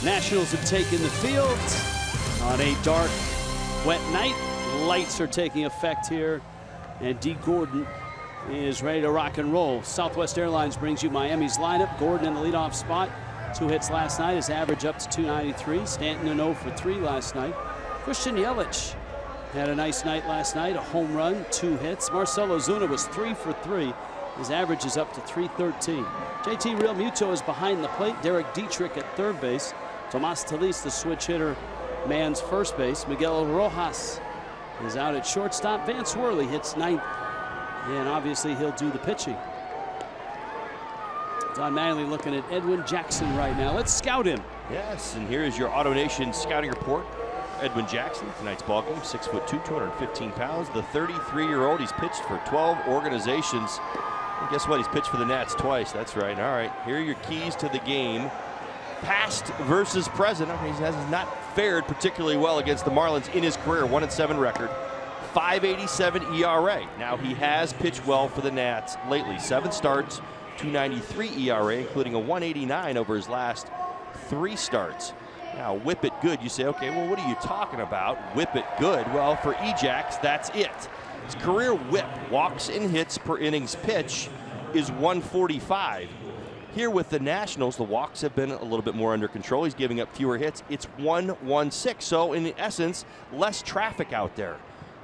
Nationals have taken the field on a dark, wet night. Lights are taking effect here, and D. Gordon is ready to rock and roll. Southwest Airlines brings you Miami's lineup. Gordon in the leadoff spot. 2 hits last night. His average up to 293. Stanton an 0 for 3 last night. Christian Yelich had a nice night last night. A home run, 2 hits. Marcell Ozuna was 3 for 3. His average is up to 313. JT Realmuto is behind the plate. Derek Dietrich at third base. Tomas Talis, the switch hitter, man's first base. Miguel Rojas is out at shortstop. Vance Worley hits 9th. And obviously he'll do the pitching. Don Manley looking at Edwin Jackson right now. Let's scout him. Yes, and here is your AutoNation scouting report. Edwin Jackson, tonight's ballgame, 6'2", 215 pounds. The 33-year-old, he's pitched for 12 organizations. And guess what? He's pitched for the Nats twice. That's right. All right, here are your keys to the game. Past versus present. He has not fared particularly well against the Marlins in his career. 1-7 record. 5.87 ERA. Now he has pitched well for the Nats lately. 7 starts, 2.93 ERA, including a 1.89 over his last 3 starts. Now whip it good. You say, okay, well, what are you talking about? Whip it good. Well, for Ejax, that's it. His career whip, walks and hits per innings pitch, is 145. Here with the Nationals, the walks have been a little bit more under control. He's giving up fewer hits. It's 116. So in essence, less traffic out there.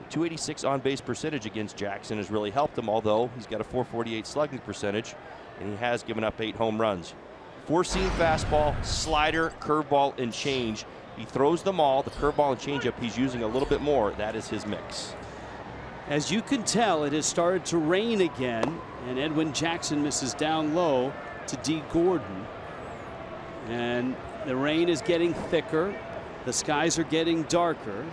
286 on-base percentage against Jackson has really helped him, although he's got a 448 slugging percentage, and he has given up 8 home runs. 4-seam fastball, slider, curveball, and change. He throws them all. The curveball and changeup he's using a little bit more. That is his mix. As you can tell, it has started to rain again, and Edwin Jackson misses down low to D. Gordon. And the rain is getting thicker. The skies are getting darker.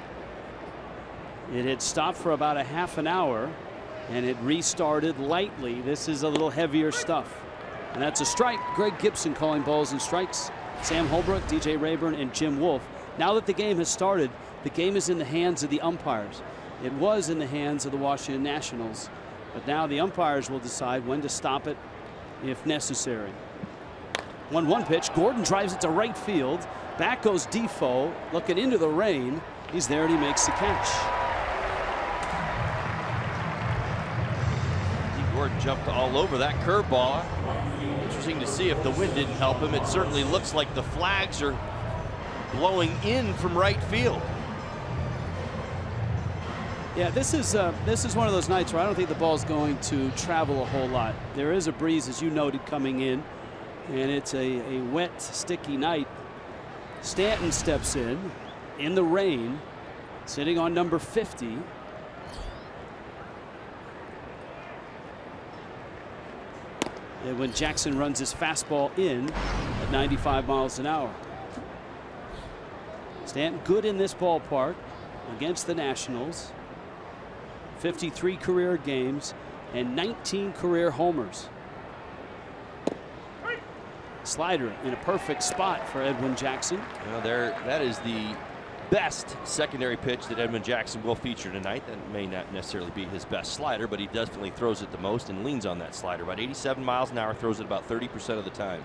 It had stopped for about a half an hour, and it restarted lightly. This is a little heavier stuff. And that's a strike. Greg Gibson calling balls and strikes. Sam Holbrook, DJ Rayburn, and Jim Wolf. Now that the game has started, the game is in the hands of the umpires. It was in the hands of the Washington Nationals, but now the umpires will decide when to stop it if necessary. 1-1 pitch. Gordon drives it to right field. Back goes Defoe, looking into the rain. He's there and he makes the catch. Gordon jumped all over that curveball. Interesting to see if the wind didn't help him. It certainly looks like the flags are blowing in from right field. Yeah, this is one of those nights where I don't think the ball's going to travel a whole lot. There is a breeze, as you noted, coming in, and it's a wet, sticky night. Stanton steps in the rain, sitting on number 50. And when Jackson runs his fastball in at 95 miles an hour. Stanton good in this ballpark against the Nationals. 53 career games and 19 career homers. Slider in a perfect spot for Edwin Jackson. Well, that is the best secondary pitch that Edwin Jackson will feature tonight. That may not necessarily be his best slider, but he definitely throws it the most and leans on that slider. About 87 miles an hour, throws it about 30% of the time.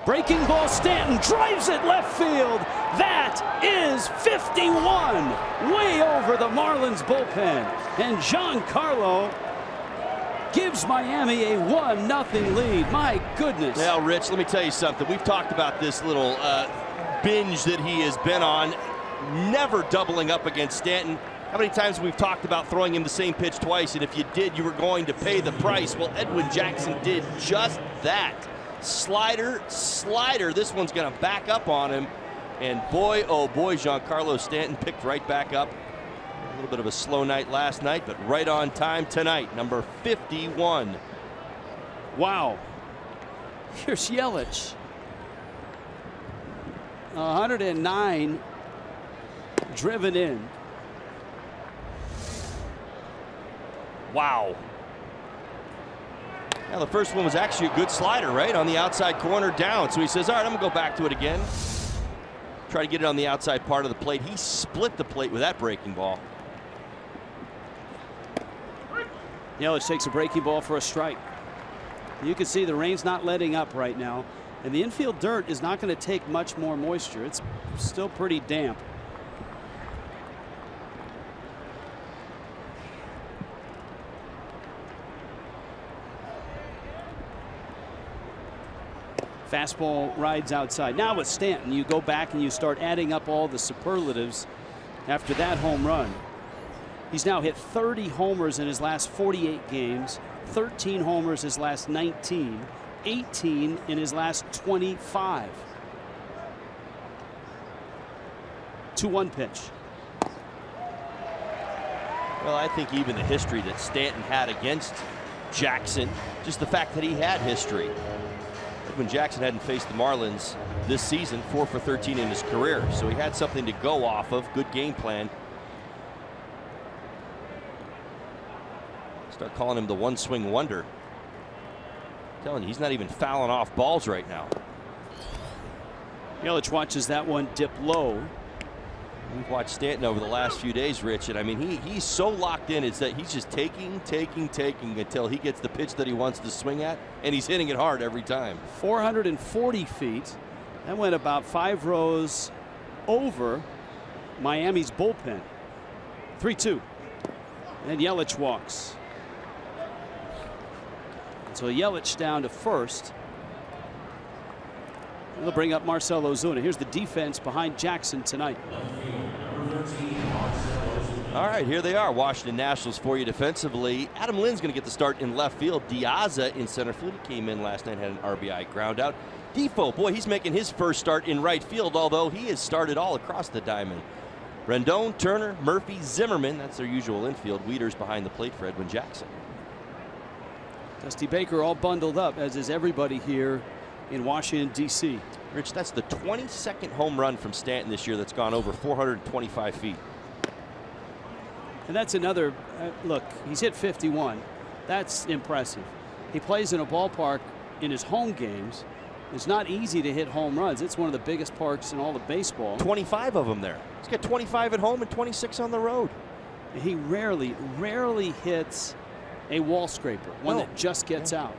Breaking ball, Stanton drives it left field. That is 51, way over the Marlins bullpen. And Giancarlo gives Miami a 1-0 lead. My goodness. Now, Rich, let me tell you something. We've talked about this little binge that he has been on, never doubling up against Stanton. How many times we've talked about throwing him the same pitch twice, and if you did, you were going to pay the price. Well, Edwin Jackson did just that. Slider, slider. This one's going to back up on him. And boy, oh boy, Giancarlo Stanton picked right back up. A little bit of a slow night last night, but right on time tonight. Number 51. Wow. Here's Yelich. 109 driven in. Wow. Now, the first one was actually a good slider, right? On the outside corner down. So he says, all right, I'm going to go back to it again. Try to get it on the outside part of the plate. He split the plate with that breaking ball. Yelich takes a breaking ball for a strike. You can see the rain's not letting up right now. And the infield dirt is not going to take much more moisture. It's still pretty damp. Fastball rides outside. Now with Stanton, you go back and you start adding up all the superlatives after that home run. He's now hit 30 homers in his last 48 games, 13 homers his last 19, 18 in his last 25. 2-1 pitch. Well, I think even the history that Stanton had against Jackson, just the fact that he had history. When Jackson hadn't faced the Marlins this season, 4 for 13 in his career, so he had something to go off of. Good game plan. Start calling him the one swing wonder. I'm telling you, he's not even fouling off balls right now. Yelich watches that one dip low. We've watched Stanton over the last few days, Rich, and I mean he's so locked in. It's that he's just taking until he gets the pitch that he wants to swing at, and he's hitting it hard every time. 440 feet. That went about 5 rows over Miami's bullpen. 3-2. And Yelich walks. So Yelich down to first. They'll bring up Marcell Ozuna. Here's the defense behind Jackson tonight. All right, here they are, Washington Nationals for you defensively. Adam Lynn's going to get the start in left field. Diaza in center field. He came in last night, had an RBI ground out. Defoe, boy, he's making his first start in right field, although he has started all across the diamond. Rendon, Turner, Murphy, Zimmerman, that's their usual infield. Weeders behind the plate for Edwin Jackson. Dusty Baker all bundled up, as is everybody here in Washington, D.C. Rich, that's the 22nd home run from Stanton this year that's gone over 425 feet. And that's another, look, he's hit 51. That's impressive. He plays in a ballpark in his home games. It's not easy to hit home runs. It's one of the biggest parks in all of baseball. 25 of them there. He's got 25 at home and 26 on the road. He rarely hits a wall scraper, one that just gets out.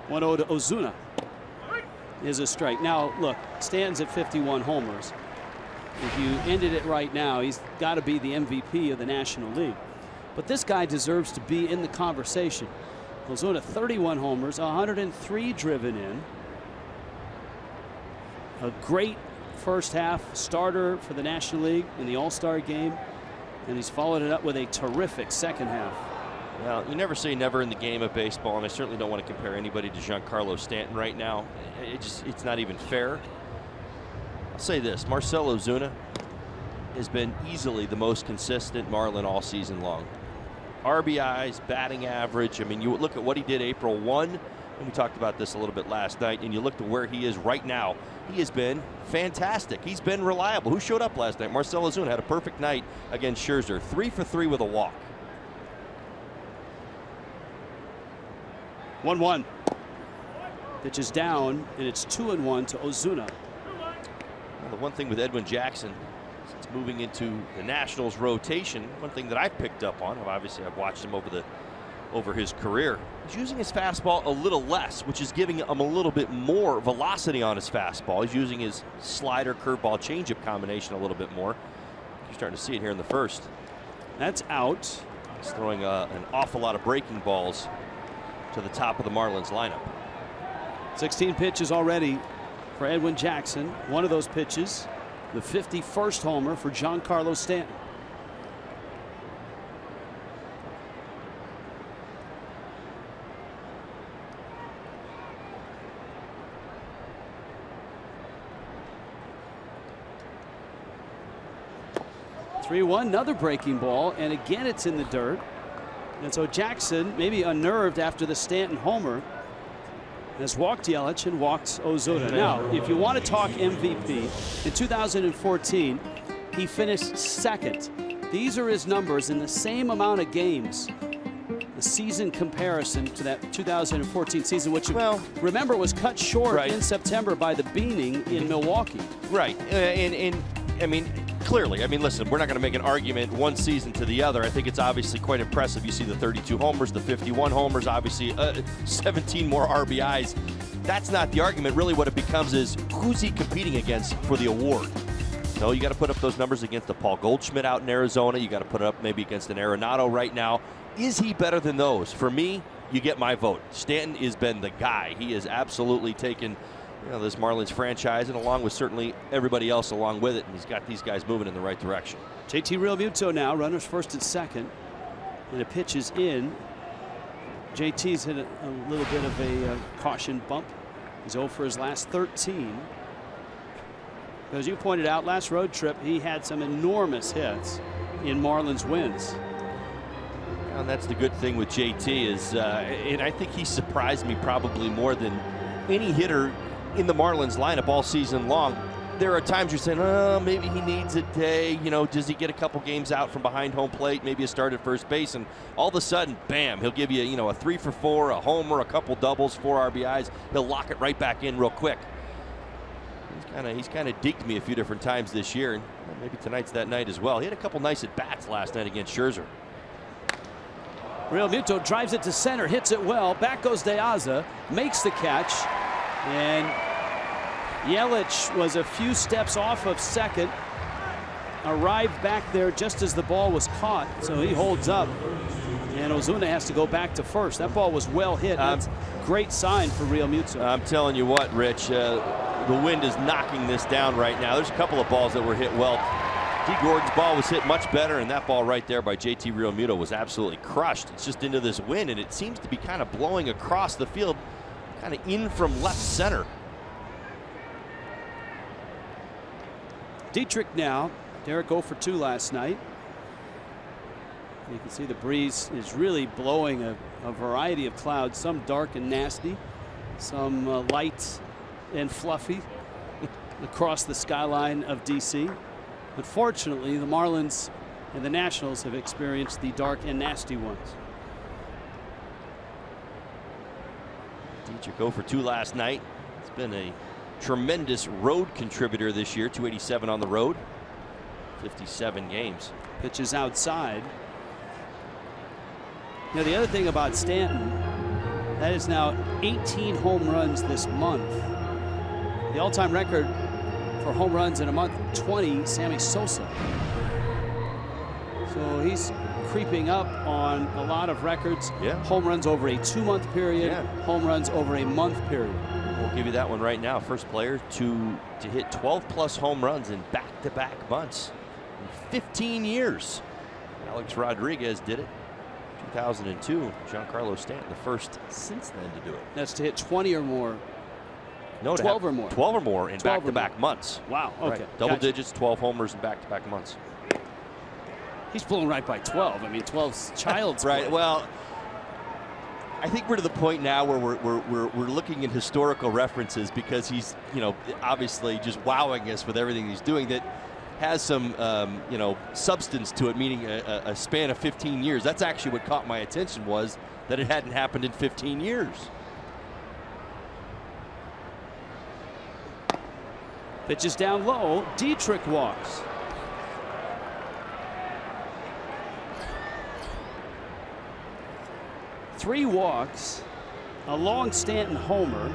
One 0 to Ozuna is a strike. Now look, Stanton's at 51 homers. If you ended it right now, he's got to be the MVP of the National League. But this guy deserves to be in the conversation. Ozuna 31 homers, 103 driven in. A great first half, starter for the National League in the All-Star game, and he's followed it up with a terrific second half. Well, you never say never in the game of baseball, and I certainly don't want to compare anybody to Giancarlo Stanton right now. It's not even fair. I'll say this, Marcell Ozuna has been easily the most consistent Marlin all season long. RBIs, batting average. I mean, you look at what he did April 1, and we talked about this a little bit last night, and you look to where he is right now. He has been fantastic. He's been reliable. Who showed up last night? Marcell Ozuna had a perfect night against Scherzer. 3 for 3 with a walk. 1-1. Pitch is down, and it's 2-1 to Ozuna. Well, the one thing with Edwin Jackson, since moving into the Nationals rotation, one thing that I've picked up on, obviously I've watched him over his career, he's using his fastball a little less, which is giving him a little bit more velocity on his fastball. He's using his slider, curveball, changeup combination a little bit more. You're starting to see it here in the first. That's out. He's throwing an awful lot of breaking balls to the top of the Marlins lineup. 16 pitches already for Edwin Jackson. One of those pitches, the 51st homer for Giancarlo Stanton. Another breaking ball, and again it's in the dirt. And so Jackson, maybe unnerved after the Stanton homer, has walked Yelich and walked Ozuna. Now, if you want to talk MVP, in 2014, he finished second. These are his numbers in the same amount of games. The season comparison to that 2014 season, which, well, remember, was cut short in September by the beaning in Milwaukee. Right. And I mean, clearly. I mean, listen, we're not going to make an argument one season to the other. I think it's obviously quite impressive. You see the 32 homers, the 51 homers, obviously 17 more RBIs. That's not the argument. Really what it becomes is who's he competing against for the award? No, you got to put up those numbers against the Paul Goldschmidt out in Arizona. You got to put it up maybe against an Arenado right now. Is he better than those? For me, you get my vote. Stanton has been the guy. He has absolutely taken this Marlins franchise, and along with certainly everybody else along with it, and he's got these guys moving in the right direction. JT Realmuto now, runners first and second, and a pitch is in. JT's hit a little bit of a caution bump. He's 0 for his last 13. As you pointed out, last road trip he had some enormous hits in Marlins wins. And that's the good thing with JT is, and I think he surprised me probably more than any hitter in the Marlins lineup all season long. There are times you're saying, oh, maybe he needs a day. Does he get a couple games out from behind home plate? Maybe a start at first base, and all of a sudden, bam, he'll give you, a 3 for 4, a homer, a couple doubles, 4 RBIs. He'll lock it right back in real quick. He's kind of deked me a few different times this year, and maybe tonight's that night as well. He had a couple nice at bats last night against Scherzer. Realmuto drives it to center, hits it well. Back goes De Aza, makes the catch, and Yelich was a few steps off of second, arrived back there just as the ball was caught, so he holds up, and Ozuna has to go back to first. That ball was well hit. That's a great sign for Realmuto. I'm telling you what, Rich, the wind is knocking this down right now. There's a couple of balls that were hit well. D. Gordon's ball was hit much better, and that ball right there by JT Realmuto was absolutely crushed. It's just into this wind, and it seems to be kind of blowing across the field, kind of in from left center. Dietrich now. Derek 0 for 2 last night. You can see the breeze is really blowing a variety of clouds, some dark and nasty, some light and fluffy across the skyline of DC. Unfortunately, the Marlins and the Nationals have experienced the dark and nasty ones. Dietrich 0 for 2 last night. It's been a tremendous road contributor this year. 287 on the road, 57 games. Pitches outside. Now the other thing about Stanton, that is now 18 home runs this month. The all-time record for home runs in a month, 20, Sammy Sosa. So he's creeping up on a lot of records. Yeah. Home runs over a 2-month period, home runs over a month period. We'll give you that one right now. First player to hit 12+ home runs in back-to-back months in 15 years. Alex Rodriguez did it. 2002. Giancarlo Stanton, the first since then to do it. That's to hit 20 or more. No, 12 or more. 12 or more in back-to-back months. Wow. Okay. Right. Double digits, 12 homers in back-to-back months. He's blown right by 12. I mean, 12's child's right. play. Well, I think we're to the point now where we're looking at historical references because he's obviously just wowing us with everything he's doing that has some substance to it, meaning a span of 15 years. That's actually what caught my attention, was that it hadn't happened in 15 years. Pitches down low. Dietrich walks. Three walks, a long Stanton homer,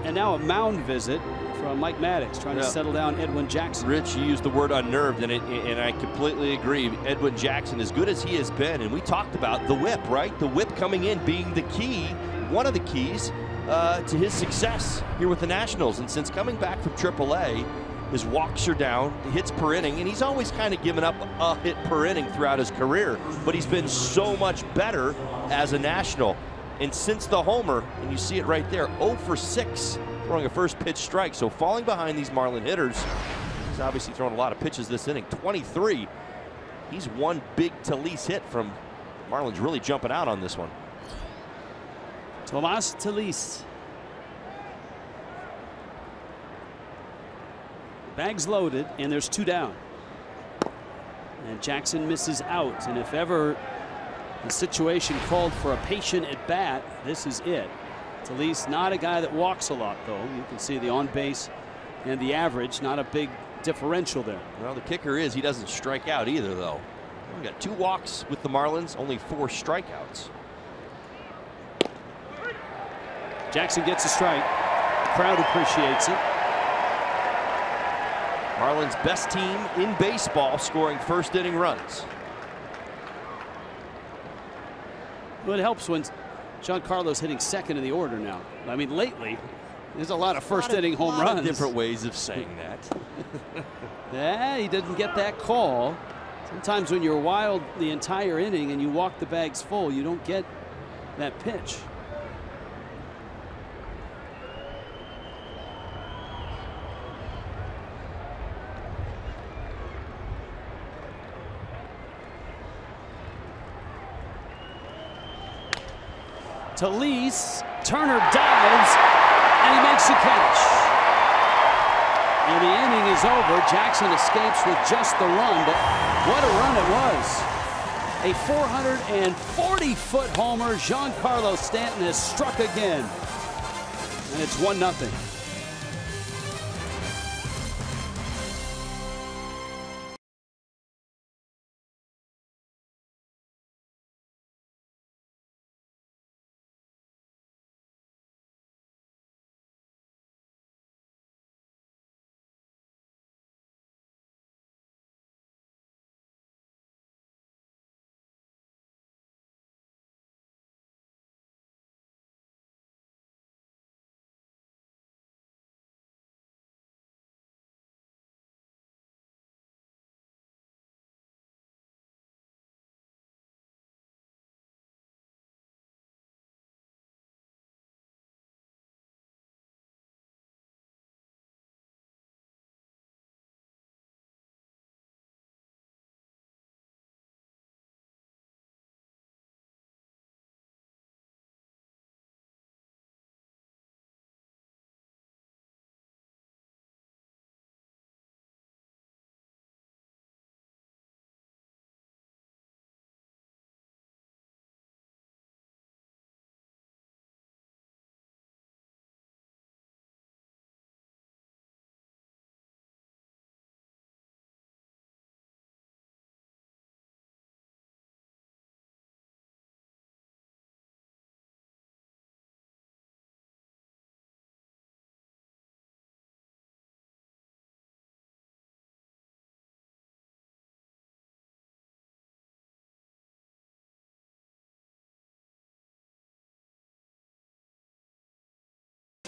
and now a mound visit from Mike Maddox trying to settle down Edwin Jackson. Rich, you used the word unnerved, and I completely agree. Edwin Jackson, as good as he has been, and we talked about the whip, right? The whip coming in being the key, one of the keys to his success here with the Nationals. And since coming back from AAA, his walks are down, the hits per inning, and he's always kind of given up a hit per inning throughout his career, but he's been so much better as a National. And since the homer, and you see it right there, 0 for 6, throwing a first pitch strike. So falling behind these Marlin hitters, he's obviously thrown a lot of pitches this inning. 23. He's one big Talise hit from Marlins, really jumping out on this one. Tomas Talise. Bags loaded, and there's 2 down. And Jackson misses out. And if ever the situation called for a patient at bat, this is it. Talise, not a guy that walks a lot, though. You can see the on base and the average, not a big differential there. Well, the kicker is he doesn't strike out either, though. We got 2 walks with the Marlins, only 4 strikeouts. Jackson gets a strike. The crowd appreciates it. Marlins' best team in baseball scoring first inning runs. Well, it helps when Giancarlo's hitting second in the order now. I mean, lately, there's a lot of first inning home runs. Different ways of saying that. Yeah, he didn't get that call. Sometimes when you're wild the entire inning and you walk the bags full, you don't get that pitch. Talise, Turner dives, and he makes the catch. And the inning is over. Jackson escapes with just the run, but what a run it was. A 440-foot homer. Giancarlo Stanton has struck again, and it's 1-0.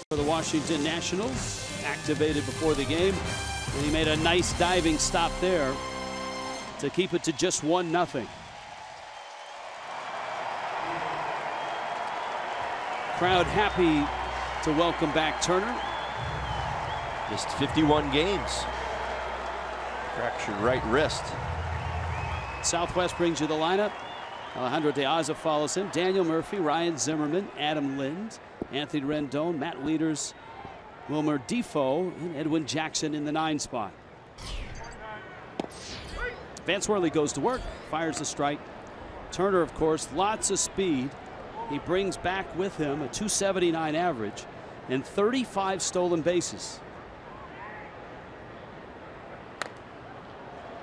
For the Washington Nationals, activated before the game, and he made a nice diving stop there to keep it to just 1-0. Crowd happy to welcome back Turner. Just 51 games. Fractured right wrist. Southwest brings you the lineup. Alejandro De Aza follows him. Daniel Murphy, Ryan Zimmerman, Adam Lind, Anthony Rendon, Matt Wieters, Wilmer Defoe, and Edwin Jackson in the 9 spot. Vance Worley goes to work, fires a strike. Turner, of course, lots of speed. He brings back with him a .279 average and 35 stolen bases.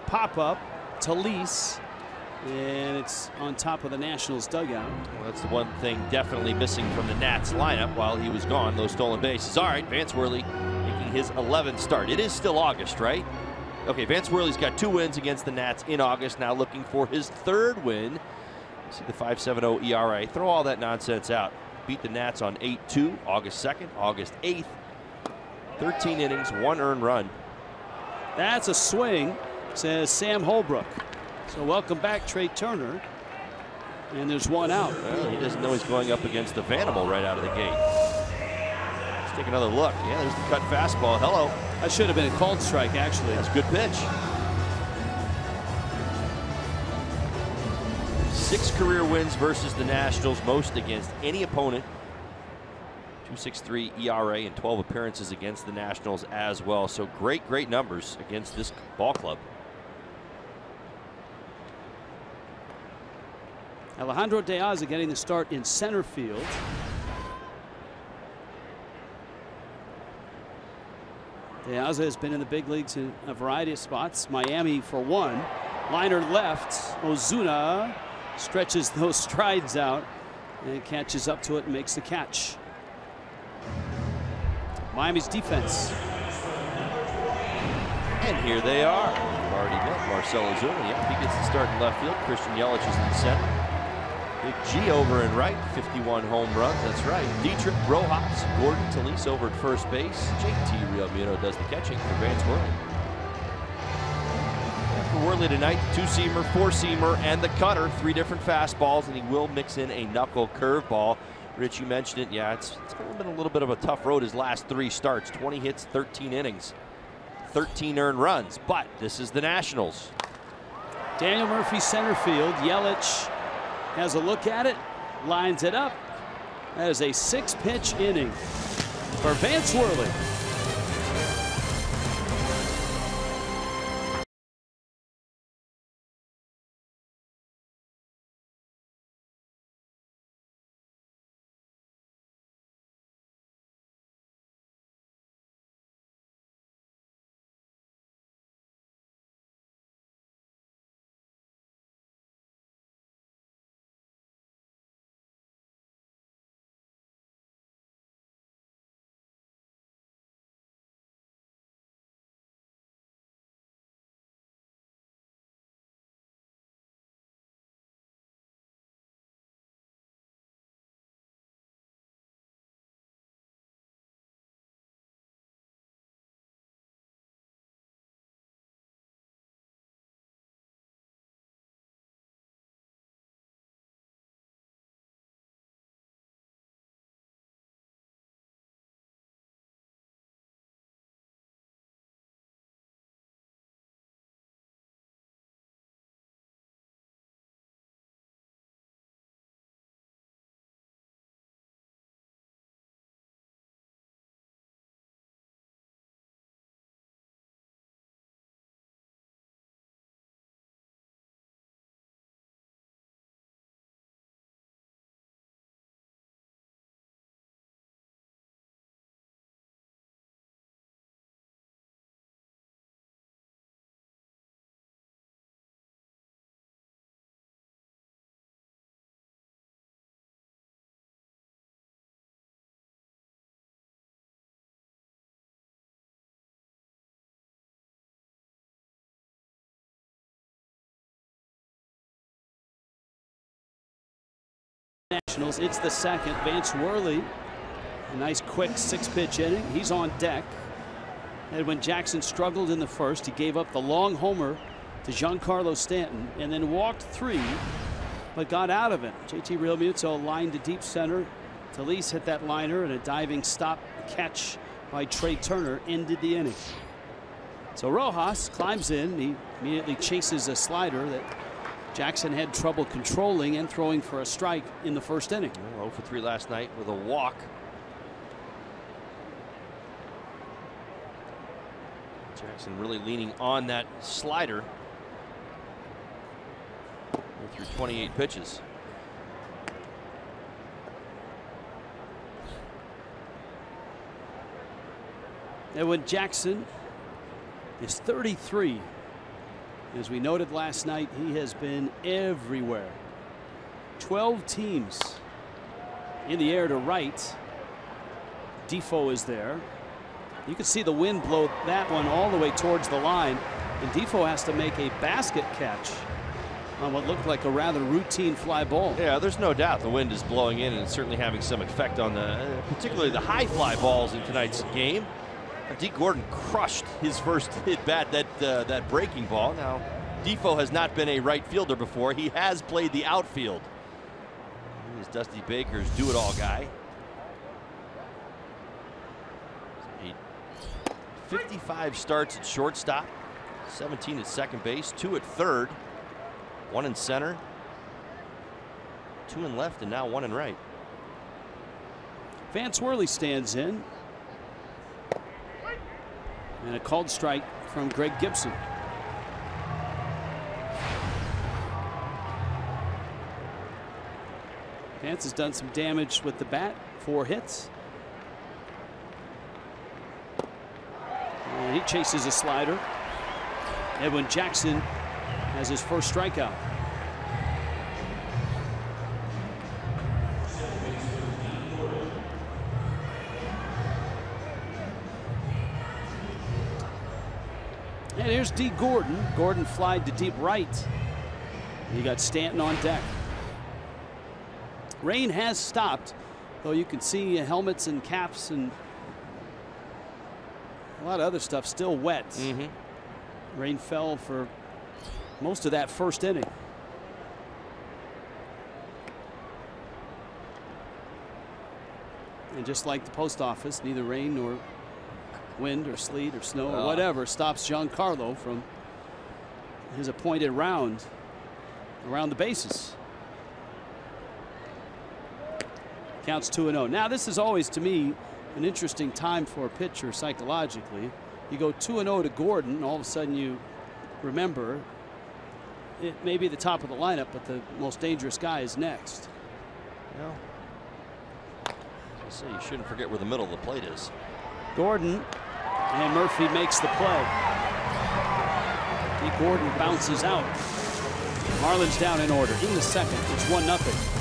Pop up, Talise, and it's on top of the Nationals dugout. Well, that's the one thing definitely missing from the Nats lineup while he was gone, those stolen bases. All right, Vance Worley making his 11th start. It is still August, right? Okay, Vance Worley's got 2 wins against the Nats in August, now looking for his 3rd win. See the 5.70 ERA. Throw all that nonsense out. Beat the Nats on 8-2, August 2nd, August 8th. 13 innings, 1 earned run. That's a swing, says Sam Holbrook. So welcome back, Trey Turner. And there's 1 out. Well, he doesn't know he's going up against the Vanimal right out of the gate. Let's take another look. Yeah, there's the cut fastball. Hello. That should have been a called strike, actually. That's a good pitch. 6 career wins versus the Nationals, most against any opponent. 2.63 ERA and 12 appearances against the Nationals as well. So great numbers against this ball club. Alejandro De Aza getting the start in center field. Piazza has been in the big leagues in a variety of spots. Miami for one. Liner left. Ozuna stretches those strides out and catches up to it and makes the catch. Miami's defense. And here they are. We've already met Marcell Ozuna. Yep, he gets the start in left field. Christian Yelich is in center. Big G over in right. 51 home runs. That's right. Dietrich, Rojas, Gordon, Talise over at first base. JT Realmuto does the catching for Vance Worley. And for Worley tonight, the two-seamer, four-seamer, and the cutter. 3 different fastballs, and he will mix in a knuckle curveball. Rich, you mentioned it. Yeah, it's been a little bit of a tough road his last 3 starts. 20 hits, 13 innings. 13 earned runs, but this is the Nationals. Daniel Murphy center field. Yelich has a look at it, lines it up. That is a 6-pitch inning for Vance Worley. Nationals, it's the second. Vance Worley, a nice quick 6-pitch inning. He's on deck. And when Jackson struggled in the first, he gave up the long homer to Giancarlo Stanton and then walked 3, but got out of it. JT Realmuto lined to deep center. Talise hit that liner, and a diving stop catch by Trey Turner ended the inning. So Rojas climbs in. He immediately chases a slider that Jackson had trouble controlling and throwing for a strike in the first inning. 0 for 3 last night with a walk. Jackson really leaning on that slider through 28 pitches. And when Jackson is 33, as we noted last night, he has been everywhere. 12 teams in the air to right. Defoe is there. You can see the wind blow that one all the way towards the line, and Defoe has to make a basket catch on what looked like a rather routine fly ball. Yeah, there's no doubt the wind is blowing in, and it's certainly having some effect on particularly the high fly balls in tonight's game. D. Gordon crushed his first hit bat, that breaking ball. Now, Defoe has not been a right fielder before. He has played the outfield. He's Dusty Baker's do-it-all guy. 55 starts at shortstop, 17 at second base, 2 at third, 1 in center, 2 in left, and now 1 in right. Vance Worley stands in. And a called strike from Greg Gibson. Vance has done some damage with the bat, 4 hits. And he chases a slider. Edwin Jackson has his first strikeout. And here's D. Gordon. Gordon flied to deep right. You got Stanton on deck. Rain has stopped, though you can see helmets and caps and a lot of other stuff still wet. Rain fell for most of that first inning. And just like the post office, neither rain nor wind or sleet or snow or whatever stops Giancarlo from his appointed round around the bases. Counts 2-0. Now this is always, to me, an interesting time for a pitcher psychologically. You go 2-0 to Gordon, and all of a sudden you remember it may be the top of the lineup, but the most dangerous guy is next. Well, I say you shouldn't forget where the middle of the plate is. Gordon, and Murphy makes the play. D. Gordon bounces out. Marlins down in order in the second. It's 1-0.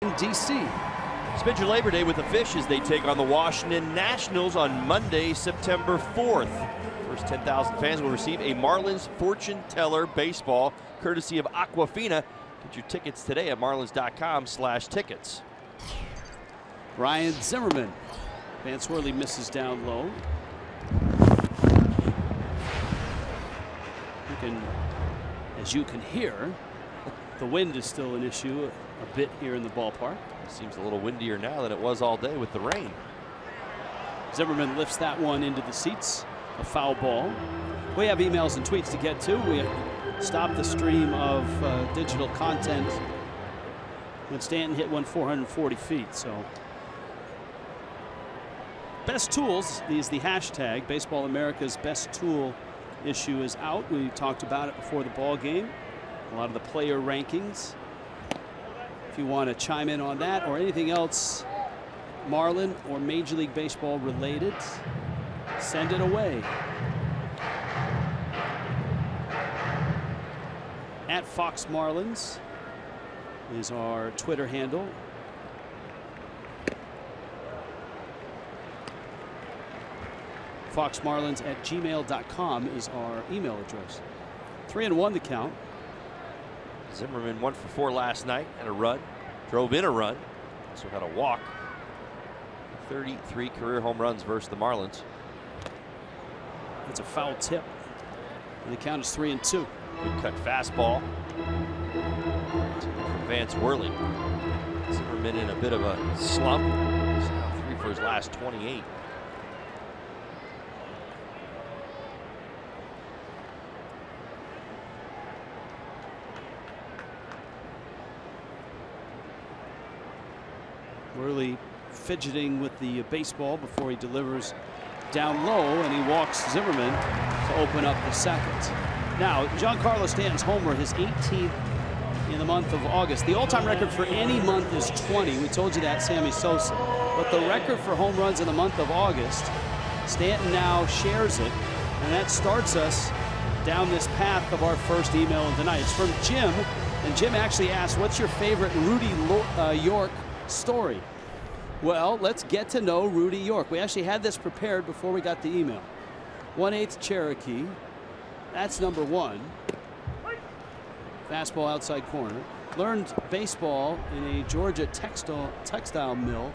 In D.C. Spend your Labor Day with the Fish as they take on the Washington Nationals on Monday, September 4th. First 10,000 fans will receive a Marlins fortune teller baseball courtesy of Aquafina. Get your tickets today at marlins.com/tickets. Ryan Zimmerman. Vance Worley misses down low. As you can hear, the wind is still an issue a bit here in the ballpark. It seems a little windier now than it was all day with the rain. Zimmerman lifts that one into the seats. A foul ball. We have emails and tweets to get to. We stopped the stream of digital content when Stanton hit one 440 feet. So best tools is the hashtag. Baseball America's best tool issue is out. We talked about it before the ball game. A lot of the player rankings. If you want to chime in on that or anything else Marlin or Major League Baseball related, send it away. At Fox Marlins is our Twitter handle. FoxMarlins@gmail.com is our email address. 3-1 the count. Zimmerman 1 for 4 last night and a run. Drove in a run. Also had a walk. 33 career home runs versus the Marlins. That's a foul tip. And the count is 3-2. Good cut fastball. Vance Worley. Zimmerman in a bit of a slump. He's now 3 for his last 28. Worley fidgeting with the baseball before he delivers down low, and he walks Zimmerman to open up the second. Now, Giancarlo Stanton's homer, his 18th in the month of August. The all-time record for any month is 20. We told you that, Sammy Sosa. But the record for home runs in the month of August, Stanton now shares it, and that starts us down this path of our first email tonight. It's from Jim, and Jim actually asked, what's your favorite Rudy York story? Well, let's get to know Rudy York. We actually had this prepared before we got the email. 1/8 Cherokee. That's number 1. Fastball outside corner. Learned baseball in a Georgia textile mill.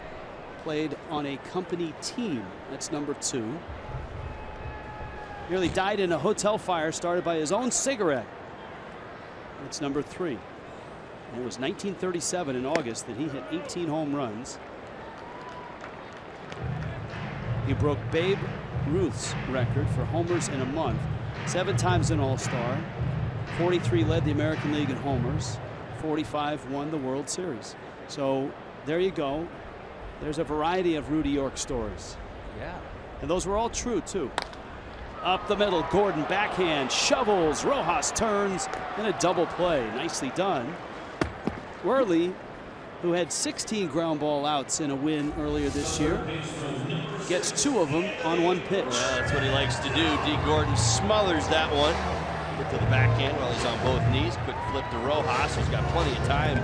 Played on a company team. That's number 2. Nearly died in a hotel fire started by his own cigarette. That's number 3. And it was 1937 in August that he hit 18 home runs. He broke Babe Ruth's record for homers in a month. 7 times an All-Star. 43 led the American League in homers. 45 won the World Series. So there you go. There's a variety of Rudy York stories. Yeah. And those were all true, too. Up the middle, Gordon backhand, shovels, Rojas turns, and a double play. Nicely done. Worley, who had 16 ground ball outs in a win earlier this year, gets 2 of them on 1 pitch. Well, that's what he likes to do. D. Gordon smothers that one. Get to the backhand while he's on both knees. Quick flip to Rojas, who's got plenty of time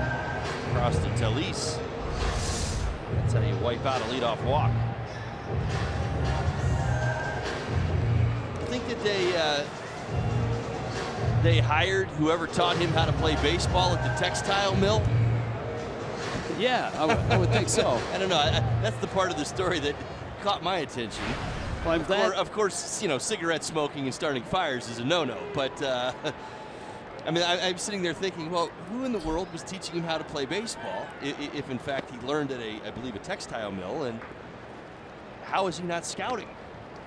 across to Talis. That's how you wipe out a leadoff walk. I think that they hired whoever taught him how to play baseball at the textile mill. Yeah, I would think so. I don't know. That's the part of the story that caught my attention. Well, I'm glad. Of course, you know, cigarette smoking and starting fires is a no-no. But I mean, I'm sitting there thinking, well, who in the world was teaching him how to play baseball? If in fact he learned at I believe, a textile mill, and how is he not scouting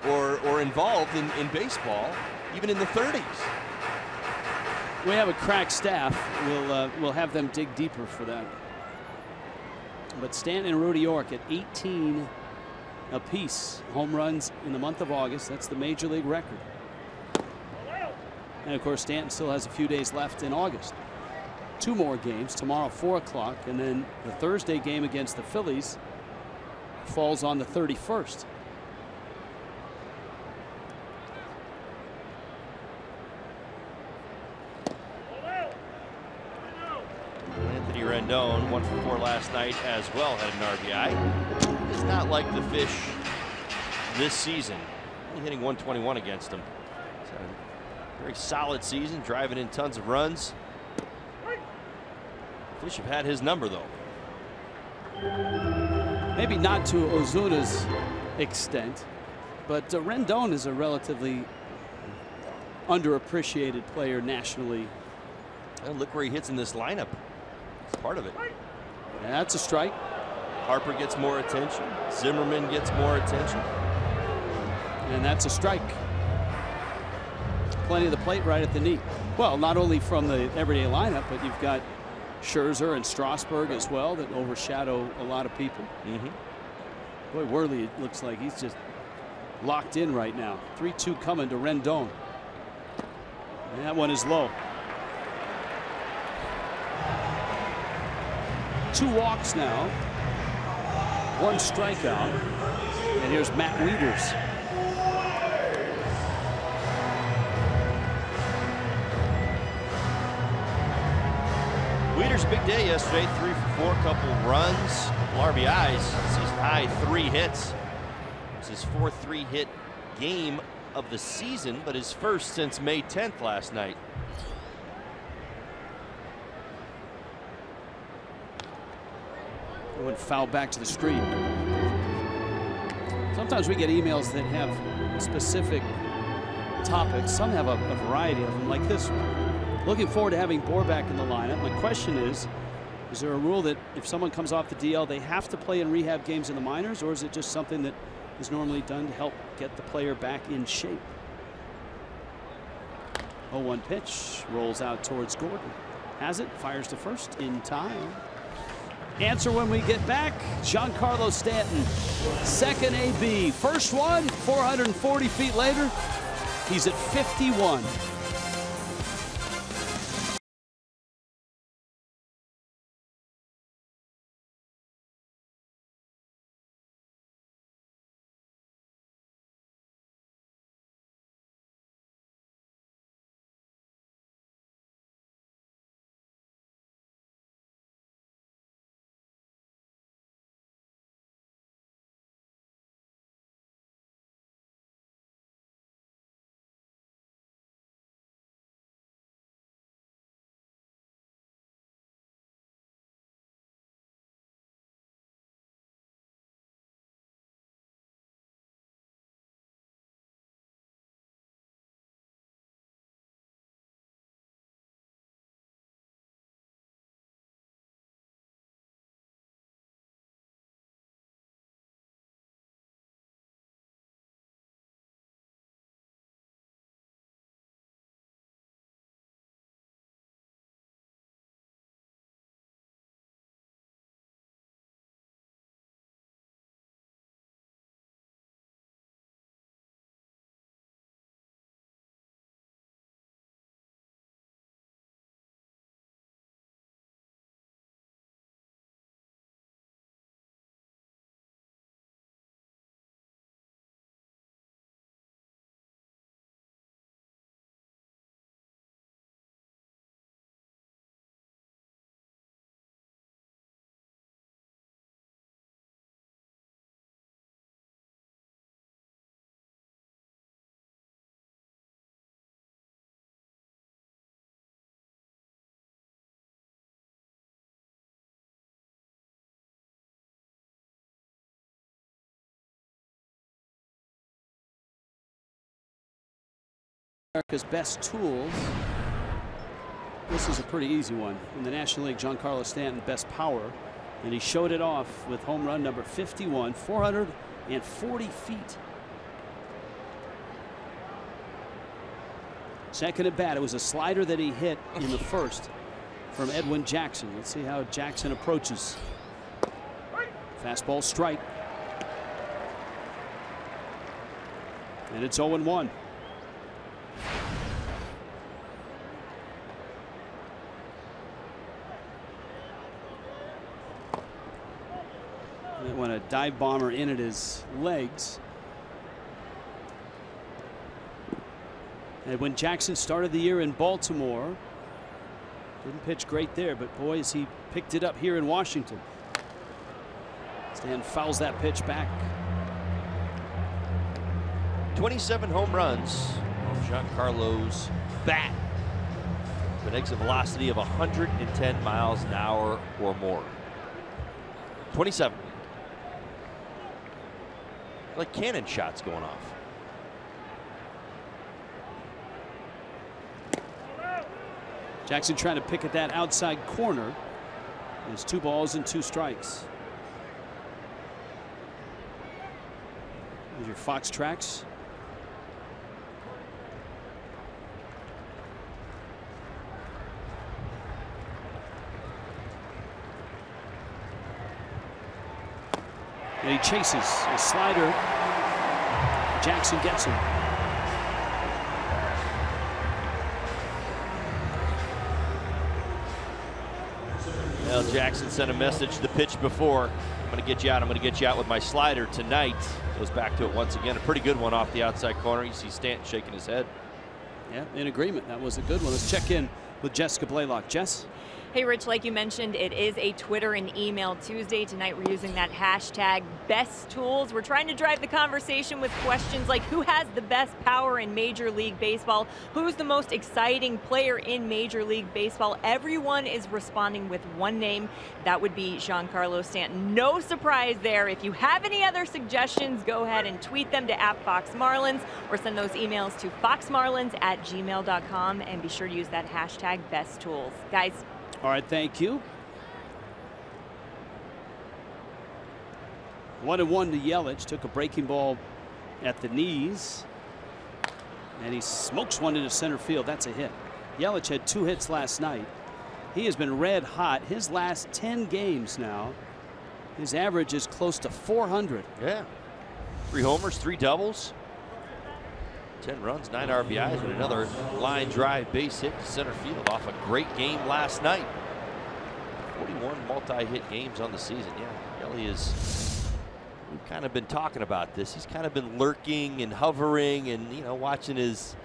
or involved in baseball, even in the 30s? We have a crack staff. We'll have them dig deeper for that. But Stanton and Rudy York at 18 apiece home runs in the month of August. That's the major league record. And of course, Stanton still has a few days left in August. 2 more games tomorrow, 4 o'clock, and then the Thursday game against the Phillies falls on the 31st. Anthony Rendon, 1 for 4 last night as well, had an RBI. It's not like the fish this season. Only hitting 121 against him. So, very solid season, driving in tons of runs. Fish have had his number, though. Maybe not to Ozuna's extent, but Rendon is a relatively underappreciated player nationally. And look where he hits in this lineup. It's part of it. Yeah, that's a strike. Harper gets more attention. Zimmerman gets more attention. And that's a strike. Plenty of the plate right at the knee. Well, not only from the everyday lineup, but you've got Scherzer and Strasburg as well that overshadow a lot of people. Boy, Worley, it looks like he's just locked in right now. 3-2 coming to Rendon. And that one is low. 2 walks now. 1 strikeout. And here's Matt Wieters. Wieters' big day yesterday, 3 for 4, couple runs, couple RBIs, season high 3 hits. It's his 4th 3-hit game of the season, but his first since May 10th last night. Went foul back to the screen. Sometimes we get emails that have specific topics. Some have a variety of them, like this one. Looking forward to having Bohr back in the lineup. My question is there a rule that if someone comes off the DL, they have to play in rehab games in the minors, or is it just something that is normally done to help get the player back in shape? 0-1 pitch, rolls out towards Gordon. Has it, fires to first in time. Answer when we get back. Giancarlo Stanton, second AB. First one, 440 feet later, he's at 51. America's best tools. This is a pretty easy one. In the National League, Giancarlo Stanton, best power. And he showed it off with home run number 51, 440 feet. Second at bat, it was a slider that he hit in the first from Edwin Jackson. Let's see how Jackson approaches. Fastball strike. And it's 0-1. Went a dive bomber in at his legs. And when Jackson started the year in Baltimore, didn't pitch great there, but boys, he picked it up here in Washington. Stan fouls that pitch back. 27 home runs on Giancarlo's bat, with an exit velocity of 110 miles an hour or more. 27. Like cannon shots going off. Jackson trying to pick at that outside corner. There's 2 balls and 2 strikes. There's your Fox tracks. And he chases a slider. Jackson gets him. Well, Jackson sent a message the pitch before. I'm going to get you out. I'm going to get you out with my slider tonight. Goes back to it once again. A pretty good one off the outside corner. You see Stanton shaking his head. Yeah, in agreement. That was a good one. Let's check in with Jessica Blaylock. Jess? Hey, Rich, like you mentioned, it is a Twitter and email Tuesday. Tonight we're using that hashtag #BestTools. We're trying to drive the conversation with questions like who has the best power in Major League Baseball? Who's the most exciting player in Major League Baseball? Everyone is responding with one name. That would be Giancarlo Stanton. No surprise there. If you have any other suggestions, go ahead and tweet them to @FoxMarlins or send those emails to foxmarlins@gmail.com, and be sure to use that hashtag #BestTools. Guys. All right, thank you. 1-1 to Yelich. Took a breaking ball at the knees, and he smokes one into center field. That's a hit. Yelich had 2 hits last night. He has been red hot. His last 10 games now, his average is close to 400. Yeah. 3 homers, 3 doubles, 10 runs, 9 RBIs, and another line drive base hit to center field off a great game last night. 41 multi-hit games on the season. Yeah, Yelly is, we've kind of been talking about this. He's kind of been lurking and hovering and, you know, watching his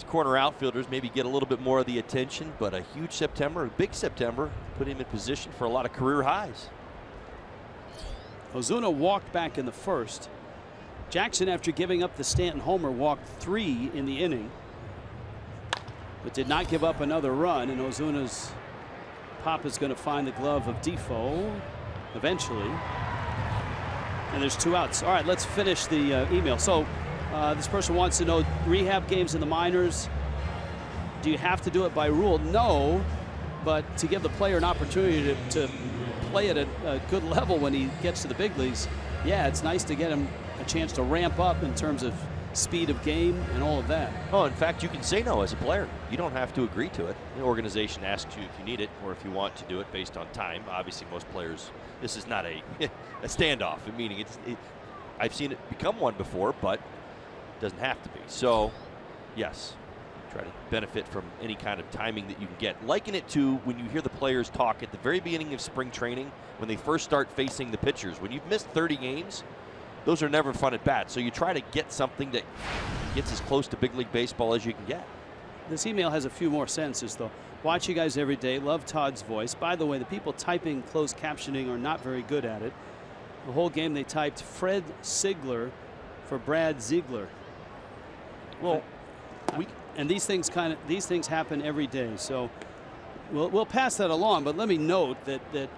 corner outfielders maybe get a little bit more of the attention, but a huge September, a big September, put him in position for a lot of career highs. Ozuna walked back in the first. Jackson, after giving up the Stanton homer, walked 3 in the inning, but did not give up another run. And Ozuna's pop is going to find the glove of Defoe eventually. And there's 2 outs. All right, let's finish the email. So this person wants to know rehab games in the minors. Do you have to do it by rule? No, but to give the player an opportunity to play at a good level when he gets to the big leagues, yeah, it's nice to get him a chance to ramp up in terms of speed of game and all of that. Oh, in fact, you can say no as a player. You don't have to agree to it. The organization asks you if you need it or if you want to do it based on time. Obviously, most players, this is not a standoff, meaning I've seen it become one before, but it doesn't have to be. So, yes, try to benefit from any kind of timing that you can get. Liken it to when you hear the players talk at the very beginning of spring training when they first start facing the pitchers. When you've missed 30 games, those are never fun at bat. So you try to get something that gets as close to big league baseball as you can get. This email has a few more sentences, though. Watch you guys every day. Love Todd's voice. By the way, the people typing closed captioning are not very good at it. The whole game they typed Fred Sigler for Brad Ziegler. Well, and these things happen every day. So we'll pass that along. But let me note that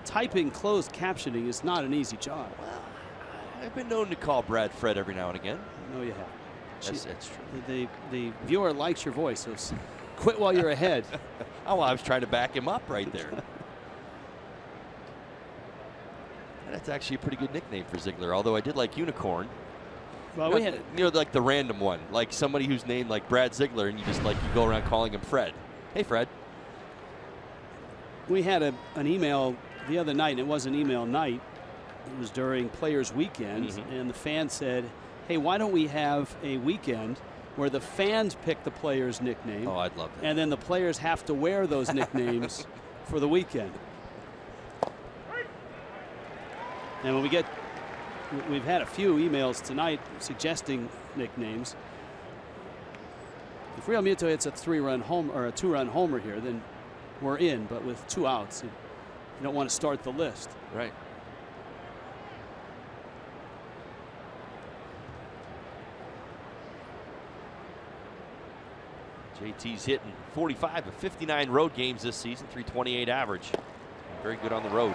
typing closed captioning is not an easy job. Well, I've been known to call Brad Fred every now and again. No, you haven't. That's true. The viewer likes your voice, so quit while you're ahead. Oh, well, I was trying to back him up right there. That's actually a pretty good nickname for Ziegler, although I did like Unicorn. Well, we had, you know, like the random one, like somebody who's named like Brad Ziegler, and you go around calling him Fred. Hey, Fred. We had an email the other night, and it wasn't email night. It was during Players Weekend, and the fan said, hey, why don't we have a weekend where the fans pick the player's nickname? Oh, I'd love that. And then the players have to wear those nicknames for the weekend. And when we've had a few emails tonight suggesting nicknames. If Real Muto hits a 3-run home or a 2-run homer here, then we're in. But with 2 outs, you don't want to start the list. Right. JT's hitting 45 of 59 road games this season, .328 average. Very good on the road.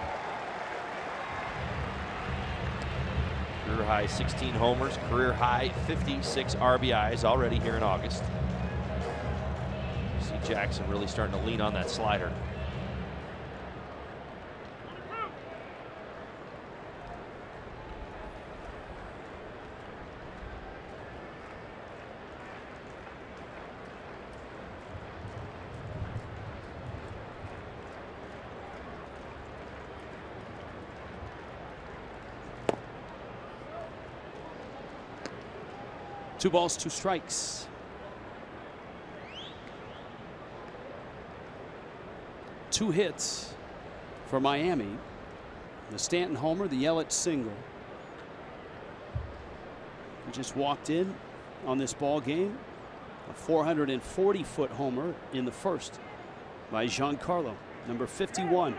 Career high 16 homers, career high 56 RBIs already here in August. You see Jackson really starting to lean on that slider. Two balls, 2 strikes. 2 hits for Miami. The Stanton homer, the Yelich single. He just walked in on this ball game. A 440-foot homer in the first by Giancarlo. number 51.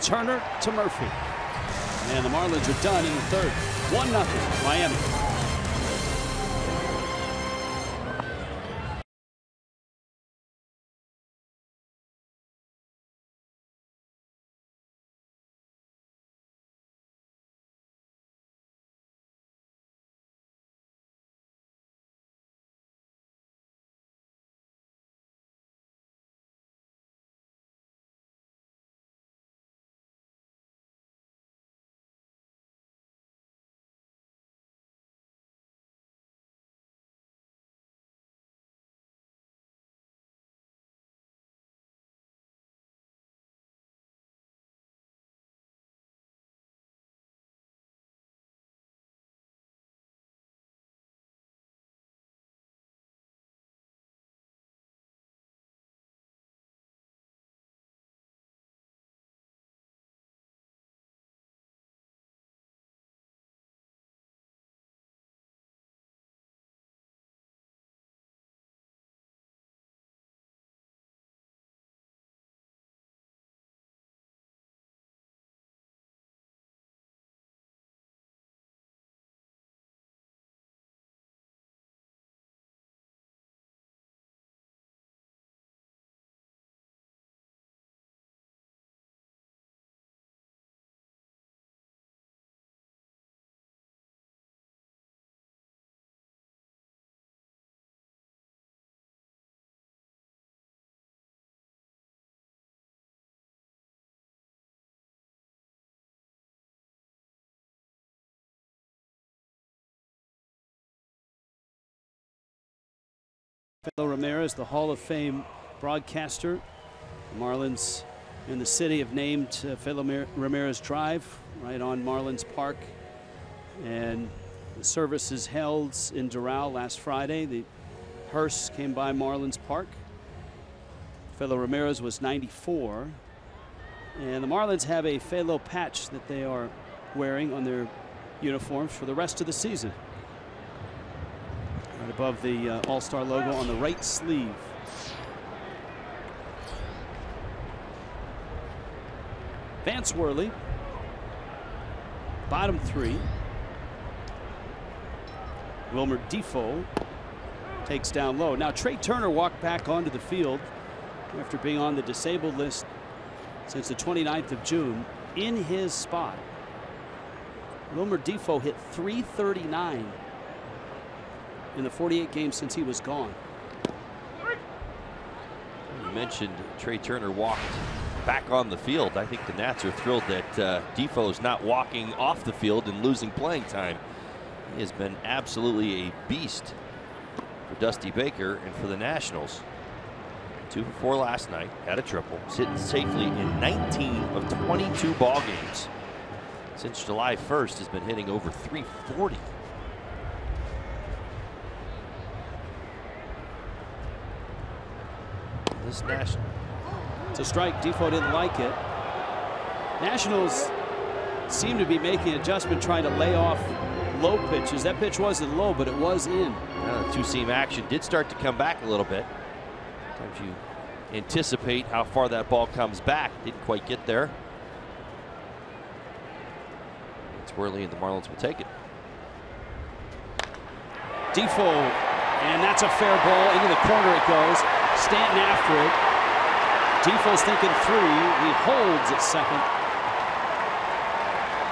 Turner to Murphy. And the Marlins are done in the third. 1-0 Miami. Ramirez, the Hall of Fame broadcaster. The Marlins in the city have named Philip Ramirez Drive right on Marlins Park. And the services held in Doral last Friday. The hearse came by Marlins Park. Philip Ramirez was 94. And the Marlins have a Philo patch that they are wearing on their uniforms for the rest of the season. Right above the All-Star logo on the right sleeve. Vance Worley, bottom three. Wilmer Defoe takes down low. Now Trey Turner walked back onto the field after being on the disabled list since the 29th of June in his spot. Wilmer Defoe hit .339 in the 48 games since he was gone. You mentioned Trey Turner walked back on the field. I think the Nats are thrilled that Defoe's not walking off the field and losing playing time. He has been absolutely a beast for Dusty Baker and for the Nationals. 2 for 4 last night, had a triple, sitting safely in 19 of 22 ball games. Since July 1st, has been hitting over .340. This National. It's a strike. Defoe didn't like it. Nationals seem to be making an adjustment, trying to lay off low pitches. That pitch wasn't low, but it was in. The two-seam action did start to come back a little bit. Sometimes you anticipate how far that ball comes back. Didn't quite get there. It's Worley, and the Marlins will take it. Defoe, and that's a fair ball. Into the corner it goes. Stanton after it. Defoe's thinking through. He holds at second.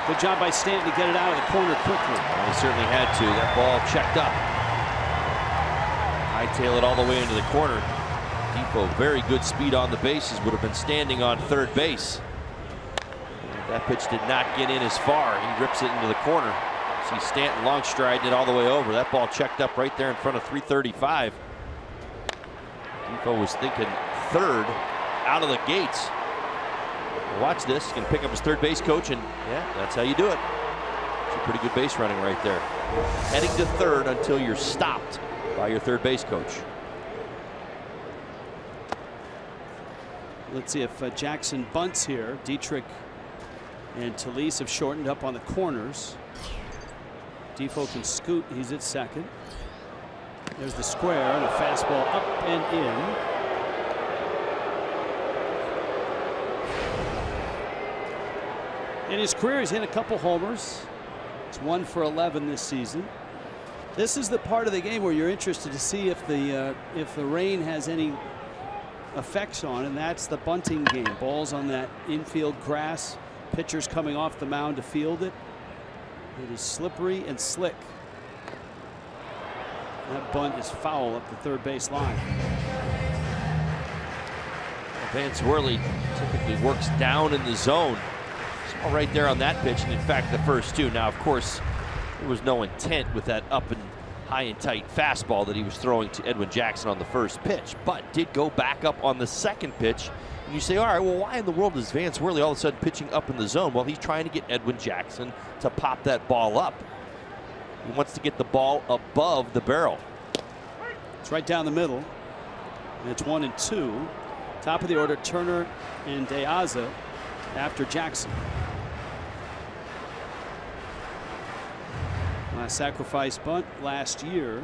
Good job by Stanton to get it out of the corner quickly. Well, he certainly had to. That ball checked up. Hightail it all the way into the corner. Defoe, very good speed on the bases, would have been standing on third base. That pitch did not get in as far. He rips it into the corner. See Stanton long striding it all the way over. That ball checked up right there in front of 335. Defoe was thinking third out of the gates. Watch this. He's going to pick up his third base coach, and yeah, that's how you do it. It's a pretty good base running right there. Heading to third until you're stopped by your third base coach. Let's see if Jackson bunts here. Dietrich and Talese have shortened up on the corners. Defoe can scoot. He's at second. There's the square and a fastball up and in. In his career, he's hit a couple homers. It's 1 for 11 this season. This is the part of the game where you're interested to see if the rain has any effects on, and that's the bunting game. Balls on that infield grass. Pitchers coming off the mound to field it. It is slippery and slick. That bunt is foul up the third base line. Vance Worley typically works down in the zone. All right there on that pitch, and in fact the first two. Now, of course, there was no intent with that up and high and tight fastball that he was throwing to Edwin Jackson on the first pitch, but did go back up on the second pitch. And you say, all right, well, why in the world is Vance Worley all of a sudden pitching up in the zone? Well, he's trying to get Edwin Jackson to pop that ball up. He wants to get the ball above the barrel. It's right down the middle. And it's 1-2. Top of the order, Turner and De Aza after Jackson. Sacrifice bunt last year.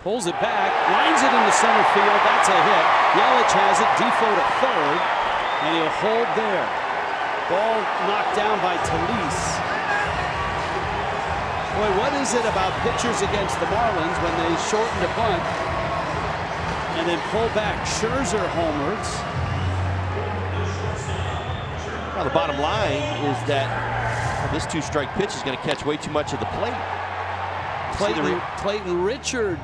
Pulls it back, lines it into center field. That's a hit. Yelich has it. Defoe to third, and he'll hold there. Ball knocked down by Talese. Boy, what is it about pitchers against the Marlins when they shorten a bunt and then pull back? Scherzer homers. Well, the bottom line is that this two-strike pitch is going to catch way too much of the plate. Clayton Richard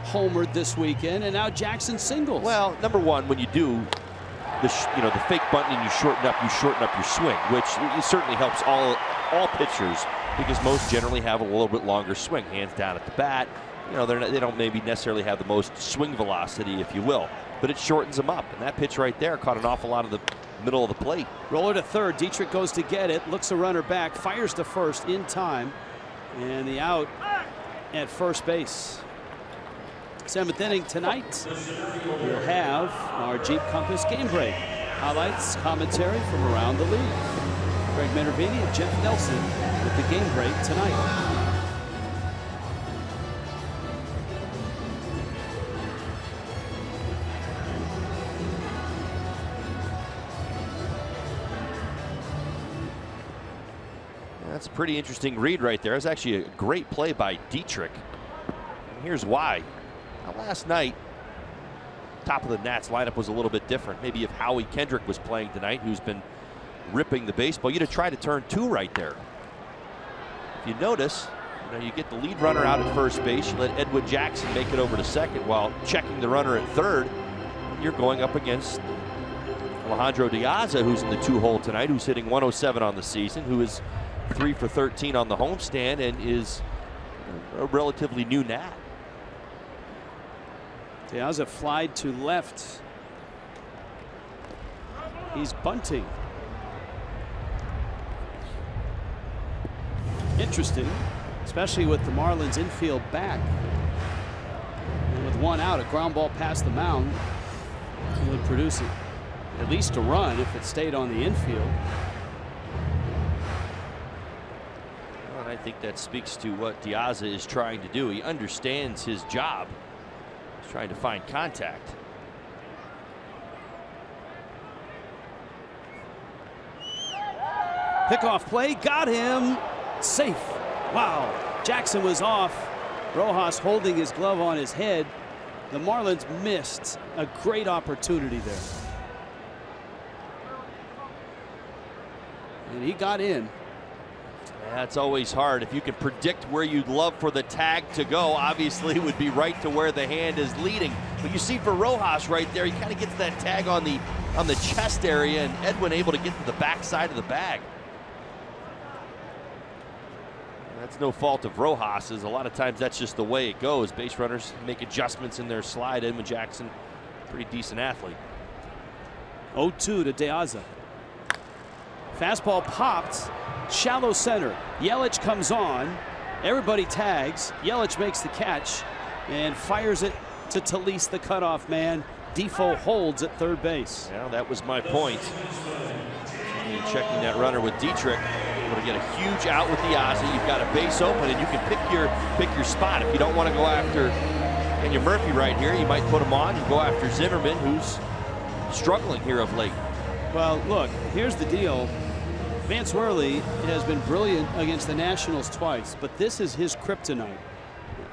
homered this weekend, and now Jackson singles. Well, number one, when you do the fake bunt and you shorten up your swing, which it certainly helps all pitchers, because most generally have a little bit longer swing, hands down at the bat. They don't maybe necessarily have the most swing velocity, if you will, but it shortens them up. And that pitch right there caught an awful lot of the middle of the plate. Roller to third. Dietrich goes to get it, looks a runner back, fires to first in time, and the out at first base. 7th inning tonight. We'll have our Jeep Compass game break. Highlights, commentary from around the league. Craig Minervini and Jeff Nelson with the game break tonight. That's a pretty interesting read right there. It's actually a great play by Dietrich. And here's why. Now, last night, top of the Nats lineup was a little bit different. Maybe if Howie Kendrick was playing tonight, who's been ripping the baseball, you'd have tried to turn two right there. If you notice, you get the lead runner out at first base, you let Edwin Jackson make it over to second while checking the runner at third. You're going up against Alejandro De Aza, who's in the 2-hole tonight, who's hitting 107 on the season, who is 3 for 13 on the homestand and is a relatively new Nat. De Aza flied to left. He's bunting. Interesting, especially with the Marlins infield back. And with one out, a ground ball past the mound would produce at least a run if it stayed on the infield. Well, and I think that speaks to what De Aza is trying to do. He understands his job. He's trying to find contact. Pickoff play, got him. Safe. Wow. Jackson was off. Rojas holding his glove on his head. The Marlins missed a great opportunity there. And he got in. That's always hard. If you can predict where you'd love for the tag to go, obviously it would be right to where the hand is leading. But you see for Rojas right there, he kind of gets that tag on the chest area, and Edwin able to get to the back side of the bag. That's no fault of Rojas's. A lot of times that's just the way it goes. Base runners make adjustments in their slide. Edwin Jackson, pretty decent athlete. 0-2 to De Aza. Fastball popped, shallow center. Yelich comes on. Everybody tags. Yelich makes the catch and fires it to Talise, the cutoff man. Defoe holds at third base. Well, that was my point. Checking that runner with Dietrich. Able to get a huge out with the Ozzie. You've got a base open, and you can pick your spot. If you don't want to go after Daniel Murphy right here, you might put him on and go after Zimmerman, who's struggling here of late. Well, look, here's the deal. Vance Worley has been brilliant against the Nationals twice, but this is his kryptonite.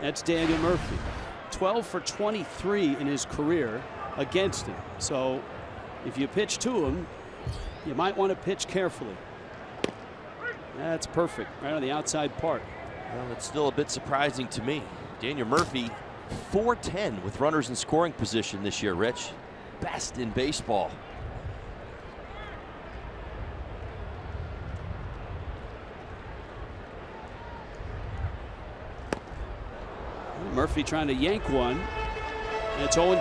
That's Daniel Murphy. 12 for 23 in his career against him. So if you pitch to him, you might want to pitch carefully. That's perfect, right on the outside part. Well, it's still a bit surprising to me. Daniel Murphy, 410 with runners in scoring position this year, Rich. Best in baseball. Murphy trying to yank one. And it's 0-2.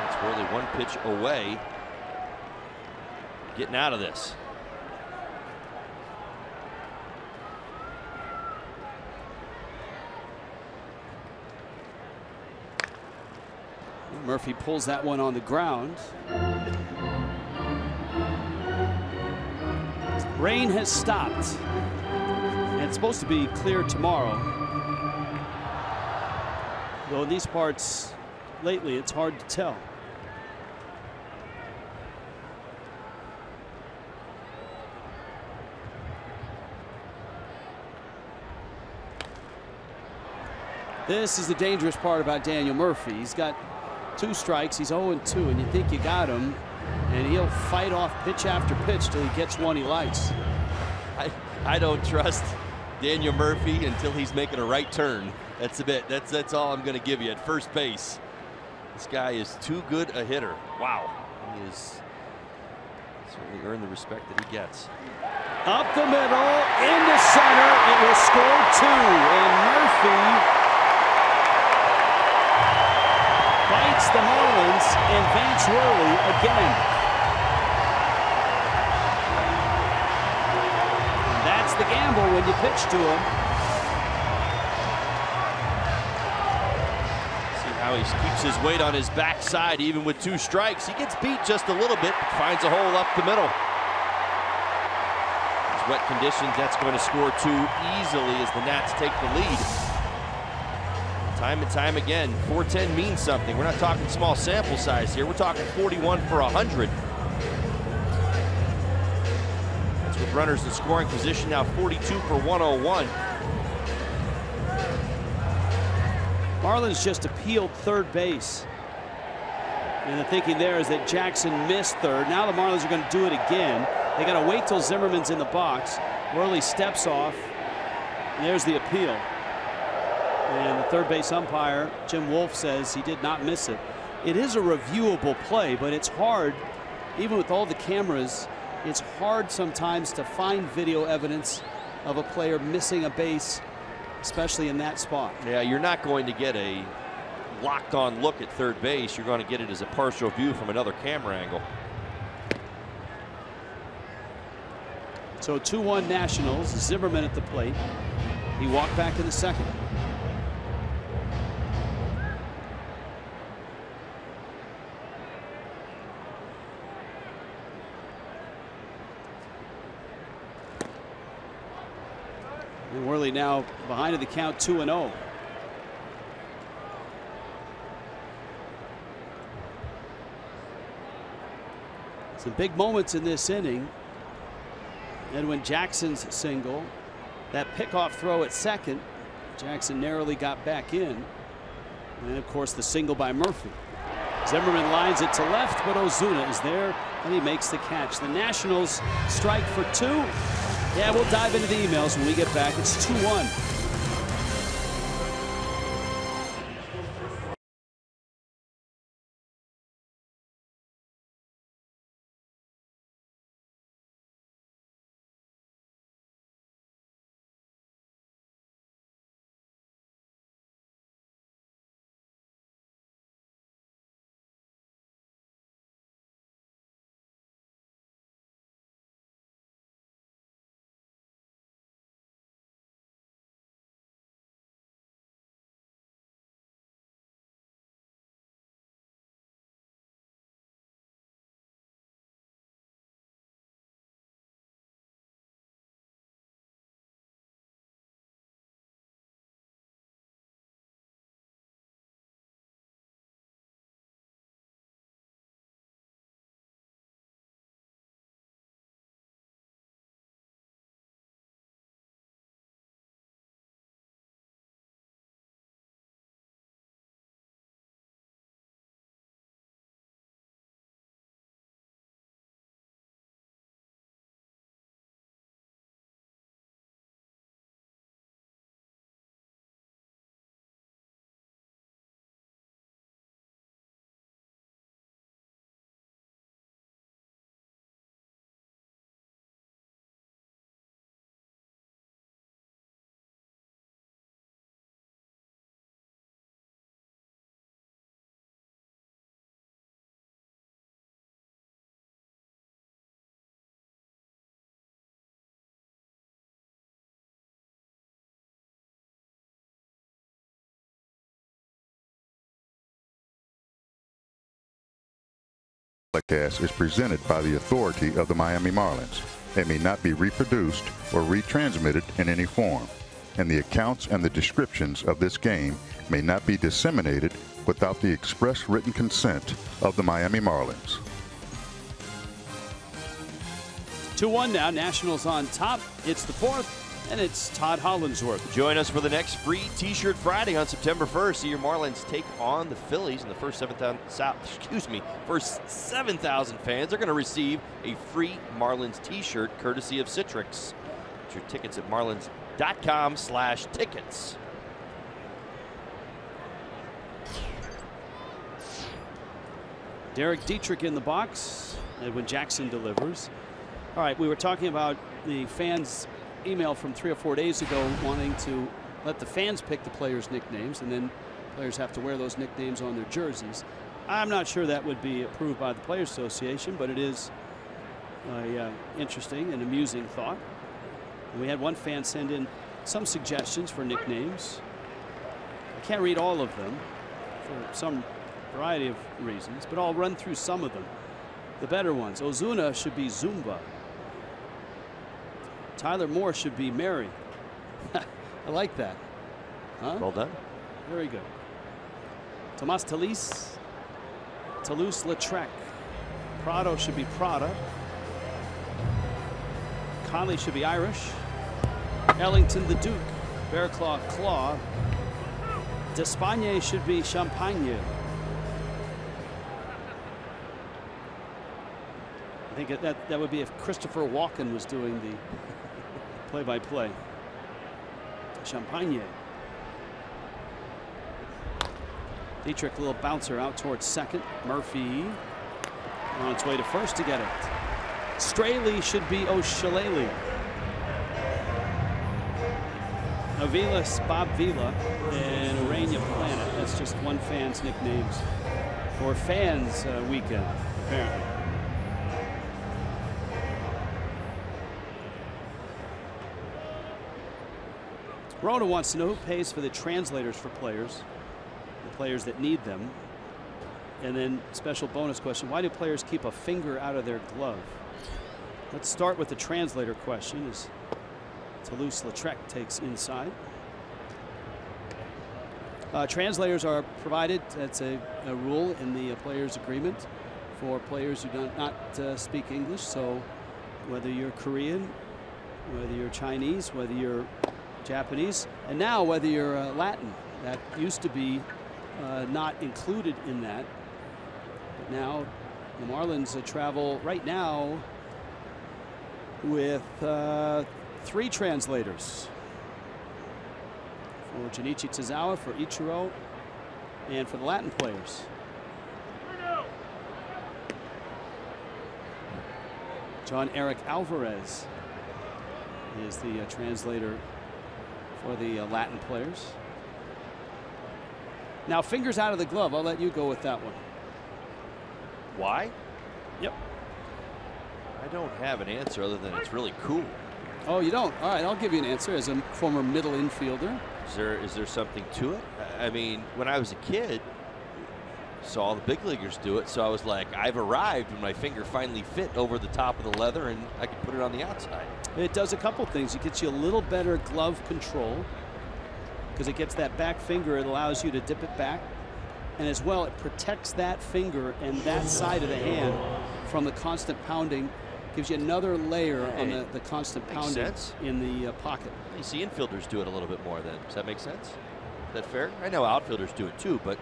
It's really one pitch away getting out of this. Murphy pulls that one on the ground. Rain has stopped. And it's supposed to be clear tomorrow. Though in these parts lately, it's hard to tell. This is the dangerous part about Daniel Murphy. He's got 2 strikes. He's 0-2, and you think you got him, and he'll fight off pitch after pitch till he gets one he likes. I don't trust Daniel Murphy until he's making a right turn. That's a bit. That's all I'm going to give you at first base. This guy is too good a hitter. Wow, he has certainly earned the respect that he gets. Up the middle, into center. It will score 2, and Murphy bites the Marlins and Vance Worley again. And that's the gamble when you pitch to him. See how he keeps his weight on his backside even with 2 strikes. He gets beat just a little bit, but finds a hole up the middle. These wet conditions, that's going to score 2 easily as the Nats take the lead. Time and time again, 410 means something. We're not talking small sample size here. We're talking 41 for 100. That's with runners in scoring position now, 42 for 101. Marlins just appealed third base. And the thinking there is that Jackson missed third. Now the Marlins are going to do it again. They got to wait till Zimmerman's in the box. Worley steps off. And there's the appeal. And the third base umpire, Jim Wolf, says he did not miss it. It is a reviewable play, but it's hard, even with all the cameras, it's hard sometimes to find video evidence of a player missing a base, especially in that spot. Yeah, you're not going to get a locked-on look at third base. You're going to get it as a partial view from another camera angle. So 2-1 Nationals, Zimmerman at the plate. He walked back in the second. And Worley now behind in the count, 2-0. Some big moments in this inning. Edwin Jackson's single, that pickoff throw at second. Jackson narrowly got back in. And of course the single by Murphy. Zimmerman lines it to left, but Ozuna is there and he makes the catch. The Nationals strike for 2. Yeah, we'll dive into the emails when we get back. It's 2-1. Telecast is presented by the authority of the Miami Marlins. It may not be reproduced or retransmitted in any form, and the accounts and the descriptions of this game may not be disseminated without the express written consent of the Miami Marlins. 2-1 now. Nationals on top. It's the fourth, and it's Todd Hollandsworth. Join us for the next free T-shirt Friday on September 1st. See your Marlins take on the Phillies, and the first 7,000 fans are going to receive a free Marlins T-shirt courtesy of Citrix. Get your tickets at marlins.com/tickets. Derek Dietrich in the box. Edwin Jackson delivers. All right, we were talking about the fans' email from 3 or 4 days ago wanting to let the fans pick the players' nicknames, and then players have to wear those nicknames on their jerseys. I'm not sure that would be approved by the Players Association, but it is an interesting and amusing thought. And we had one fan send in some suggestions for nicknames. I can't read all of them for some variety of reasons, but I'll run through some of them. The better ones. Ozuna should be Zumba. Tyler Moore should be Mary. I like that. Huh? Well done. Very good. Tomas Toulouse-Lautrec. Prado should be Prada. Conley should be Irish. Ellington the Duke. Bearclaw Claw. Despagne should be Champagne. I think that would be if Christopher Walken was doing the play-by-play. Champagne. Dietrich, a little bouncer out towards second. Murphy on its way to first to get it. Straley should be O'Shillelagh. Avila's Bob Vila and Orania Planet. That's just one fan's nicknames for fans weekend, apparently. Rona wants to know who pays for the translators for players, the players that need them. And then special bonus question, why do players keep a finger out of their glove? Let's start with the translator question as Toulouse-Lautrec takes inside. Translators are provided, that's a rule in the players agreement for players who do not speak English. So whether you're Korean, whether you're Chinese, whether you're Japanese, and now whether you're Latin, that used to be not included in that. But now the Marlins travel right now with 3 translators. For Junichi Tozawa, for Ichiro, and for the Latin players. John Eric Alvarez is the translator for the Latin players. Now, fingers out of the glove. I'll let you go with that one. Why? Yep. I don't have an answer other than it's really cool. Oh, you don't? All right, I'll give you an answer as a former middle infielder. Is there something to it? I mean, when I was a kid, saw all the big leaguers do it, so I was like, I've arrived when my finger finally fit over the top of the leather and I could put it on the outside. It does a couple things. It gets you a little better glove control because it gets that back finger. It allows you to dip it back. And as well, it protects that finger and that side of the hand from the constant pounding. Gives you another layer on the constant pounding in the pocket. You see infielders do it a little bit more then. Does that make sense? Is that fair? I know outfielders do it too, but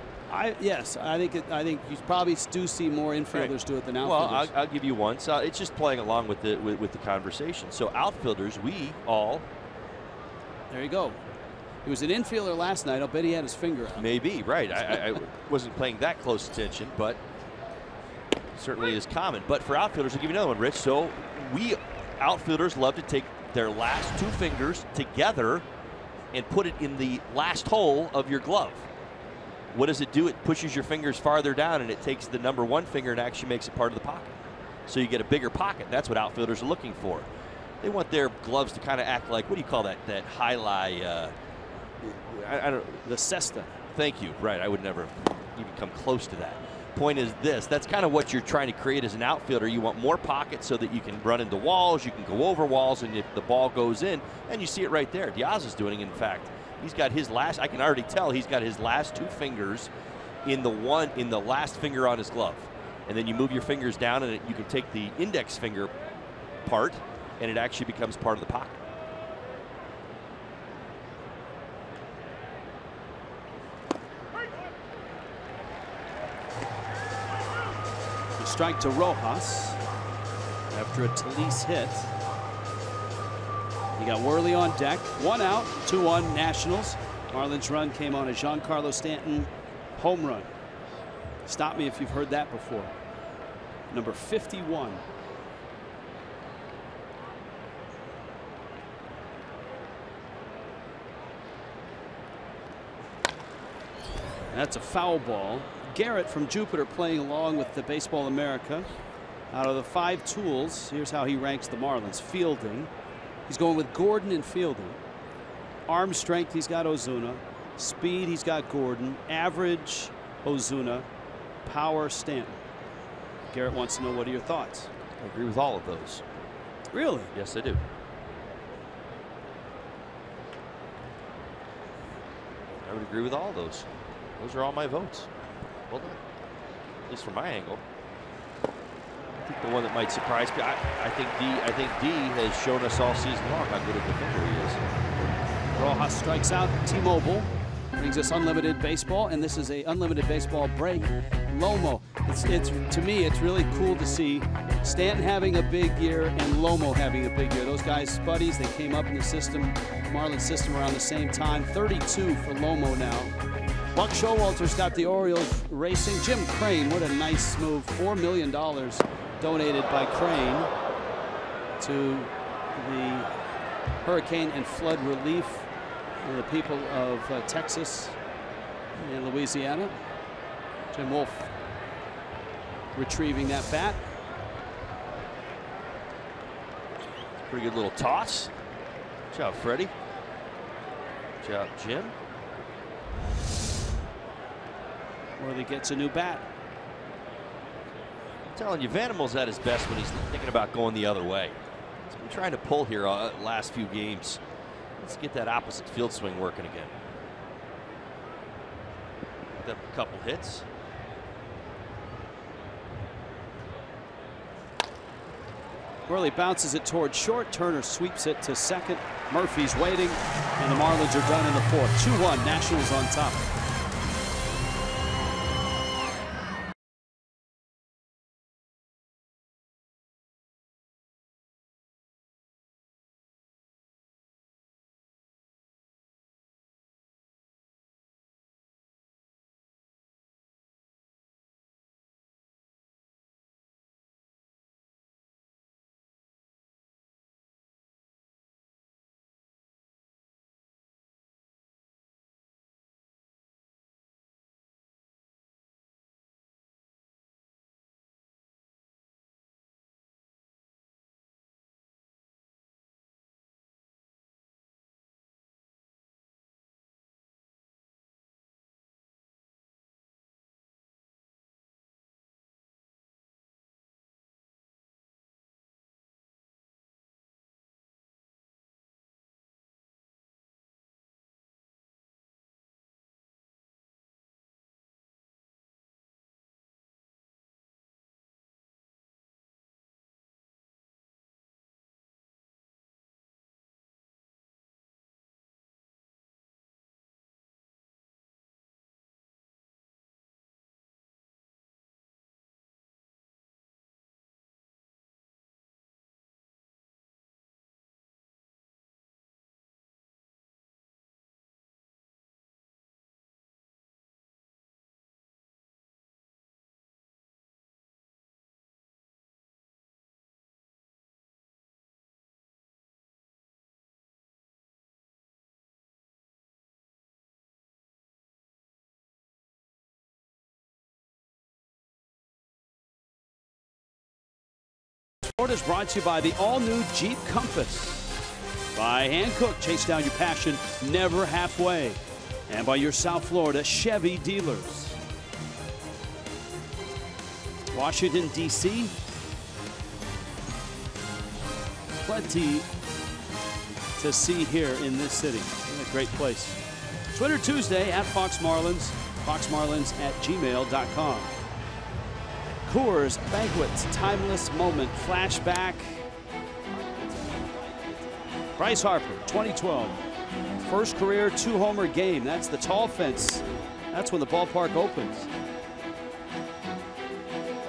yes, I think you probably do see more infielders do it than outfielders. Well, I'll give you one. So it's just playing along with the conversation. So outfielders, we all. There you go. He was an infielder last night. I'll bet he had his finger out. Maybe, right. I wasn't paying that close attention, but certainly is common. But for outfielders, I'll give you another one, Rich. So we outfielders love to take their last 2 fingers together and put it in the last hole of your glove. What does it do? It pushes your fingers farther down and it takes the number 1 finger and actually makes it part of the pocket. So you get a bigger pocket. That's what outfielders are looking for. They want their gloves to kind of act like, what do you call that highlight? I don't know. The cesta. Thank you. Right. I would never even come close to that. point is this. That's kind of what you're trying to create as an outfielder. You want more pockets so that you can run into walls, you can go over walls, and if the ball goes in, and you see it right there. Diaz is doing it. In fact, he's got his last, I can already tell he's got his last 2 fingers in the last finger on his glove. And then you move your fingers down, and you can take the index finger part, and it actually becomes part of the pocket. Strike to Rojas after a Talise hit. You got Worley on deck. 1 out, 2-1 Nationals. Marlins run came on a Giancarlo Stanton home run. Stop me if you've heard that before. Number 51. That's a foul ball. Garrett from Jupiter playing along with the Baseball America. Out of the 5 tools, here's how he ranks the Marlins. Fielding, he's going with Gordon in fielding. Arm strength, he's got Ozuna. Speed, he's got Gordon. Average, Ozuna. Power, Stanton. Garrett wants to know, what are your thoughts? I agree with all of those. Really? Yes, I do. I would agree with all of those. Those are all my votes. Well done. At least from my angle. I think the one that might surprise me, I think D has shown us all season long how good a defender he is. Rojas strikes out. T-Mobile brings us unlimited baseball, and this is a unlimited baseball break. Lomo. It's to me, it's really cool to see Stanton having a big year and Lomo having a big year. Those guys, buddies, they came up in the system, Marlins system, around the same time. 32 for Lomo now. Buck Showalter's got the Orioles racing. Jim Crane, what a nice move. $4 million donated by Crane to the hurricane and flood relief of the people of Texas and Louisiana. Jim Wolf retrieving that bat. Pretty good little toss. Good job, Freddie. Good job, Jim. Worley gets a new bat. I'm telling you, Vandermo's at his best when he's thinking about going the other way. He's been trying to pull here last few games. Let's get that opposite field swing working again. Got a couple hits. Worley bounces it toward short. Turner sweeps it to second. Murphy's waiting, and the Marlins are done in the 4th. 2-1, Nationals on top. Sport is brought to you by the all-new Jeep Compass. By Hankook, chase down your passion, never halfway. And by your South Florida Chevy dealers. Washington, D.C. Plenty to see here in this city. What a great place. Twitter Tuesday at Fox Marlins, foxmarlins@gmail.com. Coors Banquet's timeless moment flashback. Bryce Harper, 2012. First career 2-homer game. That's the tall fence. That's when the ballpark opens.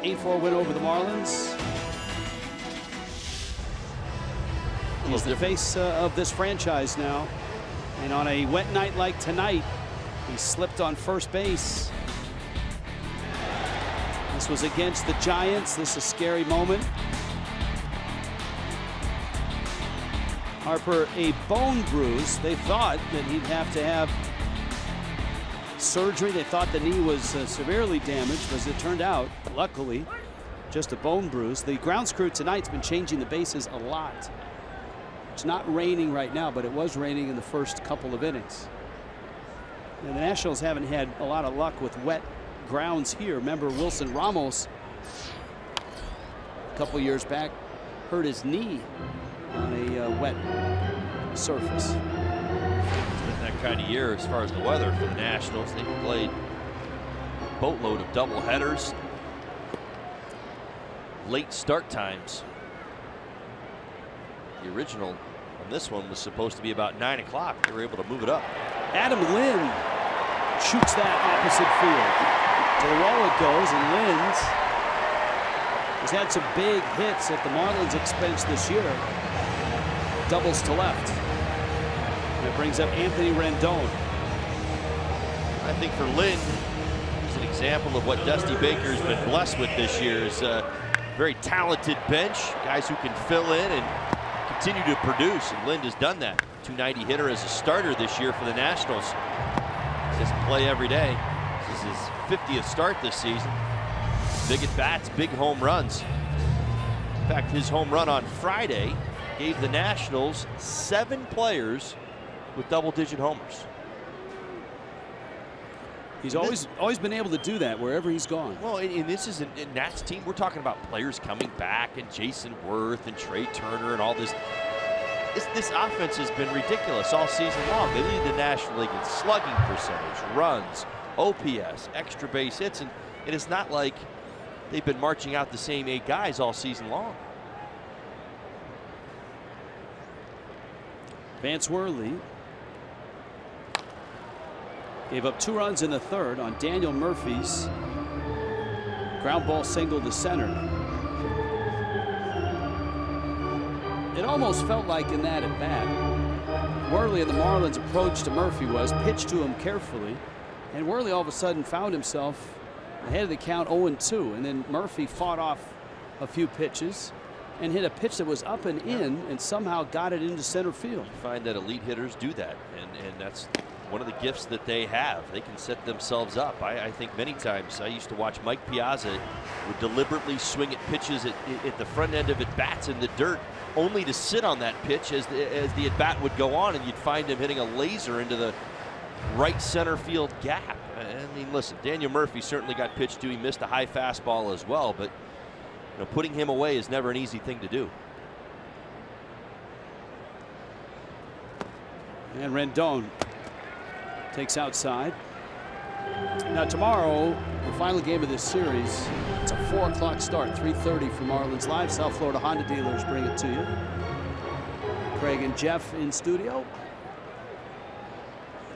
8-4 win over the Marlins. He's the face of this franchise now. And on a wet night like tonight, he slipped on first base. This was against the Giants. This is a scary moment. Harper, a bone bruise. They thought that he'd have to have surgery. They thought the knee was severely damaged, but as it turned out, luckily, just a bone bruise. The grounds crew tonight's been changing the bases a lot. It's not raining right now, but it was raining in the first couple of innings. And the Nationals haven't had a lot of luck with wet grounds here. Remember, Wilson Ramos, a couple years back, hurt his knee on a wet surface. It's been that kind of year as far as the weather for the Nationals. They've played a boatload of doubleheaders, late start times. The original on this one was supposed to be about 9 o'clock. They were able to move it up. Adam Lynn shoots that opposite field. To the wall it goes, and Lynn's has had some big hits at the Marlins' expense this year. Doubles to left. And it brings up Anthony Rendon. I think for Lynn, he's an example of what Dusty Baker's been blessed with this year. Is a very talented bench, guys who can fill in and continue to produce, and Lynn has done that. 290 hitter as a starter this year for the Nationals. He doesn't play every day. This is his 50th start this season. Big at bats, big home runs. In fact, his home run on Friday gave the Nationals 7 players with double-digit homers. He's always been able to do that wherever he's gone. Well, and this is a Nats team. We're talking about players coming back, and Jason Worth and Trey Turner and all this. This offense has been ridiculous all season long. They lead the National League in slugging percentage, runs, OPS, extra base hits, and it's not like they've been marching out the same 8 guys all season long. Vance Worley gave up 2 runs in the third on Daniel Murphy's ground ball single to center. It almost felt like in that at bat, Worley and the Marlins' approach to Murphy was pitch to him carefully, and Worley all of a sudden found himself ahead of the count 0-2, and then Murphy fought off a few pitches and hit a pitch that was up and in and somehow got it into center field. You find that elite hitters do that, and that's one of the gifts that they have. They can set themselves up. I think many times I used to watch Mike Piazza would deliberately swing at pitches at the front end of at bats in the dirt, only to sit on that pitch as the at bat would go on, and you'd find him hitting a laser into the right center field gap. I mean, listen, Daniel Murphy certainly got pitched to. He missed a high fastball as well, but putting him away is never an easy thing to do. And Rendon takes outside. Now tomorrow, the final game of this series, it's a 4 o'clock start, 3:30 for Marlins Live. South Florida Honda dealers bring it to you. Craig and Jeff in studio.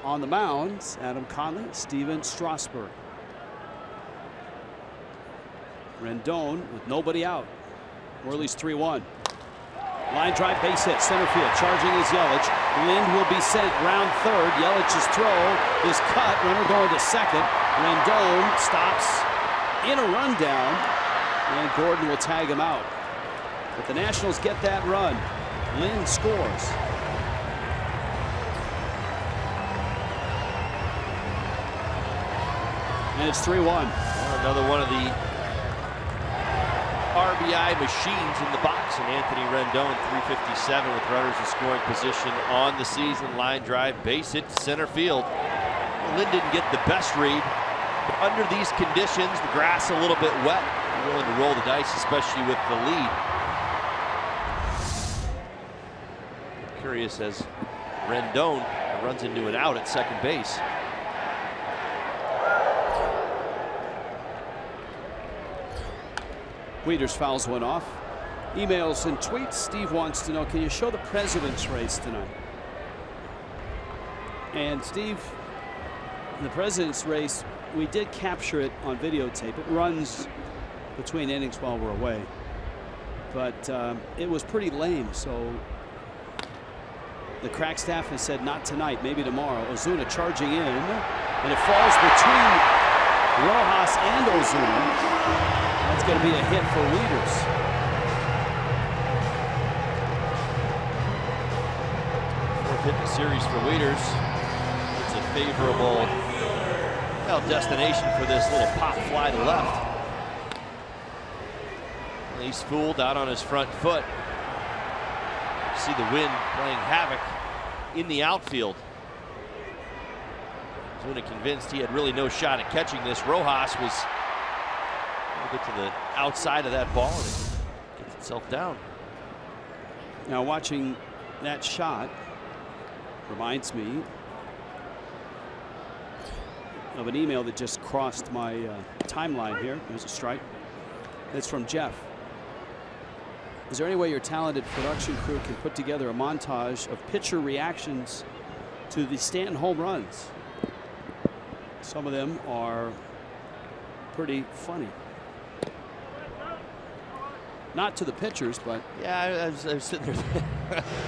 On the mounds, Adam Conley, Steven Strasburg. Rendon with nobody out. Worley's 3-1. Line drive, base hit, center field. Charging is Yelich. Lind will be sent round third. Yelich's throw is cut. Runner going to second. Rendon stops in a rundown, and Gordon will tag him out. But the Nationals get that run. Lind scores. And it's 3-1. Another one of the RBI machines in the box, and Anthony Rendon, 357 with runners in scoring position on the season. Line drive, base hit to center field. Lind didn't get the best read, but under these conditions, the grass a little bit wet. willing to roll the dice, especially with the lead. Curious as Rendon runs into an out at second base. Wieters fouls one off. Emails and tweets. Steve wants to know, can you show the president's race tonight? And Steve, the president's race, we did capture it on videotape. It runs between innings while we're away. But it was pretty lame, so the crack staff has said not tonight, maybe tomorrow. Ozuna charging in, and it falls between Rojas and Ozuna. That's going to be a hit for Wieters. Fourth hit in the series for Wieters. It's a favorable destination for this little pop fly to left. He's fooled out on his front foot. See the wind playing havoc in the outfield. Ozuna convinced he had really no shot at catching this. Rojas was able to get to the outside of that ball and it gets itself down. Now watching that shot reminds me of an email that just crossed my timeline here. There's a strike. It's from Jeff. Is there any way your talented production crew can put together a montage of pitcher reactions to the Stanton home runs? Some of them are pretty funny. Not to the pitchers, but yeah, I was sitting there.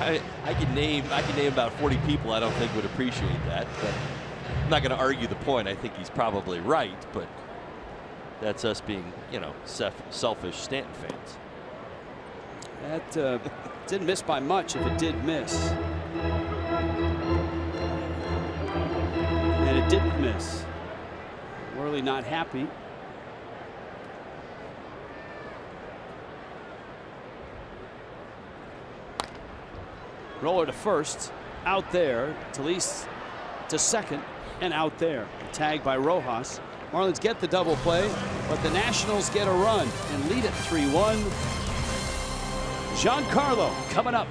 I can name about 40 people I don't think would appreciate that, but I'm not going to argue the point. I think he's probably right, but that's us being, you know, selfish Stanton fans. That didn't miss by much if it did miss. And it didn't miss. Worley not happy. Roller to first, out there. Talise to second, and out there. Tagged by Rojas. Marlins get the double play, but the Nationals get a run and lead it 3-1. Giancarlo coming up.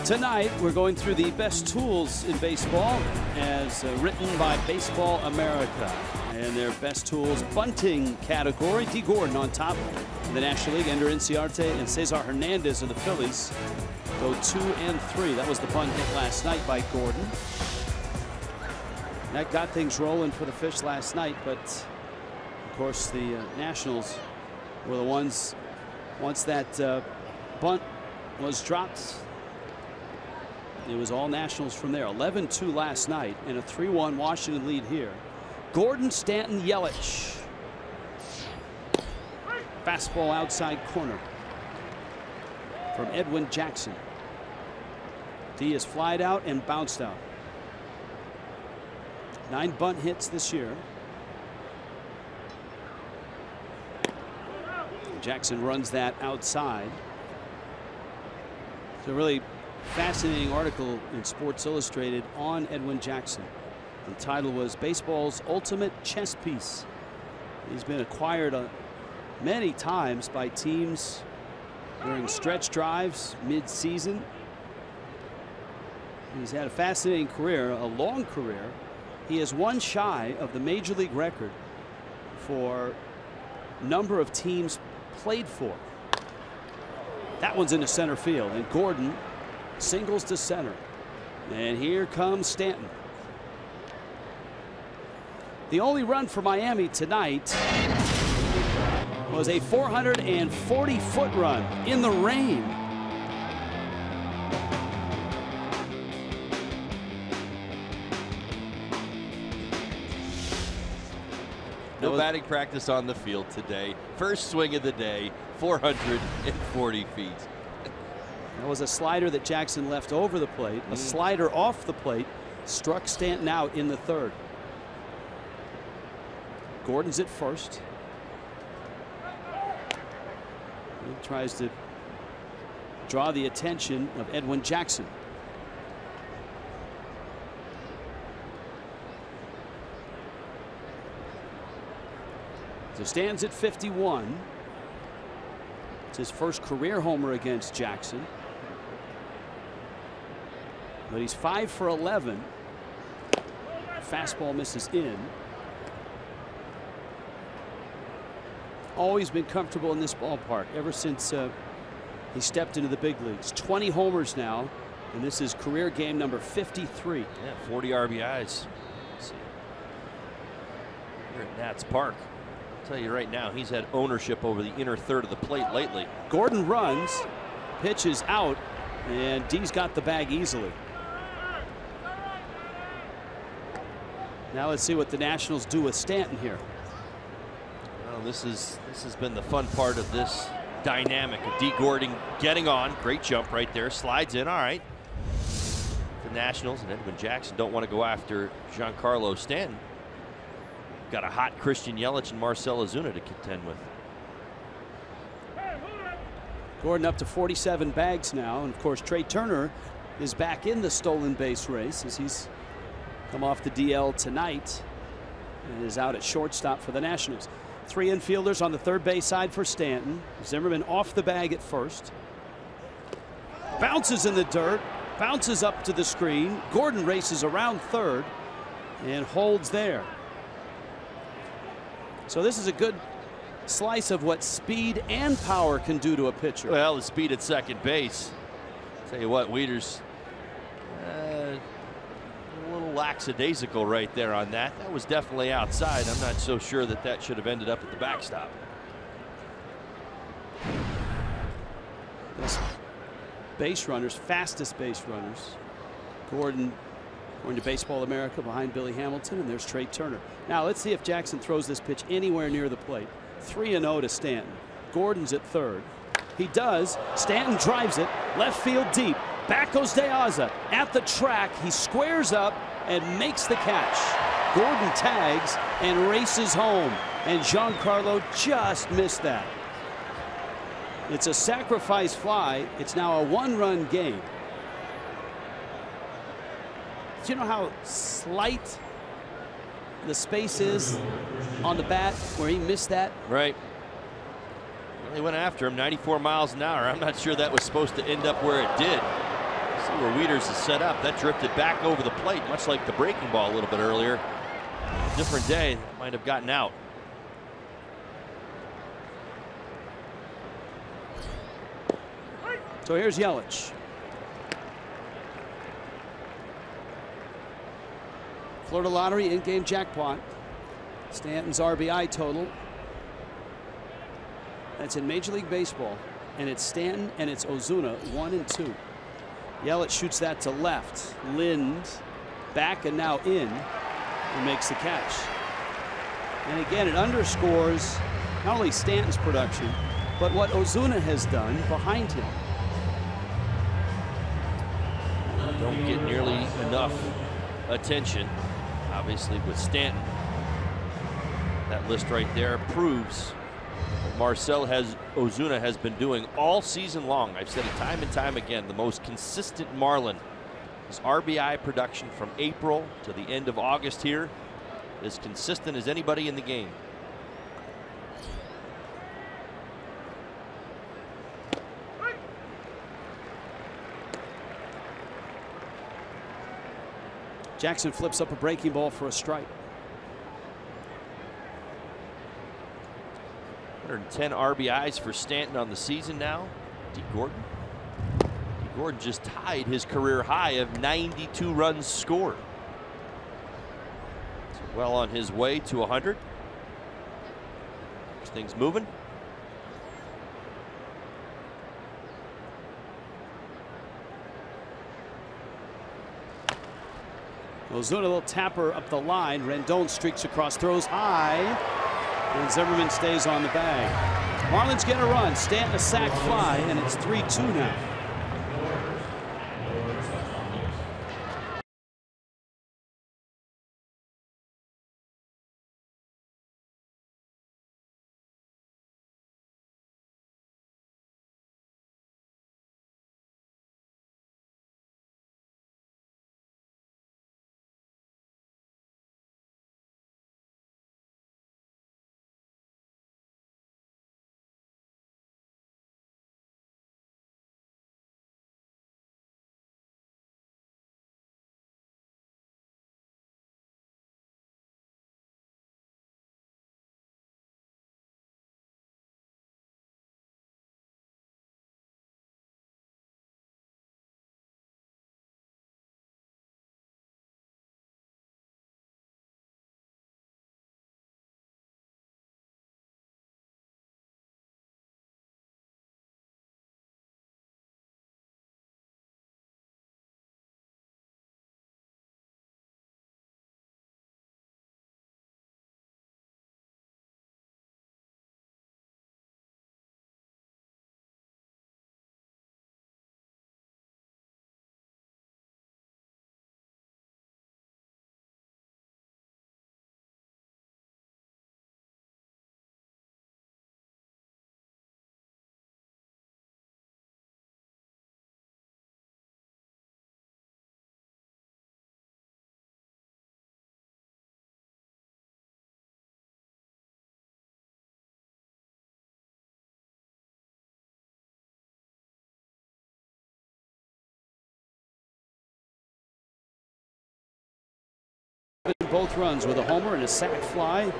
Tonight, we're going through the best tools in baseball as written by Baseball America. And their best tools bunting category. D. Gordon on top of the National League. Ender Inciarte and Cesar Hernandez of the Phillies go 2 and 3. That was the bunt hit last night by Gordon. That got things rolling for the Fish last night, but of course the Nationals were the ones, once that bunt was dropped, it was all Nationals from there. 11-2 last night and a 3-1 Washington lead here. Gordon, Stanton, Yelich. Fastball outside corner from Edwin Jackson. D is flied out and bounced out. 9 bunt hits this year. Jackson runs that outside. It's a really fascinating article in Sports Illustrated on Edwin Jackson. The title was Baseball's Ultimate Chess Piece. He's been acquired many times by teams during stretch drives mid-season. He's had a fascinating career, a long career. He is one shy of the major league record for number of teams played for. That one's into center field, and Gordon singles to center. And here comes Stanton. The only run for Miami tonight was a 440-foot run in the rain. No batting practice on the field today. First swing of the day, 440 feet. That was a slider that Jackson left over the plate. A slider off the plate struck Stanton out in the third. Gordon's at first. He tries to draw the attention of Edwin Jackson. So stands at 51. It's his first career homer against Jackson. But he's 5 for 11. Fastball misses in. Always been comfortable in this ballpark ever since he stepped into the big leagues. 20 homers now, and this is career game number 53. Yeah, 40 RBIs. Let's see. Here at Nats Park. I'll tell you right now, he's had ownership over the inner third of the plate lately. Gordon runs, pitch is out, and D's got the bag easily. Now let's see what the Nationals do with Stanton here. Well, this has been the fun part of this dynamic of D. Gordon getting on. Great jump right there. Slides in. All right. The Nationals and Edwin Jackson don't want to go after Giancarlo Stanton. Got a hot Christian Yelich and Marcell Ozuna to contend with. Gordon up to 47 bags now, and of course Trey Turner is back in the stolen base race as he's come off the DL tonight and is out at shortstop for the Nationals. 3 infielders on the third base side for Stanton. Zimmerman off the bag at first. Bounces in the dirt, bounces up to the screen. Gordon races around third and holds there. So this is a good slice of what speed and power can do to a pitcher. Well, the speed at second base. Tell you what, Wieters, a little lackadaisical right there on that. That was definitely outside. I'm not so sure that that should have ended up at the backstop. Best base runners, fastest base runners. Gordon, according to Baseball America, behind Billy Hamilton, and there's Trey Turner. Now let's see if Jackson throws this pitch anywhere near the plate. 3-0 to Stanton. Gordon's at third. He does. Stanton drives it left field deep. Back goes De Aza at the track. He squares up and makes the catch. Gordon tags and races home, and Giancarlo just missed that. It's a sacrifice fly. It's now a 1-run game. Do you know how slight the space is on the bat where he missed that? Right. Well, they went after him 94 miles an hour. I'm not sure that was supposed to end up where it did. See where Wieters is set up. That drifted back over the plate, much like the breaking ball a little bit earlier. Different day, might have gotten out. So here's Yelich. Florida Lottery in-game jackpot. Stanton's RBI total. That's in Major League Baseball. And it's Stanton and it's Ozuna, 1 and 2. Yelich shoots that to left. Lind back and now in and makes the catch. And again, it underscores not only Stanton's production, but what Ozuna has done behind him. Don't get nearly enough attention, obviously, with Stanton. That list right there proves what Marcell Ozuna has been doing all season long. I've said it time and time again, the most consistent Marlin. His RBI production from April to the end of August here is consistent as anybody in the game. Jackson flips up a breaking ball for a strike. 110 RBIs for Stanton on the season now. D. Gordon just tied his career high of 92 runs scored. So well on his way to 100. There's things moving. Ozuna, a little tapper up the line. Rendon streaks across, throws high, and Zimmerman stays on the bag. Marlins get a run. Stanton a sac fly, and it's 3-2 now. Both runs with a homer and a sac fly.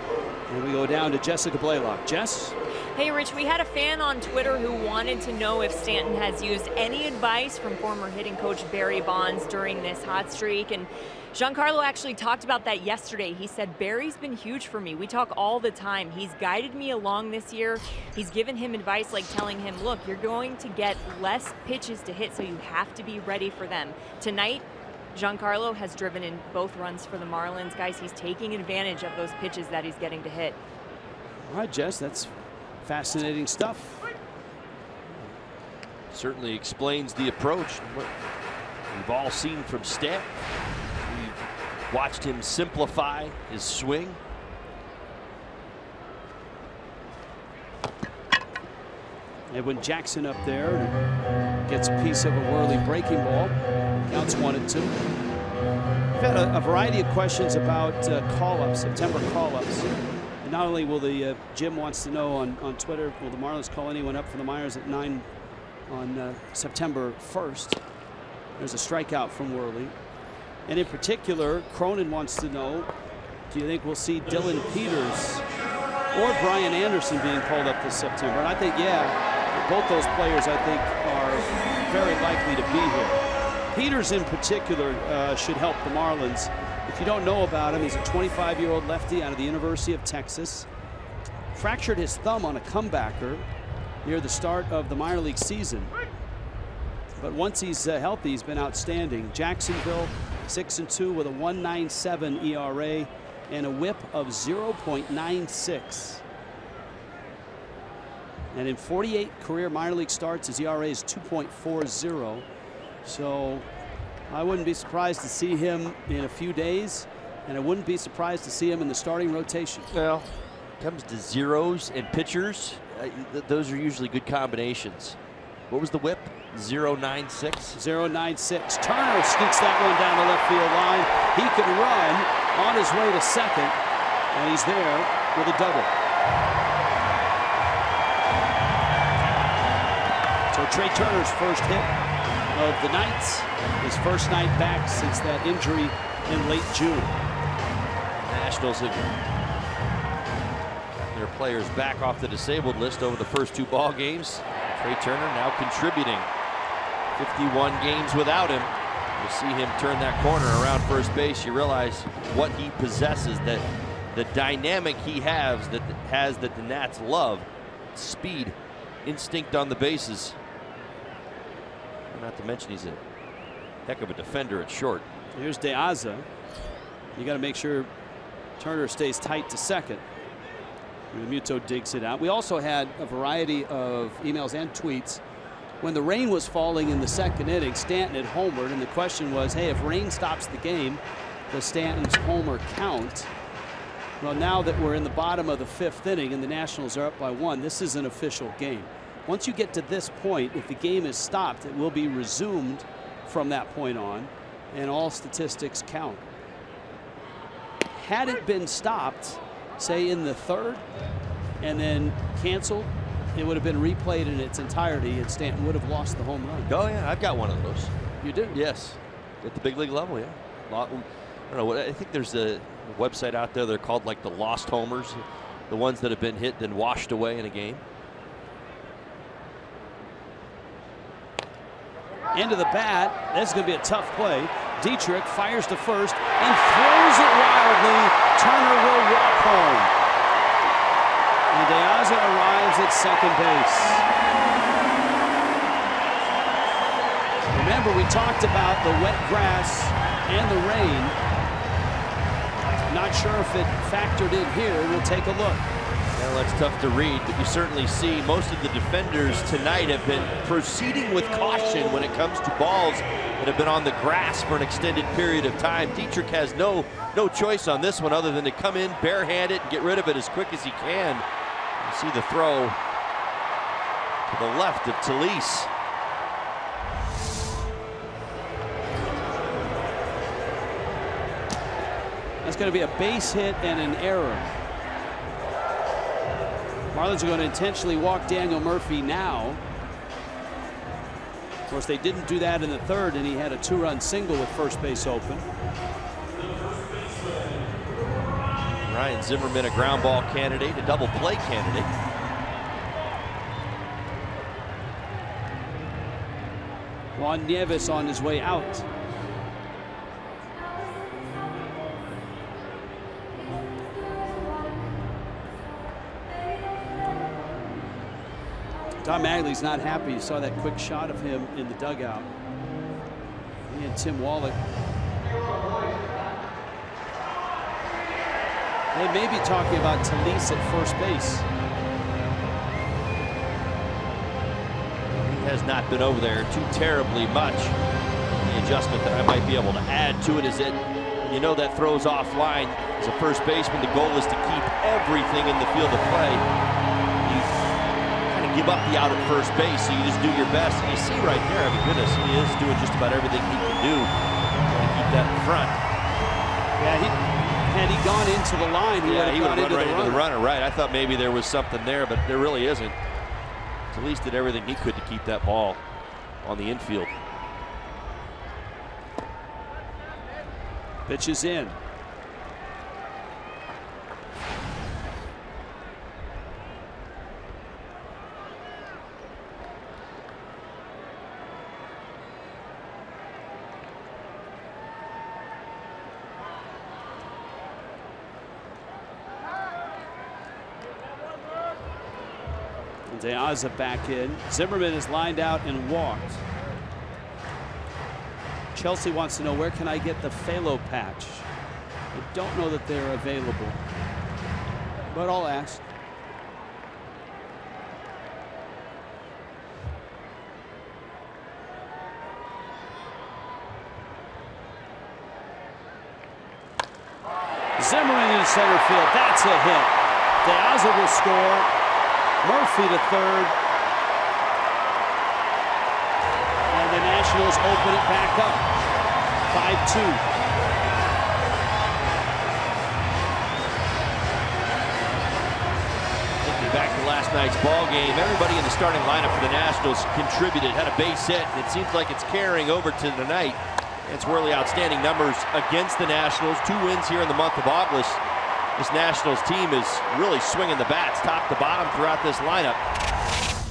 And we go down to Jessica Blaylock. Jess? Hey, Rich, we had a fan on Twitter who wanted to know if Stanton has used any advice from former hitting coach Barry Bonds during this hot streak. And Giancarlo actually talked about that yesterday. He said, Barry's been huge for me. We talk all the time. He's guided me along this year. He's given him advice like telling him, look, you're going to get less pitches to hit, so you have to be ready for them. Tonight, Giancarlo has driven in both runs for the Marlins. Guys, he's taking advantage of those pitches that he's getting to hit. All right, Jess, that's fascinating stuff. Certainly explains the approach. What we've all seen from Stanton. We've watched him simplify his swing. Edwin Jackson up there gets a piece of a whirly breaking ball. Counts 1-2. We've had a variety of questions about call-ups, September call-ups. And not only will the Jim wants to know on Twitter, will the Marlins call anyone up for the Myers at 9 on September 1st? There's a strikeout from Worley. And in particular, Cronin wants to know, do you think we'll see Dylan Peters or Brian Anderson being called up this September? And I think, yeah, both those players, I think, are very likely to be here. Peters in particular should help the Marlins. If you don't know about him, he's a 25-year-old lefty out of the University of Texas. Fractured his thumb on a comebacker near the start of the minor league season. But once he's healthy, he's been outstanding. Jacksonville 6-2 with a 1.97 ERA. and a whip of 0.96. And in 48 career minor league starts, his ERA is 2.40. So I wouldn't be surprised to see him in a few days, and I wouldn't be surprised to see him in the starting rotation. Well, comes to zeros and pitchers, those are usually good combinations. What was the whip? 0.96? 0.96. Turner sneaks that one down the left field line. He could run on his way to second, and he's there with a double. So Trey Turner's first hit of the night, his first night back since that injury in late June. Nationals have gotten their players back off the disabled list over the first 2 ball games. Trey Turner now contributing. 51 games without him. You see him turn that corner around first base. You realize what he possesses, that the dynamic he has that the Nats love. Speed, instinct on the bases. Not to mention he's a heck of a defender at short. Here's De Aza. You got to make sure Turner stays tight to second. Muto digs it out. We also had a variety of emails and tweets. When the rain was falling in the second inning, Stanton had homered, and the question was, hey, if rain stops the game, does Stanton's homer count? Well, now that we're in the bottom of the 5th inning and the Nationals are up by 1, this is an official game. Once you get to this point, if the game is stopped, it will be resumed from that point on, and all statistics count. Had it been stopped, say in the 3rd, and then canceled, it would have been replayed in its entirety, and Stanton would have lost the home run. Oh yeah, I've got one of those. You do? Yes, at the big league level, yeah. I don't know. I think there's a website out there. They're called like the lost homers, the ones that have been hit then washed away in a game. Into the bat. That's going to be a tough play. Dietrich fires to first and throws it wildly. Turner will walk home. And De Aza arrives at second base. Remember, we talked about the wet grass and the rain. Not sure if it factored in here. We'll take a look. Well, that's tough to read, but you certainly see most of the defenders tonight have been proceeding with caution when it comes to balls that have been on the grass for an extended period of time. Dietrich has no choice on this one other than to come in barehanded and get rid of it as quick as he can. You see the throw to the left of Talise. That's going to be a base hit and an error. Marlins are going to intentionally walk Daniel Murphy now. Of course, they didn't do that in the 3rd, and he had a 2-run single with first base open. Ryan Zimmerman, a ground ball candidate, a double play candidate. Juan Nieves on his way out. Tom Magley's not happy. You saw that quick shot of him in the dugout. He and Tim Wallach. They may be talking about Talise at first base. He has not been over there too terribly much. The adjustment that I might be able to add to it is that you know that throws offline. As a first baseman, the goal is to keep everything in the field of play. Give up the out at first base, so you just do your best. And you see right there, I mean, goodness, he is doing just about everything he can do to keep that in front. Yeah, had he gone into the line, he would have gone run right into the runner. Right, I thought maybe there was something there, but there really isn't. Talise did everything he could to keep that ball on the infield. Pitch is in. De Aza back in. Zimmerman is lined out and walked. Chelsea wants to know, where can I get the phthalo patch? I don't know that they're available, but I'll ask. Zimmerman in center field. That's a hit. Diaz will score. Murphy to third. And the Nationals open it back up. 5-2. Back to last night's ball game. Everybody in the starting lineup for the Nationals contributed, had a base hit, and it seems like it's carrying over to tonight. It's really outstanding numbers against the Nationals. 2 wins here in the month of August. This Nationals team is really swinging the bats top to bottom throughout this lineup.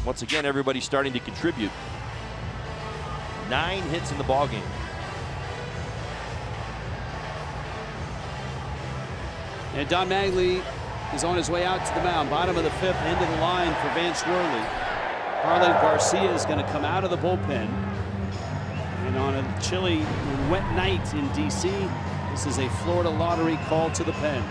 Once again, everybody's starting to contribute. 9 hits in the ball game. And Don Mattingly is on his way out to the mound. Bottom of the 5th, end of the line for Vance Worley. Marlon Garcia is going to come out of the bullpen. And on a chilly and wet night in D.C., this is a Florida lottery call to the pen.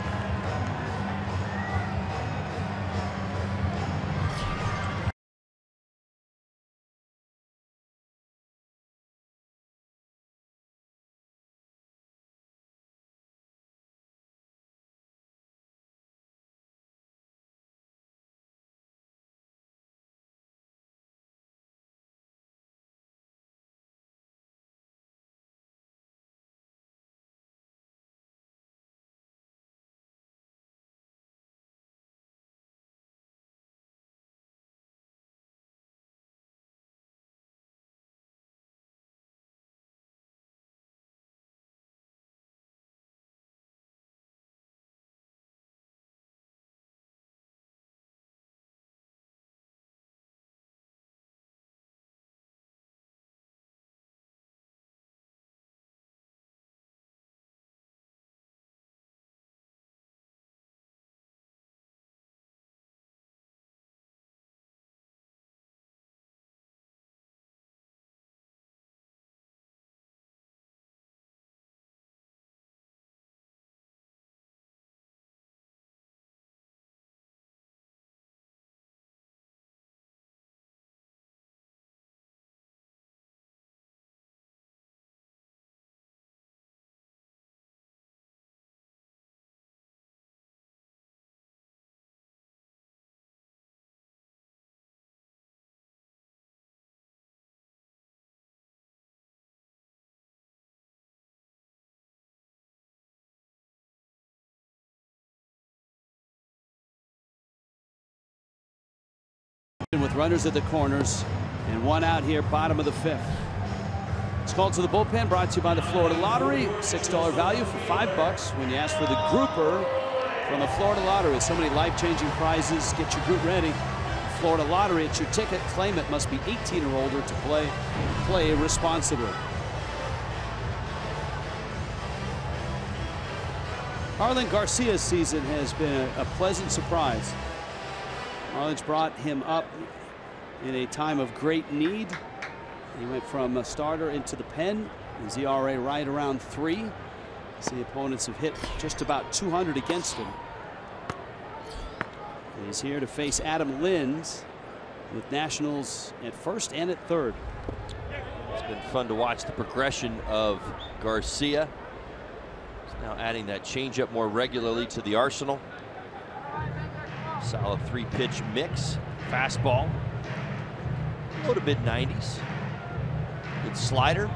With runners at the corners and 1 out here, bottom of the 5th. It's called to the bullpen, brought to you by the Florida Lottery. $6 value for $5 when you ask for the grouper from the Florida Lottery. So many life-changing prizes. Get your group ready. Florida Lottery, it's your ticket. Claim it. Must be 18 or older to play. Play responsibly. Marlon Garcia's season has been a pleasant surprise. Marlins brought him up in a time of great need. He went from a starter into the pen. His ERA right around 3. The opponents have hit just about 200 against him. He's here to face Adam Linz with Nationals at first and at third. It's been fun to watch the progression of Garcia. He's now adding that changeup more regularly to the arsenal. Solid 3-pitch mix. Fastball. Low to mid-90s. Good slider.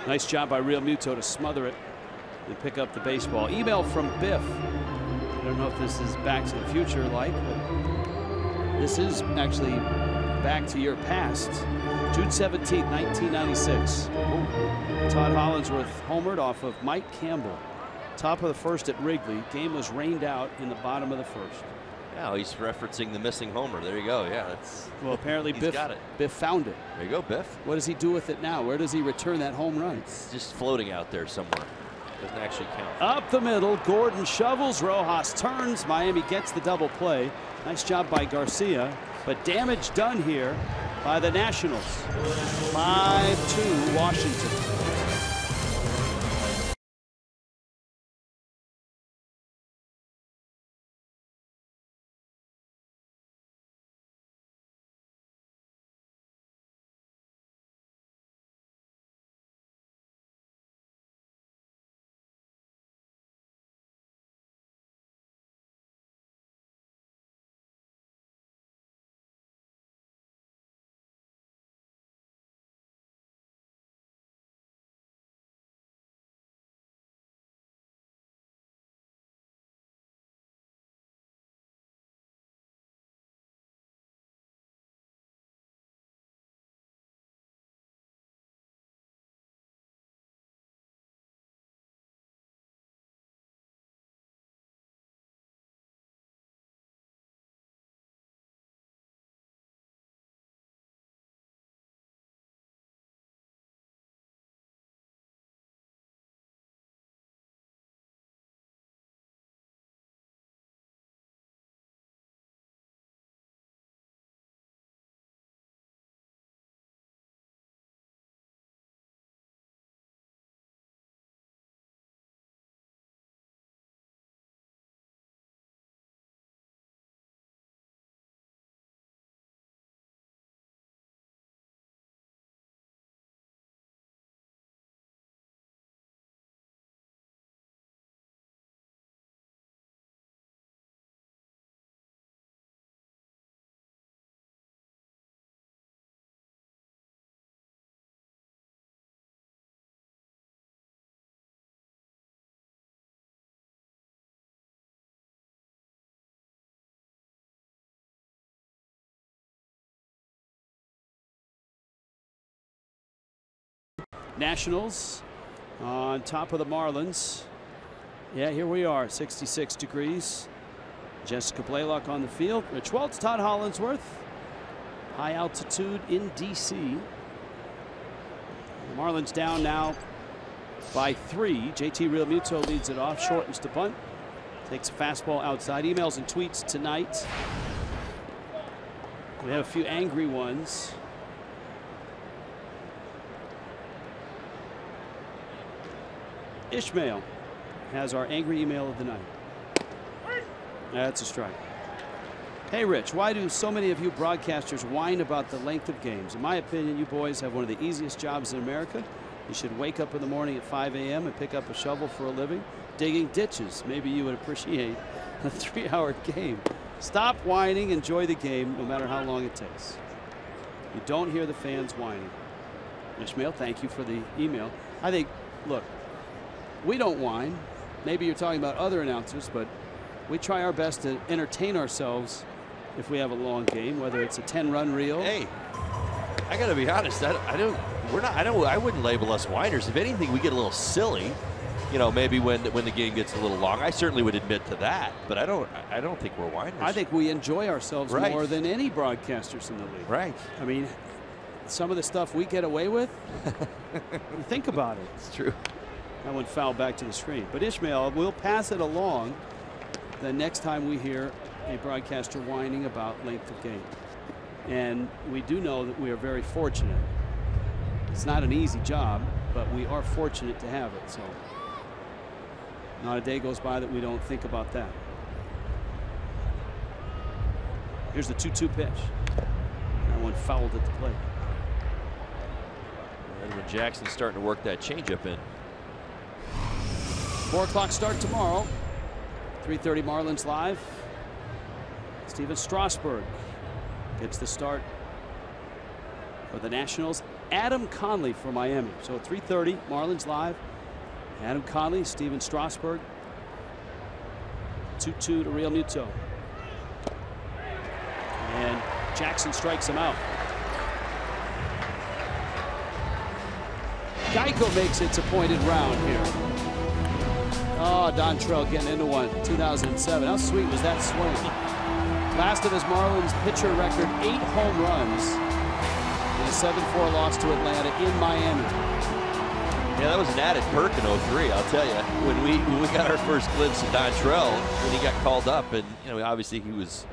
Nice job by Real Muto to smother it and pick up the baseball. Email from Biff. I don't know if this is Back to the Future like, but this is actually Back to Your Past. June 17th, 1996. Todd Hollandsworth homered off of Mike Campbell. Top of the first at Wrigley. Game was rained out in the bottom of the first. Yeah, he's referencing the missing homer. There you go. Yeah, that's. Well, apparently he's Biff got it. Biff found it. There you go, Biff. What does he do with it now? Where does he return that home run? It's just floating out there somewhere. Doesn't actually count. Up the middle, Gordon shovels, Rojas turns, Miami gets the double play. Nice job by Garcia, but damage done here by the Nationals. 5-2 Washington. Nationals on top of the Marlins. Yeah, here we are, 66 degrees. Jessica Blaylock on the field. Rich Waltz, Todd Hollinsworth. High altitude in D.C. The Marlins down now by 3. JT Realmuto leads it off, shortens the bunt. Takes a fastball outside. Emails and tweets tonight. We have a few angry ones. Ishmael has our angry email of the night. That's a strike. Hey Rich, why do so many of you broadcasters whine about the length of games? In my opinion, you boys have one of the easiest jobs in America. You should wake up in the morning at 5 a.m. and pick up a shovel for a living, digging ditches. Maybe you would appreciate a 3-hour game. Stop whining, enjoy the game, no matter how long it takes. You don't hear the fans whining. Ishmael, thank you for the email. I think, look, we don't whine. Maybe you're talking about other announcers, but we try our best to entertain ourselves if we have a long game, whether it's a 10-run reel. Hey, I got to be honest. I wouldn't label us whiners. If anything, we get a little silly. You know, maybe when the game gets a little long. I certainly would admit to that, but I don't think we're whiners. I think we enjoy ourselves more than any broadcasters in the league. Right. I mean, some of the stuff we get away with. Think about it. It's true. That went foul back to the screen. But Ishmael, we'll pass it along the next time we hear a broadcaster whining about length of game. And we do know that we are very fortunate. It's not an easy job, but we are fortunate to have it. So not a day goes by that we don't think about that. Here's the 2-2 pitch. That one fouled at the plate. Edwin Jackson's starting to work that changeup in. 4 o'clock start tomorrow. 3:30 Marlins live. Steven Strasburg gets the start for the Nationals. Adam Conley for Miami. So 3:30 Marlins live. Adam Conley, Steven Strasburg. 2-2 to Realmuto. And Jackson strikes him out. Geico makes its appointed round here. Oh, Dontrell getting into one. 2007. How sweet was that swing? Last of his Marlins pitcher record, 8 home runs in a 7-4 loss to Atlanta in Miami. Yeah, that was an added perk in 03, I'll tell you. When we got our first glimpse of Dontrell, when he got called up, and obviously he was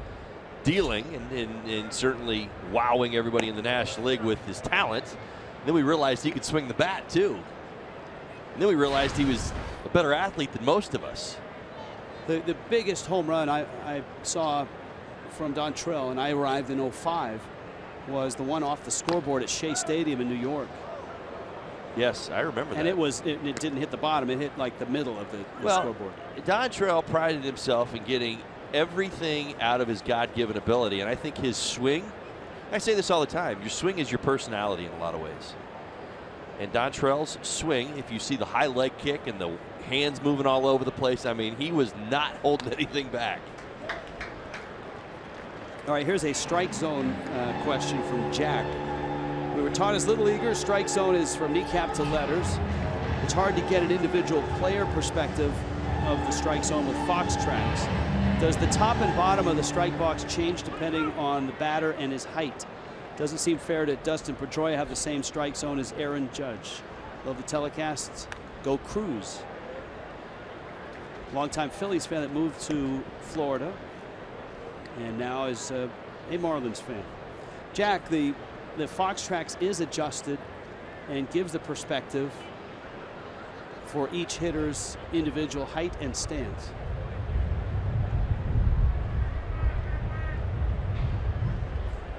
dealing and certainly wowing everybody in the National League with his talent. And then we realized he could swing the bat too. And then we realized he was a better athlete than most of us. The biggest home run I saw from Dontrell, and I arrived in 05, was the one off the scoreboard at Shea Stadium in New York. Yes, I remember that. And it didn't hit the bottom. It hit like the middle of the scoreboard. Dontrell prided himself in getting everything out of his God-given ability. And I think his swing, I say this all the time, your swing is your personality in a lot of ways. And Dontrell's swing, if you see the high leg kick and the hands moving all over the place, I mean, he was not holding anything back. All right, here's a strike zone question from Jack. We were taught as little leaguers, strike zone is from kneecap to letters. It's hard to get an individual player perspective of the strike zone with Fox tracks. Does the top and bottom of the strike box change depending on the batter and his height? Doesn't seem fair that Dustin Pedroia have the same strike zone as Aaron Judge. Love the telecasts. Go Cruz. Longtime Phillies fan that moved to Florida and now is a Marlins fan. Jack, the Fox tracks is adjusted and gives the perspective for each hitter's individual height and stance.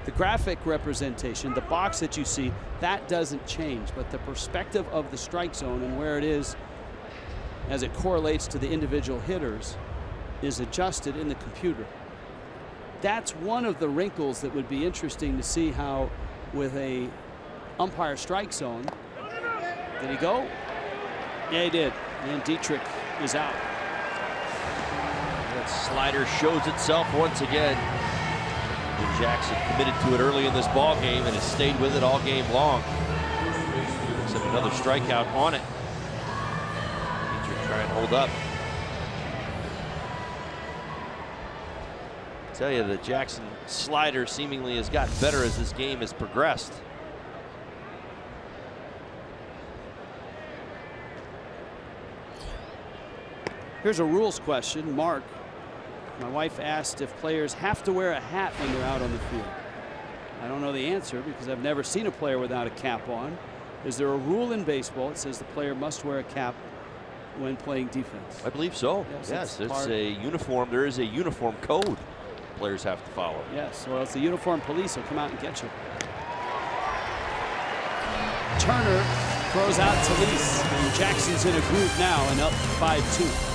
The graphic representation, the box that you see, that doesn't change, but the perspective of the strike zone and where it is as it correlates to the individual hitters is adjusted in the computer. That's one of the wrinkles that would be interesting to see how, with a umpire strike zone, did he go? Yeah, he did. And Dietrich is out. That slider shows itself once again. And Jackson committed to it early in this ball game and has stayed with it all game long. Except another strikeout on it. Dietrich trying to hold up. I tell you, the Jackson slider seemingly has gotten better as this game has progressed. Here's a rules question. Mark, my wife asked if players have to wear a hat when they're out on the field. I don't know the answer because I've never seen a player without a cap on. Is there a rule in baseball that says the player must wear a cap when playing defense? I believe so. Yes, it's a uniform. There is a uniform code players have to follow. Yes, or else the uniformed police will come out and get you. Turner throws out Talise, and Jackson's in a groove now and up 5-2.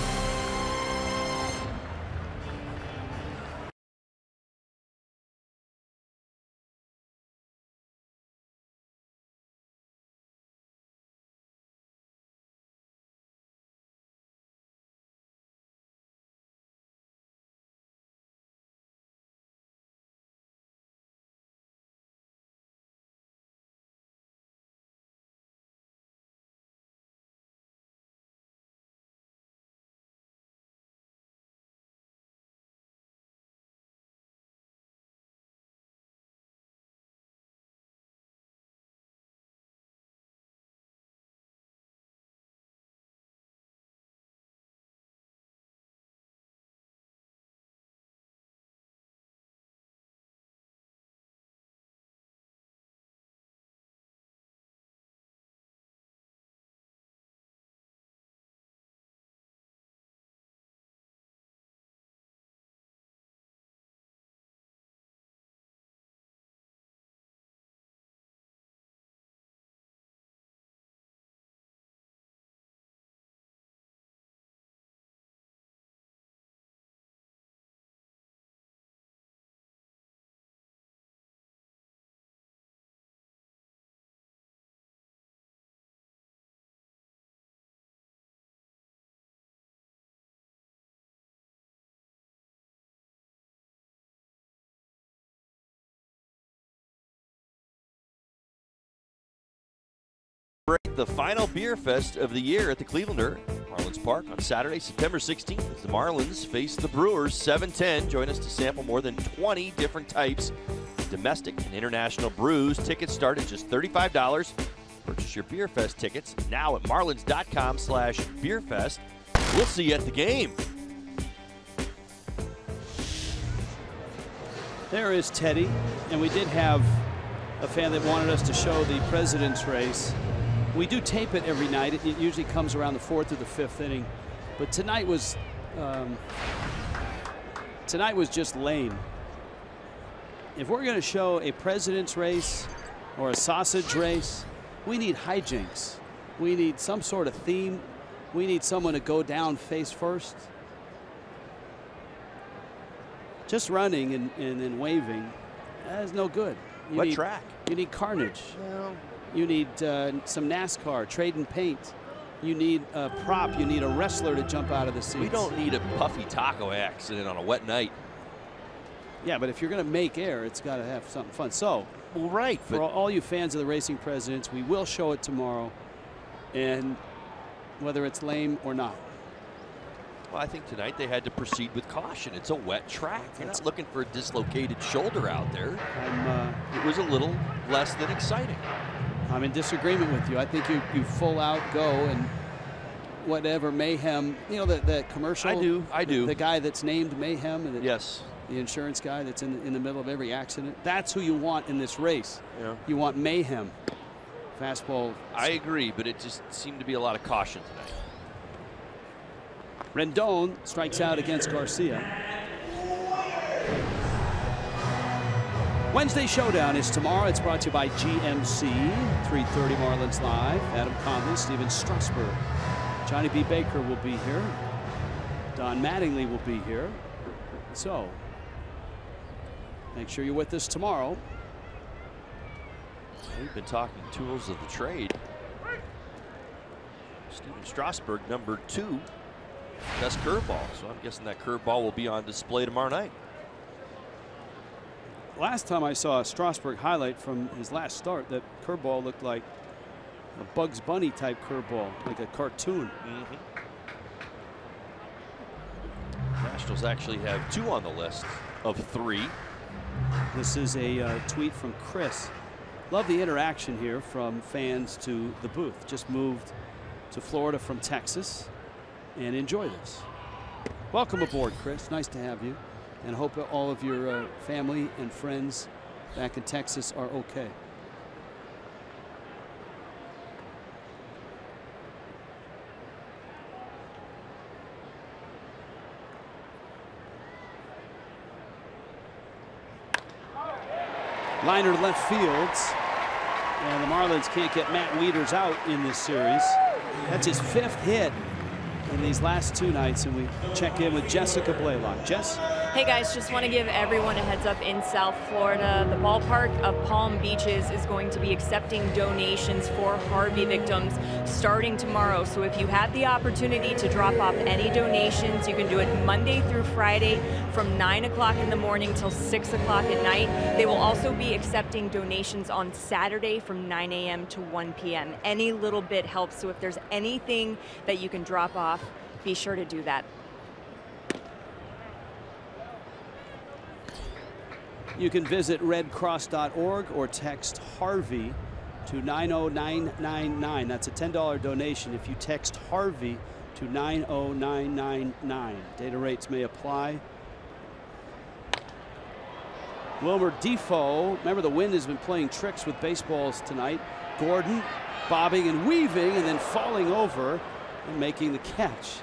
The final beer fest of the year at the Clevelander, Marlins Park, on Saturday, September 16th, as the Marlins face the Brewers. 7:10. Join us to sample more than 20 different types of domestic and international brews. Tickets start at just $35. Purchase your Beer Fest tickets now at marlins.com/beerfest. We'll see you at the game. There is Teddy, and we did have a fan that wanted us to show the president's race. We do tape it every night. It usually comes around the 4th or the 5th inning, but tonight was just lame. If we're going to show a president's race or a sausage race, we need hijinks. We need some sort of theme. We need someone to go down face first. Just running and then waving, that is no good. What track? You need carnage. Well, you need some NASCAR, trade and paint. You need a prop. You need a wrestler to jump out of the seats. We don't need a puffy taco accident on a wet night. Yeah, but if you're going to make air, it's got to have something fun. So, well, right. For all you fans of the Racing Presidents, we will show it tomorrow, and whether it's lame or not. Well, I think tonight they had to proceed with caution. It's a wet track. You're not looking for a dislocated shoulder out there. It was a little less than exciting. I'm in disagreement with you. I think you full out go and whatever Mayhem. You know that commercial. I do. The guy that's named Mayhem. And yes. The insurance guy that's in the middle of every accident. That's who you want in this race. Yeah. You want mayhem. Fastball. I agree, but it just seemed to be a lot of caution tonight. Rendon strikes out against Garcia. Wednesday Showdown is tomorrow. It's brought to you by GMC. 3:30 Marlins Live. Adam Conley, Steven Strasburg. Johnny B. Baker will be here. Don Mattingly will be here. So, make sure you're with us tomorrow. We've been talking tools of the trade. Steven Strasburg, number 2. Best curveball. So I'm guessing that curveball will be on display tomorrow night. Last time I saw a Strasburg highlight from his last start, that curveball looked like a Bugs Bunny type curveball, like a cartoon. Nationals actually have 2 on the list of 3. This is a tweet from Chris. Love the interaction here from fans to the booth. Just moved to Florida from Texas and enjoy this. Welcome aboard, Chris. Nice to have you, and hope all of your family and friends back in Texas are okay. Liner left fields, and the Marlins can't get Matt Wieters out in this series. That's his 5th hit in these last 2 nights, and we check in with Jessica Blaylock. Jess? Hey guys, just want to give everyone a heads up in South Florida. The ballpark of Palm Beaches is going to be accepting donations for Harvey victims starting tomorrow. So if you have the opportunity to drop off any donations, you can do it Monday through Friday from 9 o'clock in the morning till 6 o'clock at night. They will also be accepting donations on Saturday from 9 a.m. to 1 p.m. Any little bit helps. So if there's anything that you can drop off, be sure to do that. You can visit redcross.org or text Harvey to 90999. That's a $10 donation if you text Harvey to 90999. Data rates may apply. Wilmer Defoe. Remember, the wind has been playing tricks with baseballs tonight. Gordon bobbing and weaving and then falling over and making the catch.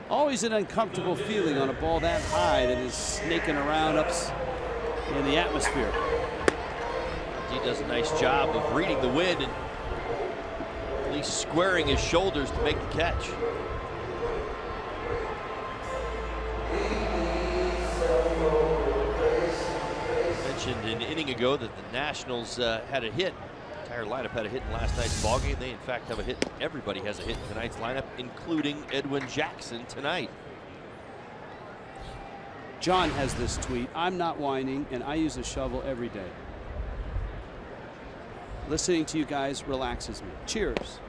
Always an uncomfortable feeling on a ball that high that is snaking around up in the atmosphere. He does a nice job of reading the wind and at least squaring his shoulders to make the catch. I mentioned an inning ago that the Nationals had a hit. Entire lineup had a hit in last night's ballgame. They in fact have a hit. Everybody has a hit in tonight's lineup, including Edwin Jackson tonight. John has this tweet. I'm not whining, and I use a shovel every day. Listening to you guys relaxes me. Cheers.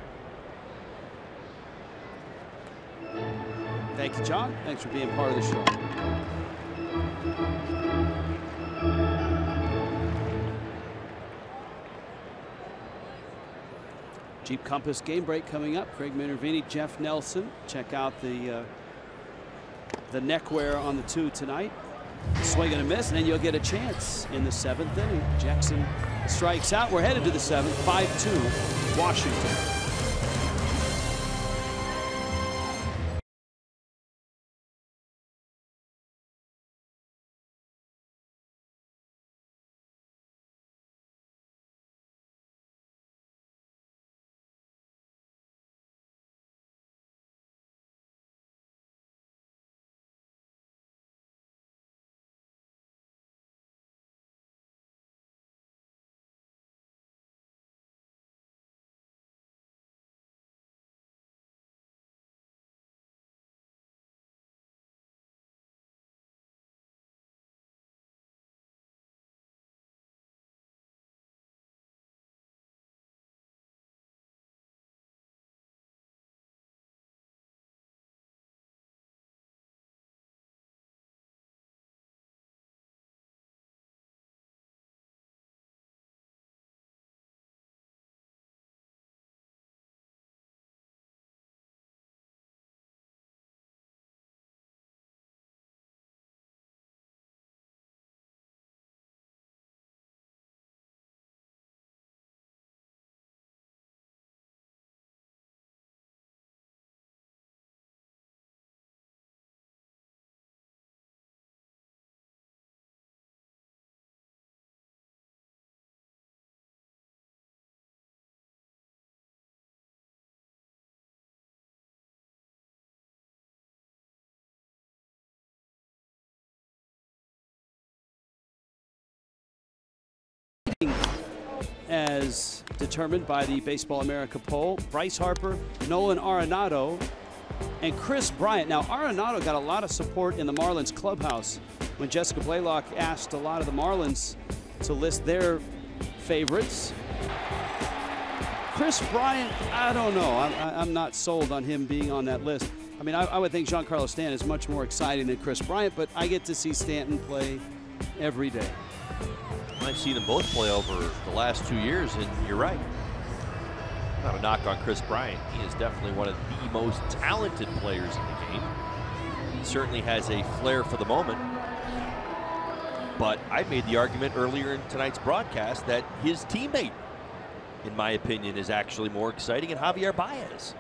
Thank you, John. Thanks for being part of the show. Jeep Compass game break coming up. Craig Minervini, Jeff Nelson. Check out the neckwear on the 2 tonight. Swing and a miss, and then you'll get a chance in the 7th inning. Jackson strikes out. We're headed to the 7th. 5-2 Washington. As determined by the Baseball America poll, Bryce Harper, Nolan Arenado, and Chris Bryant. Now, Arenado got a lot of support in the Marlins clubhouse when Jessica Blaylock asked a lot of the Marlins to list their favorites. Chris Bryant, I don't know. I'm not sold on him being on that list. I mean, I would think Giancarlo Stanton is much more exciting than Chris Bryant, but I get to see Stanton play every day. I've seen them both play over the last 2 years, and you're right. Not a knock on Chris Bryant. He is definitely one of the most talented players in the game. He certainly has a flair for the moment. But I made the argument earlier in tonight's broadcast that his teammate, in my opinion, is actually more exciting, and Javier Baez.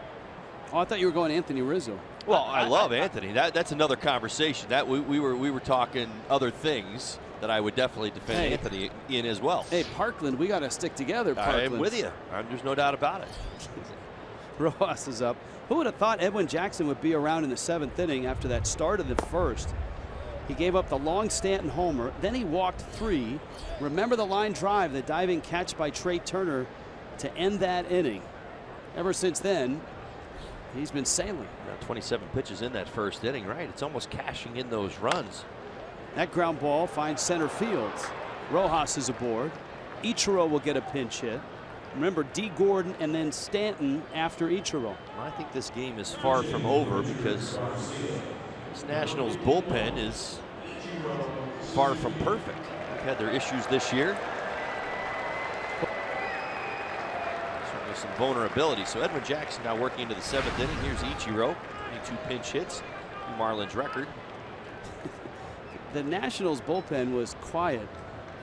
Oh, I thought you were going Anthony Rizzo. Well, I love Anthony. That's another conversation. That we were talking other things that I would definitely defend Anthony in as well. Hey, Parkland, we got to stick together, Parkland. I'm with you. There's no doubt about it. Rojas is up. Who would have thought Edwin Jackson would be around in the 7th inning after that start of the 1st? He gave up the long Stanton homer. Then he walked 3. Remember the line drive, the diving catch by Trey Turner to end that inning. Ever since then, he's been sailing. Now 27 pitches in that 1st inning, right? It's almost cashing in those runs. That ground ball finds center field. Rojas is aboard. Ichiro will get a pinch hit. Remember, D. Gordon and then Stanton after Ichiro. I think this game is far from over because this Nationals bullpen is far from perfect. They've had their issues this year. Certainly some vulnerability. So Edwin Jackson now working into the 7th inning. Here's Ichiro. 22 pinch hits. Marlins record. The Nationals bullpen was quiet,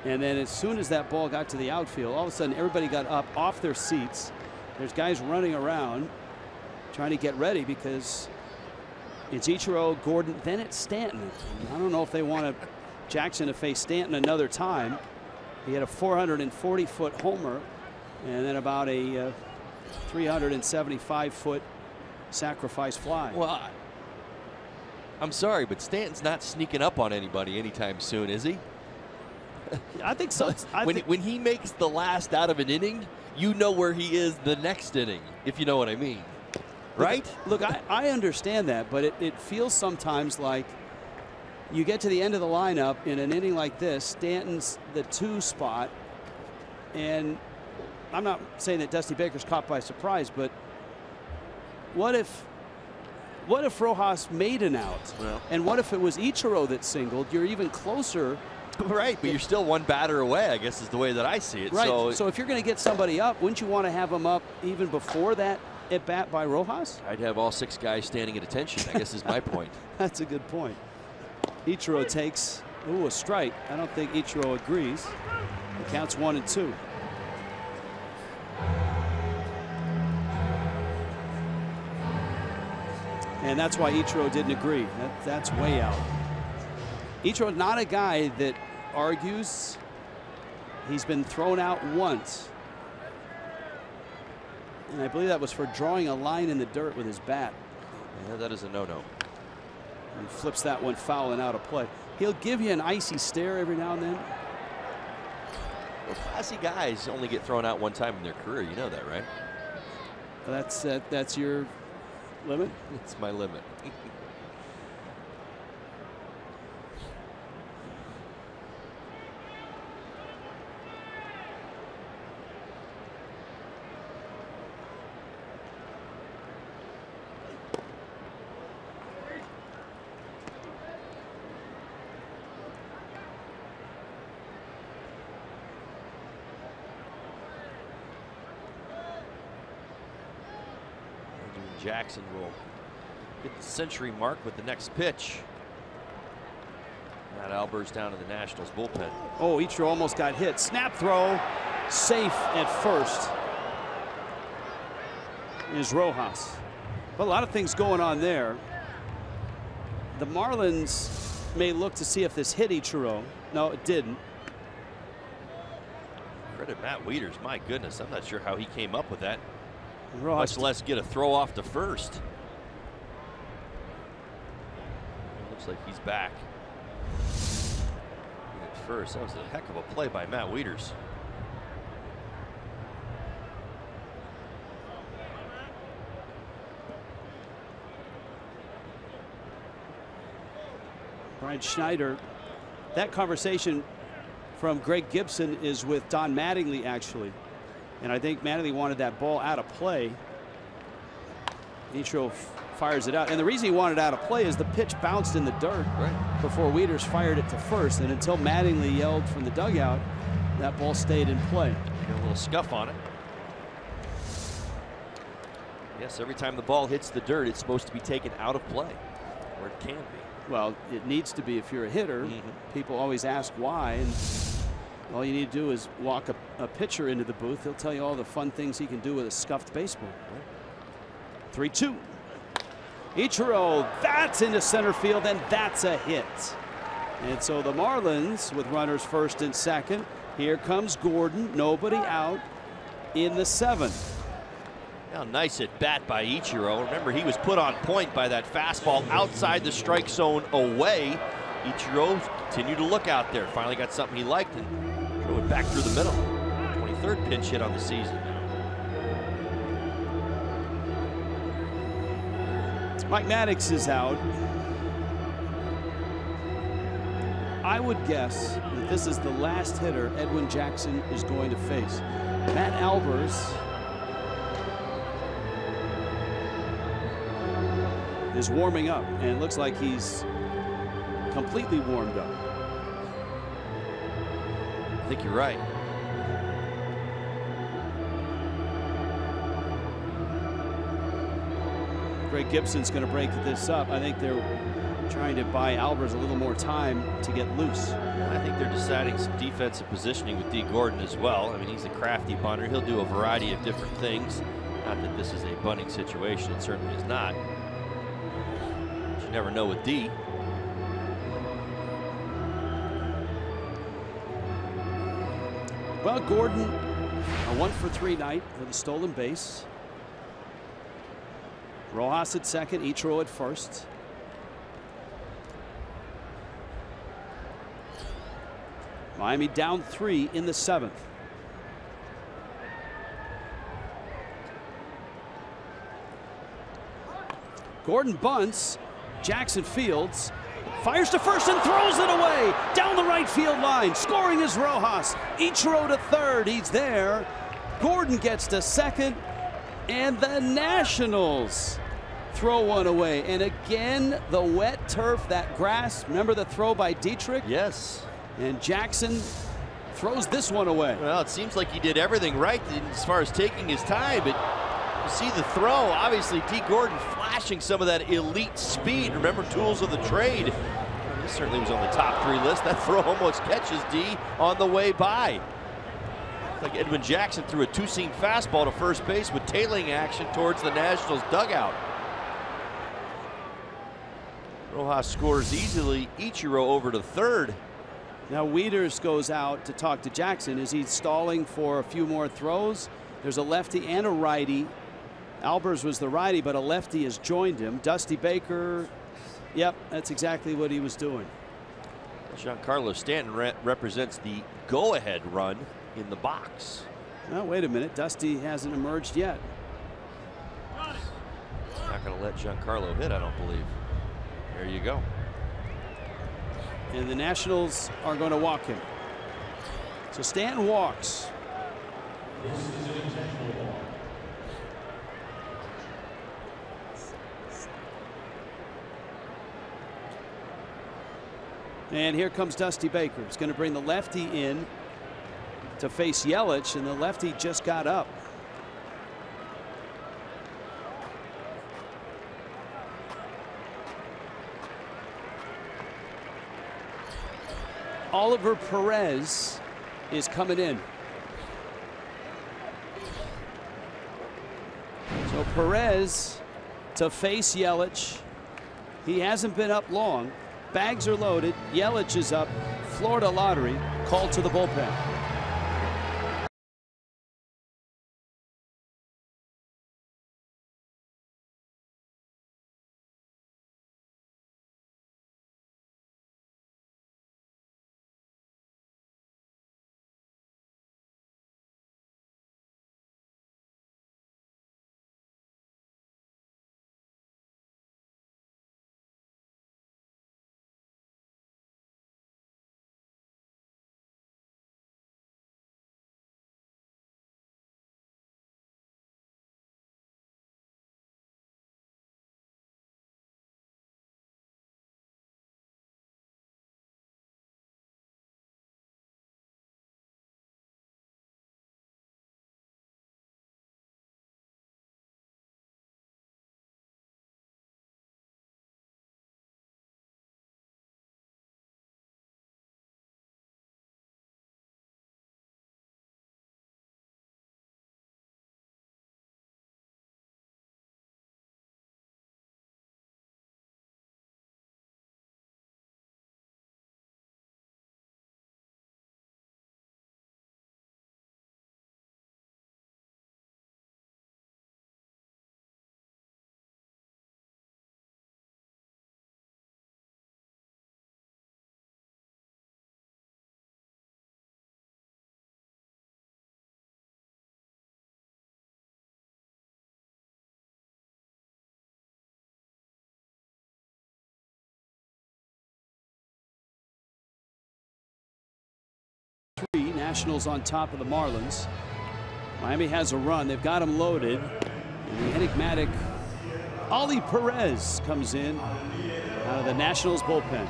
and then as soon as that ball got to the outfield, all of a sudden everybody got up off their seats. There's guys running around trying to get ready because it's Ichiro, Gordon, then it's Stanton. I don't know if they want Jackson to face Stanton another time. He had a 440-foot homer and then about a 375-foot sacrifice fly. Well, I'm sorry, but Stanton's not sneaking up on anybody anytime soon, is he? I think so. When he makes the last out of an inning, you know where he is the next inning, if you know what I mean. Right? Look, I understand that, but it feels sometimes like you get to the end of the lineup in an inning like this, Stanton's the 2 spot, and I'm not saying that Dusty Baker's caught by surprise, but what if Rojas made an out? Well, and what if it was Ichiro that singled? You're even closer. Right, but you're still one batter away, I guess is the way that I see it. Right. So if you're going to get somebody up, wouldn't you want to have them up even before that at bat by Rojas? I'd have all 6 guys standing at attention, I guess is my point. That's a good point. Ichiro takes a strike. I don't think Ichiro agrees. It counts 1-2. And that's why Ichiro didn't agree. That's way out. Ichiro's not a guy that argues. He's been thrown out once. And I believe that was for drawing a line in the dirt with his bat. Yeah, that is a no-no. He flips that one foul and out of play. He'll give you an icy stare every now and then. Well, classy guys only get thrown out one time in their career. You know that, right? That's your limit? It's my limit. Jackson will hit the century mark with the next pitch. Matt Albers down to the Nationals bullpen. Oh, Ichiro almost got hit. Snap throw, safe at first. Is Rojas. But a lot of things going on there. The Marlins may look to see if this hit Ichiro. No, it didn't. Credit Matt Wieters. My goodness, I'm not sure how he came up with that. Rojas Much less get a throw off to first. Looks like he's back. At first, that was a heck of a play by Matt Wieters. Brian Schneider. That conversation from Greg Gibson is with Don Mattingly, actually. And I think Mattingly wanted that ball out of play. Ichiro fires it out. And the reason he wanted it out of play is the pitch bounced in the dirt before Wieters fired it to first. And until Mattingly yelled from the dugout, that ball stayed in play. Got a little scuff on it. Yes, every time the ball hits the dirt, it's supposed to be taken out of play, or it can be. Well, it needs to be if you're a hitter. People always ask why. And all you need to do is walk a pitcher into the booth. He'll tell you all the fun things he can do with a scuffed baseball. 3-2. Ichiro, that's into center field, and that's a hit. And so the Marlins with runners first and second. Here comes Gordon, nobody out in the 7th. Now, nice at bat by Ichiro. Remember, he was put on point by that fastball outside the strike zone away. Ichiro continued to look out there. Finally got something he liked and threw it back through the middle. 23rd pinch hit on the season now. Mike Maddox is out. I would guess that this is the last hitter Edwin Jackson is going to face. Matt Albers is warming up, and it looks like he's completely warmed up. I think you're right. Greg Gibson's going to break this up. I think they're trying to buy Albers a little more time to get loose. I think they're deciding some defensive positioning with D. Gordon as well. I mean, he's a crafty bunter. He'll do a variety of different things. Not that this is a bunting situation. It certainly is not. But you never know with D. Well, Gordon, a 1-for-3 night with a stolen base. Rojas at second, Ichiro at first. Miami down 3 in the 7th. Gordon bunts. Jackson fields. Fires to first and throws it away. Down the right field line. Scoring is Rojas. Ichiro to third. He's there. Gordon gets to second, and the Nationals throw one away. And again, the wet turf, that grass. Remember the throw by Dietrich? Yes. And Jackson throws this one away. Well, it seems like he did everything right as far as taking his time, but you see the throw. Obviously, D. Gordon flashing some of that elite speed. Remember, tools of the trade. This certainly was on the top 3 list. That throw almost catches D on the way by. Like Edwin Jackson threw a 2-seam fastball to first base with tailing action towards the Nationals dugout. Rojas scores easily. Ichiro over to third. Now Wieters goes out to talk to Jackson. Is he stalling for a few more throws? There's a lefty and a righty. Albers was the righty, but a lefty has joined him. Dusty Baker, yep, that's exactly what he was doing. Giancarlo Stanton represents the go-ahead run in the box. Now wait a minute, Dusty hasn't emerged yet. Not going to let Giancarlo hit, I don't believe. There you go. And the Nationals are going to walk him. So Stanton walks. And here comes Dusty Baker. He's going to bring the lefty in to face Yelich, and the lefty just got up. Oliver Perez is coming in. So Perez to face Yelich. He hasn't been up long. Bags are loaded. Yelich is up. Florida lottery called to the bullpen. Nationals on top of the Marlins. Miami has a run. They've got him loaded. And the enigmatic Oli Perez comes in out of the Nationals bullpen.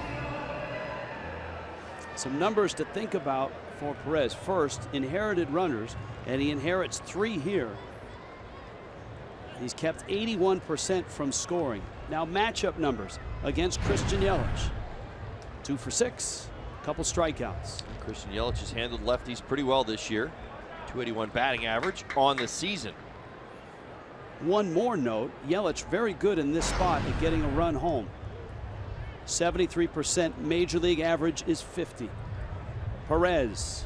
Some numbers to think about for Perez. First, inherited runners, and he inherits 3 here. He's kept 81% from scoring. Now matchup numbers against Christian Yelich. 2 for 6, a couple strikeouts. Christian Yelich has handled lefties pretty well this year. 281 batting average on the season. One more note, Yelich very good in this spot at getting a run home. 73%, major league average is 50. Perez,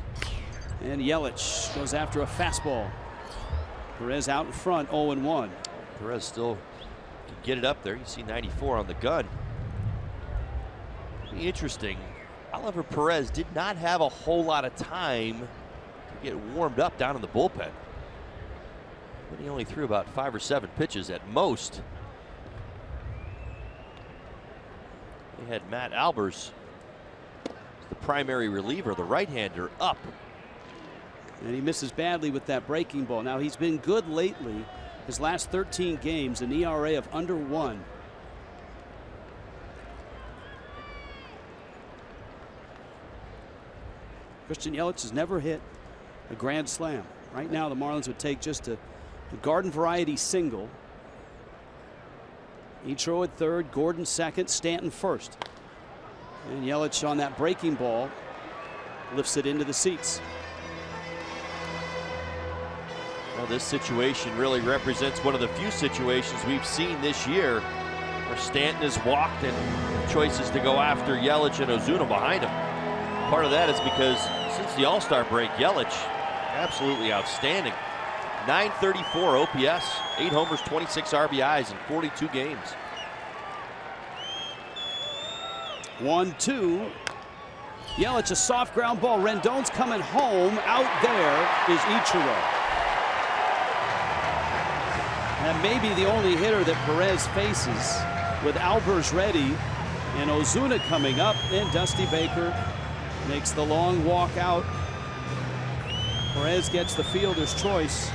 and Yelich goes after a fastball. Perez out in front, 0-1. Perez still can get it up there. You see 94 on the gun. Interesting. Oliver Perez did not have a whole lot of time to get warmed up down in the bullpen. But he only threw about 5 or 7 pitches at most. They had Matt Albers, the primary reliever, the right-hander, up. And he misses badly with that breaking ball. Now he's been good lately. His last 13 games, an ERA of under 1. Christian Yelich has never hit a grand slam. Right now the Marlins would take just a garden variety single. Ichiro at third, Gordon second, Stanton first. And Yelich on that breaking ball lifts it into the seats. Well, this situation really represents one of the few situations we've seen this year where Stanton has walked and choices to go after Yelich and Ozuna behind him. Part of that is because since the All-Star break, Yelich absolutely outstanding. 934 OPS, 8 homers, 26 RBIs in 42 games. 1-2. Yelich, a soft ground ball. Rendon's coming home. Out there is Ichiro. And maybe the only hitter that Perez faces, with Albers ready and Ozuna coming up, and Dusty Baker makes the long walk out. Perez gets the fielder's choice.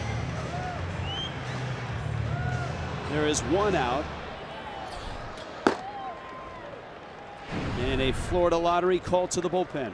There is one out. And a Florida lottery call to the bullpen.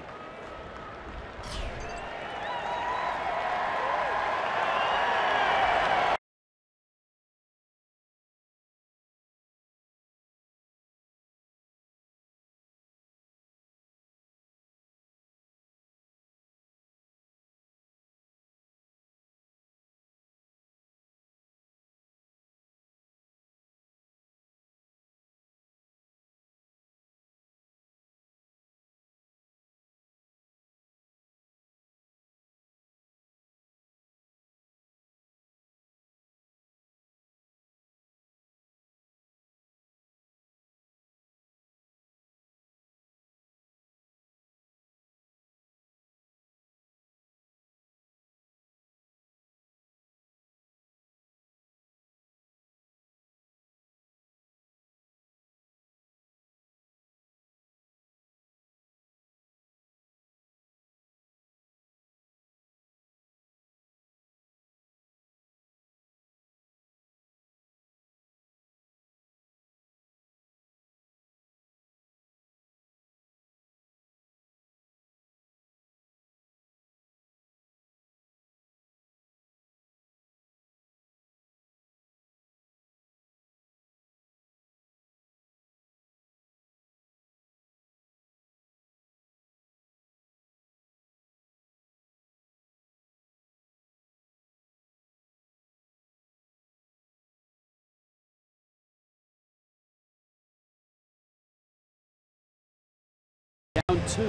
Down 2,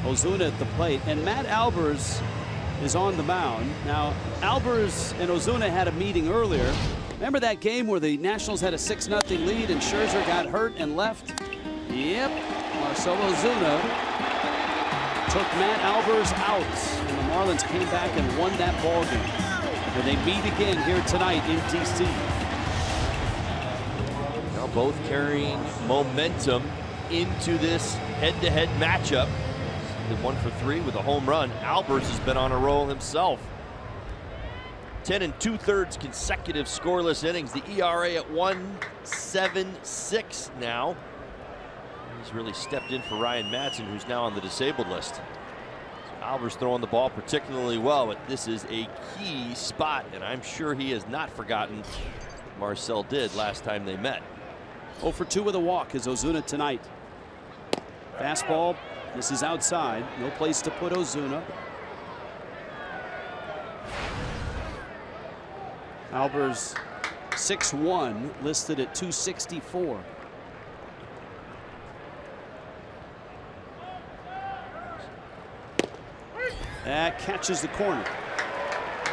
Ozuna at the plate, and Matt Albers is on the mound. Now, Albers and Ozuna had a meeting earlier. Remember that game where the Nationals had a 6-0 lead and Scherzer got hurt and left? Yep, Marcell Ozuna took Matt Albers out, and the Marlins came back and won that ball game. And they meet again here tonight in D.C. Now both carrying momentum into this head-to-head matchup. They 1 for 3 with a home run. Albers has been on a roll himself. 10 2/3 consecutive scoreless innings. The ERA at 1.76 now. He's really stepped in for Ryan Madson, who's now on the disabled list. So Albers throwing the ball particularly well, but this is a key spot, and I'm sure he has not forgotten what Marcell did last time they met. 0 for 2 with a walk is Ozuna tonight. Fastball. This is outside. No place to put Ozuna. Albers 6'1", listed at 264. That catches the corner.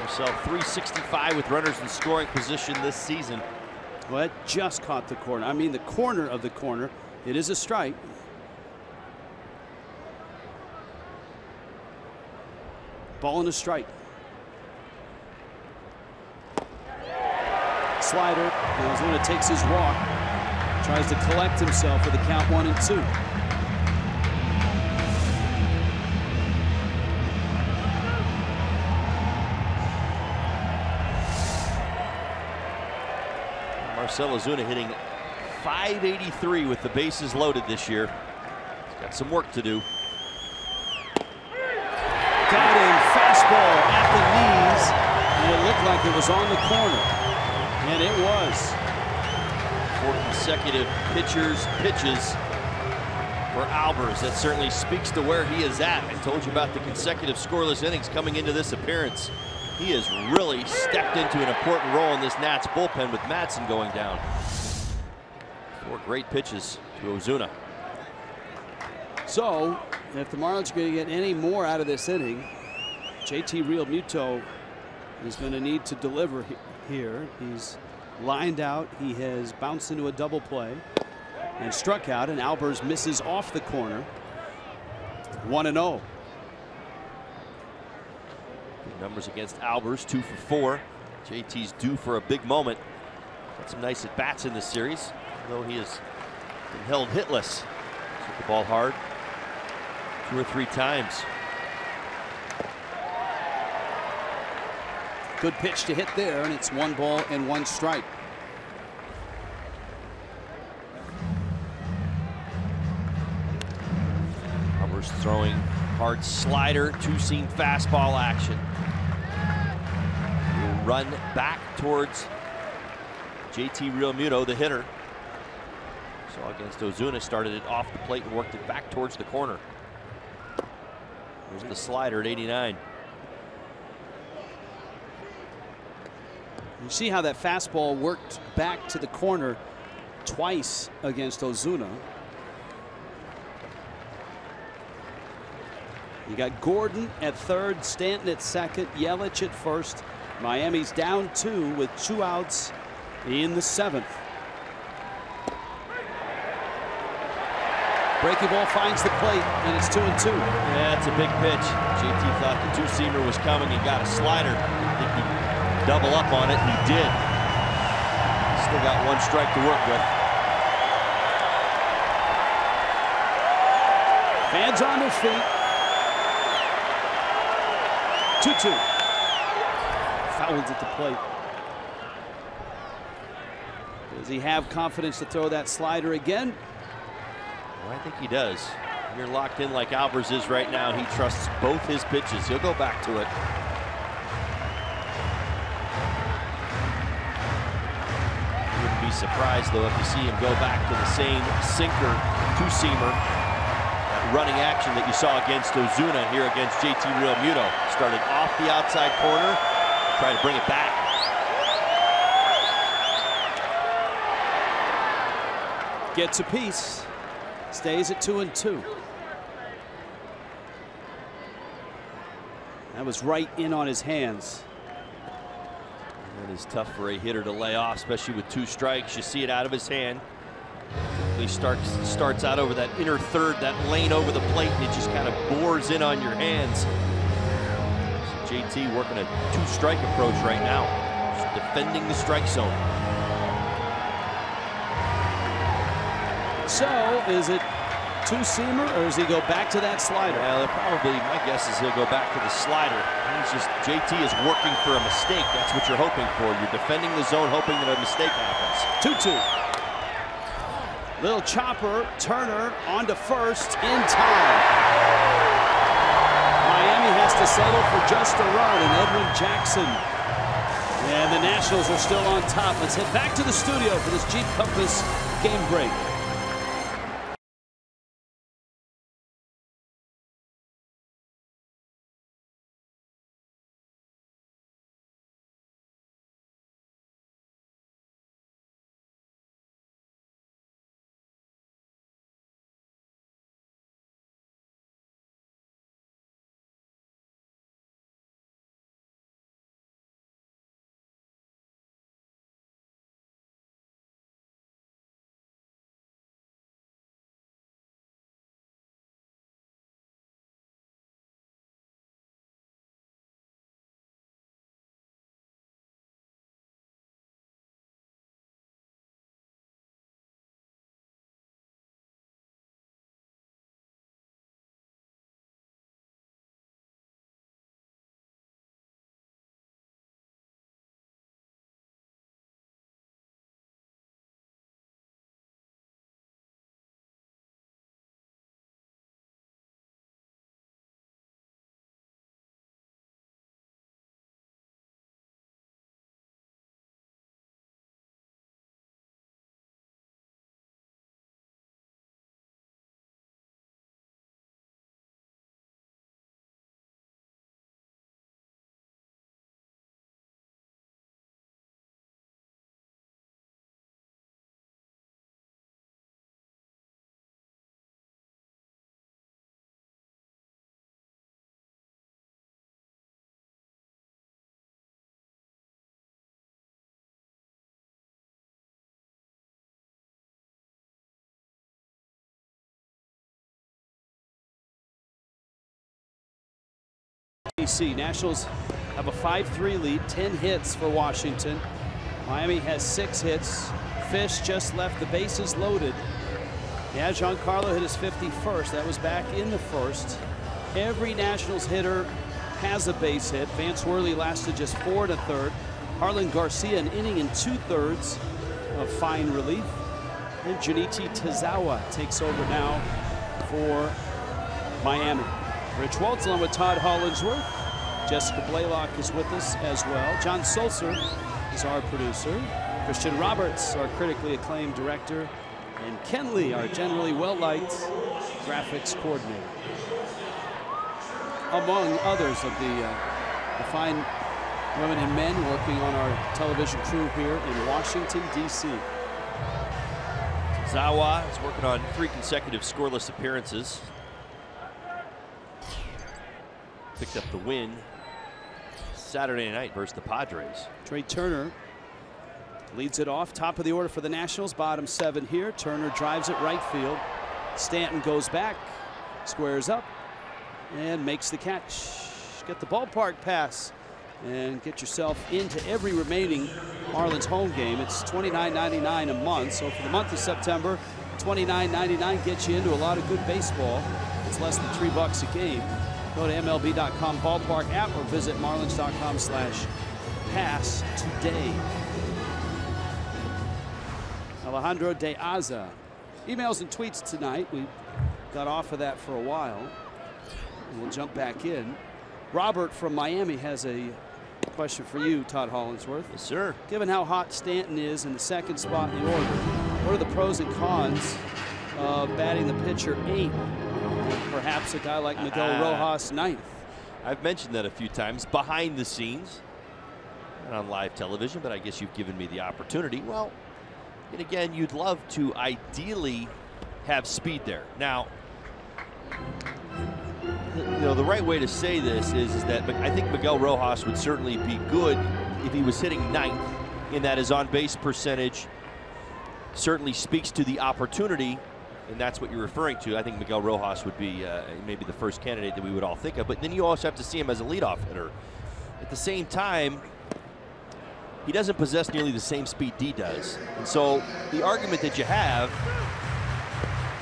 Marcell 365 with runners in scoring position this season. Well, it just caught the corner. I mean, the corner of the corner. It is a strike. Ball and a strike. Slider. Now Ozuna takes his walk. Tries to collect himself for the count 1-2. Marcell Ozuna hitting .583 with the bases loaded this year. He's got some work to do. Got him, fastball at the knees, and it looked like it was on the corner, and it was. 4 consecutive pitches for Albers. That certainly speaks to where he is at. I told you about the consecutive scoreless innings coming into this appearance. He has really stepped into an important role in this Nats bullpen with Madsen going down. 4 great pitches to Ozuna. So, if the Marlins are going to get any more out of this inning, JT Realmuto is going to need to deliver here. He's lined out. He has bounced into a double play and struck out, and Albers misses off the corner. 1-0. Good numbers against Albers, 2 for 4. JT's due for a big moment. Got some nice at-bats in this series, though he has been held hitless. Hit the ball hard 2 or 3 times. Good pitch to hit there, and it's 1 ball and 1 strike. Albers throwing hard slider, 2-seam fastball action. Will run back towards JT Realmuto, the hitter. Saw against Ozuna, started it off the plate and worked it back towards the corner. There's the slider at 89. You see how that fastball worked back to the corner twice against Ozuna. You got Gordon at third, Stanton at second, Yelich at first. Miami's down 2 with 2 outs in the 7th. Breaking ball finds the plate, and it's 2-2. Yeah, it's a big pitch. JT thought the 2-seamer was coming and got a slider. I think he double up on it, and he did. Still got 1 strike to work with. Fans on their feet. 2-2. Fouled at the plate. Does he have confidence to throw that slider again? Well, I think he does. You're locked in like Albers is right now. He trusts both his pitches. He'll go back to it. You wouldn't be surprised, though, if you see him go back to the same sinker 2-seamer. That running action that you saw against Ozuna here against JT Realmuto. Started off the outside corner, trying to bring it back. Gets a piece. Stays at 2-2. That was right in on his hands. It is tough for a hitter to lay off, especially with 2 strikes. You see it out of his hand. He starts out over that inner third, that lane over the plate, and it just kind of bores in on your hands. So JT working a 2-strike approach right now, just defending the strike zone. So, is it 2-seamer, or does he go back to that slider? Well, probably, my guess is he'll go back to the slider. JT is working for a mistake. That's what you're hoping for. You're defending the zone, hoping that a mistake happens. 2-2. Little chopper, Turner onto first in time. Miami has to settle for just a run, and Edwin Jackson. And the Nationals are still on top. Let's head back to the studio for this Jeep Compass game break. DC. Nationals have a 5-3 lead, 10 hits for Washington. Miami has 6 hits. Fish just left the bases loaded. Yeah, Giancarlo hit his 51st. That was back in the first. Every Nationals hitter has a base hit. Vance Worley lasted just 4 1/3. Harlan Garcia an inning and 2/3 of fine relief. And Junichi Tazawa takes over now for Miami. Rich Waltz along with Todd Hollinsworth. Jessica Blaylock is with us as well. John Sulzer is our producer. Christian Roberts, our critically acclaimed director. And Ken Lee, our generally well-liked graphics coordinator. Among others of the fine women and men working on our television crew here in Washington, D.C. Zawa is working on 3 consecutive scoreless appearances. Picked up the win Saturday night versus the Padres. Trey Turner leads it off. Top of the order for the Nationals. Bottom 7 here. Turner drives it right field. Stanton goes back, squares up, and makes the catch. Get the ballpark pass and get yourself into every remaining Marlins home game. It's $29.99 a month. So for the month of September, $29.99 gets you into a lot of good baseball. It's less than $3 a game. Go to MLB.com ballpark app or visit Marlins.com/pass today. Alejandro De Aza. Emails and tweets tonight. We got off of that for a while. And we'll jump back in. Robert from Miami has a question for you, Todd Hollinsworth. Yes, sir. Given how hot Stanton is in the 2nd spot in the order, what are the pros and cons of batting the pitcher 8th? Perhaps a guy like Miguel Rojas 9th. I've mentioned that a few times behind the scenes and on live television, but I guess you've given me the opportunity. Well, and again, you'd love to ideally have speed there. Now, the right way to say this is that I think Miguel Rojas would certainly be good if he was hitting 9th, in that his on-base percentage certainly speaks to the opportunity, and that's what you're referring to. I think Miguel Rojas would be maybe the first candidate that we would all think of, but then you also have to see him as a leadoff hitter. At the same time, he doesn't possess nearly the same speed D does. And so the argument that you have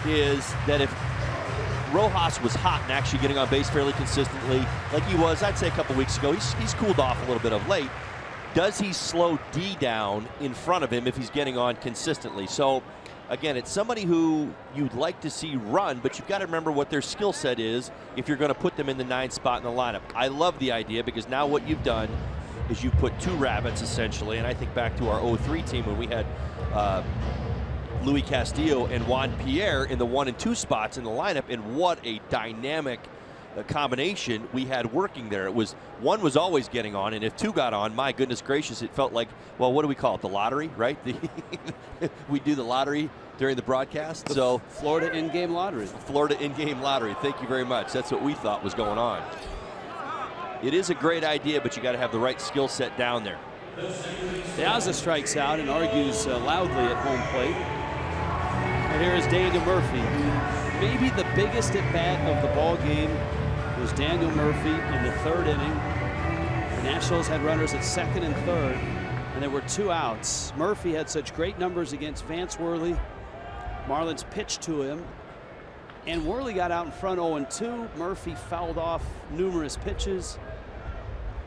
is that if Rojas was hot and actually getting on base fairly consistently, like he was, I'd say a couple weeks ago, he's cooled off a little bit of late. Does he slow D down in front of him if he's getting on consistently? So again, it's somebody who you'd like to see run, but you've got to remember what their skill set is if you're going to put them in the 9th spot in the lineup. I love the idea because now what you've done is you've put 2 rabbits essentially, and I think back to our 03 team when we had Louis Castillo and Juan Pierre in the 1 and 2 spots in the lineup, and what a dynamic combination we had working there. It was, one was always getting on, and if 2 got on, my goodness gracious, it felt like, well, what do we call it? The lottery, right? We do the lottery during the broadcast. So Florida in-game lottery. Florida in-game lottery. Thank you very much. That's what we thought was going on. It is a great idea, but you got to have the right skill set down there. De Aza strikes out and argues loudly at home plate. And here is Daniel Murphy. Maybe the biggest at bat of the ball game was Daniel Murphy in the 3rd inning. The Nationals had runners at 2nd and 3rd, and there were 2 outs. Murphy had such great numbers against Vance Worley. Marlins pitched to him, and Worley got out in front 0-2. Murphy fouled off numerous pitches,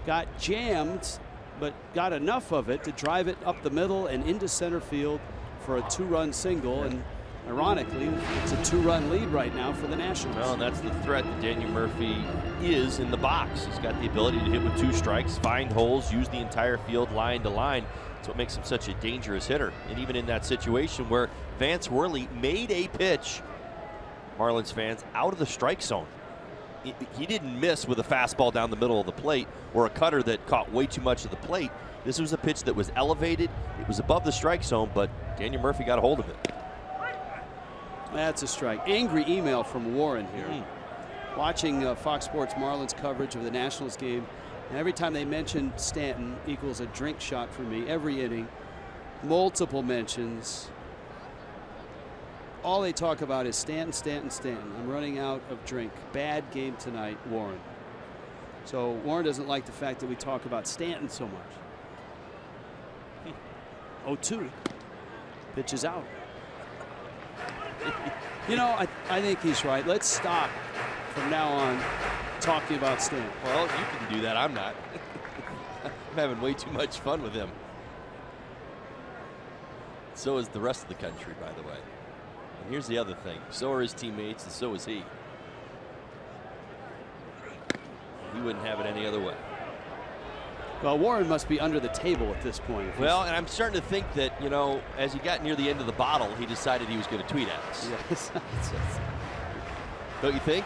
got jammed, but got enough of it to drive it up the middle and into center field for a 2-run single. And ironically, it's a 2-run lead right now for the Nationals. Well, and that's the threat that Daniel Murphy is in the box. He's got the ability to hit with 2 strikes, find holes, use the entire field line to line. That's what makes him such a dangerous hitter. And even in that situation where Vance Worley made a pitch, Marlins fans, out of the strike zone. He didn't miss with a fastball down the middle of the plate or a cutter that caught way too much of the plate. This was a pitch that was elevated. It was above the strike zone, but Daniel Murphy got a hold of it. That's a strike. Angry email from Warren here. Watching Fox Sports Marlins coverage of the Nationals game, and every time they mention Stanton equals a drink shot for me every inning. Multiple mentions. All they talk about is Stanton, Stanton, Stanton. I'm running out of drink. Bad game tonight, Warren. So Warren doesn't like the fact that we talk about Stanton so much. 0-2. Pitch is out. You know, I think he's right. Let's stop from now on talking about Stanton. Well, you can do that. I'm not. I'm having way too much fun with him. So is the rest of the country, by the way. And here's the other thing. So are his teammates, and so is he. He wouldn't have it any other way. Well, Warren must be under the table at this point. Well, and I'm starting to think that, you know, as he got near the end of the bottle, he decided he was going to tweet at us. Yes. Don't you think?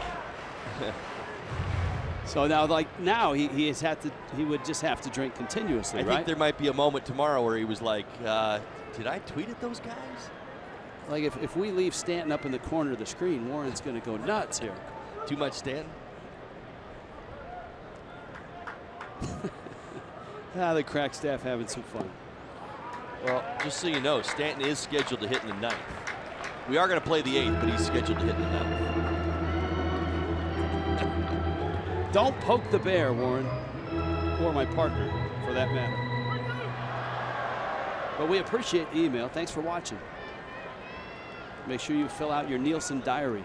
So now he would just have to drink continuously, right? I think there might be a moment tomorrow where he was like, did I tweet at those guys? Like if we leave Stanton up in the corner of the screen, Warren's going to go nuts here. Too much Stanton? The crack staff having some fun. Well, just so you know, Stanton is scheduled to hit in the 9th. We are going to play the 8th, but he's scheduled to hit in the 9th. Don't poke the bear, Warren, or my partner, for that matter. But we appreciate the email. Thanks for watching. Make sure you fill out your Nielsen diary.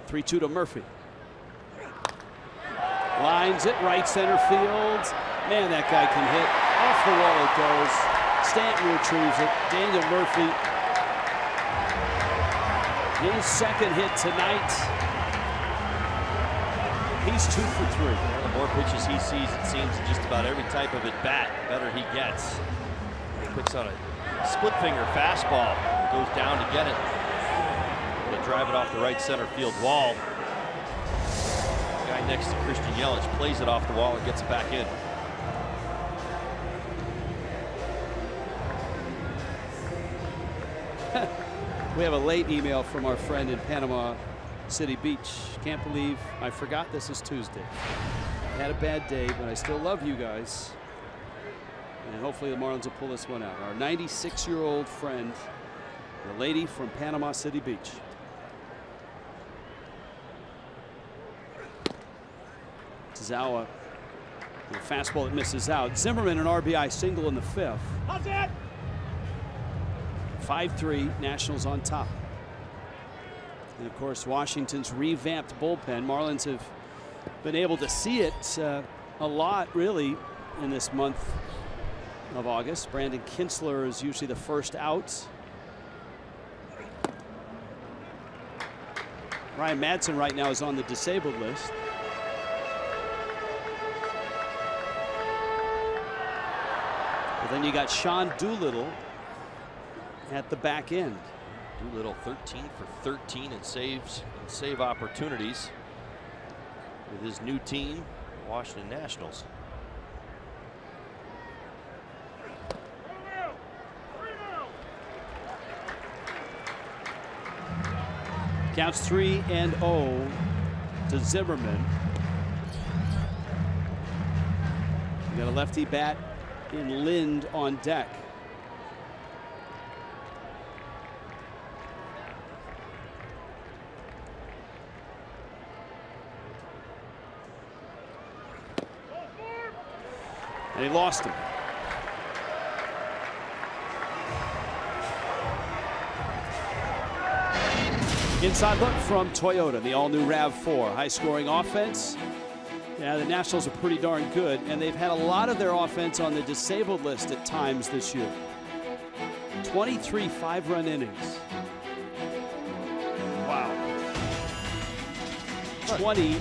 Three-2 to Murphy. Lines it right center field. Man, that guy can hit. Off the wall it goes. Stanton retrieves it. Daniel Murphy. His second hit tonight. He's 2 for 3. Well, the more pitches he sees, it seems just about every type of at-bat, the better he gets. He picks on a split-finger fastball. Goes down to get it. To drive it off the right center field wall. The guy next to Christian Yelich plays it off the wall and gets it back in. We have a late email from our friend in Panama City Beach. Can't believe I forgot this is Tuesday. I had a bad day, but I still love you guys. And hopefully the Marlins will pull this one out. Our 96-year-old friend, the lady from Panama City Beach. Zawa, a fastball that misses out. Zimmerman, an RBI single in the 5th. How's that? 5-3, Nationals on top. And of course, Washington's revamped bullpen. Marlins have been able to see it a lot, really, in this month of August. Brandon Kinsler is usually the first out. Ryan Madsen right now is on the disabled list. But then you got Sean Doolittle at the back end. Doolittle 13 for 13 in saves and save opportunities with his new team, Washington Nationals. Counts 3-0 to Zimmerman. You got a lefty bat in Lind on deck. And he lost him. Inside look from Toyota, the all-new RAV4. High-scoring offense. Yeah, the Nationals are pretty darn good, and they've had a lot of their offense on the disabled list at times this year. 23 5-run innings. Wow. 20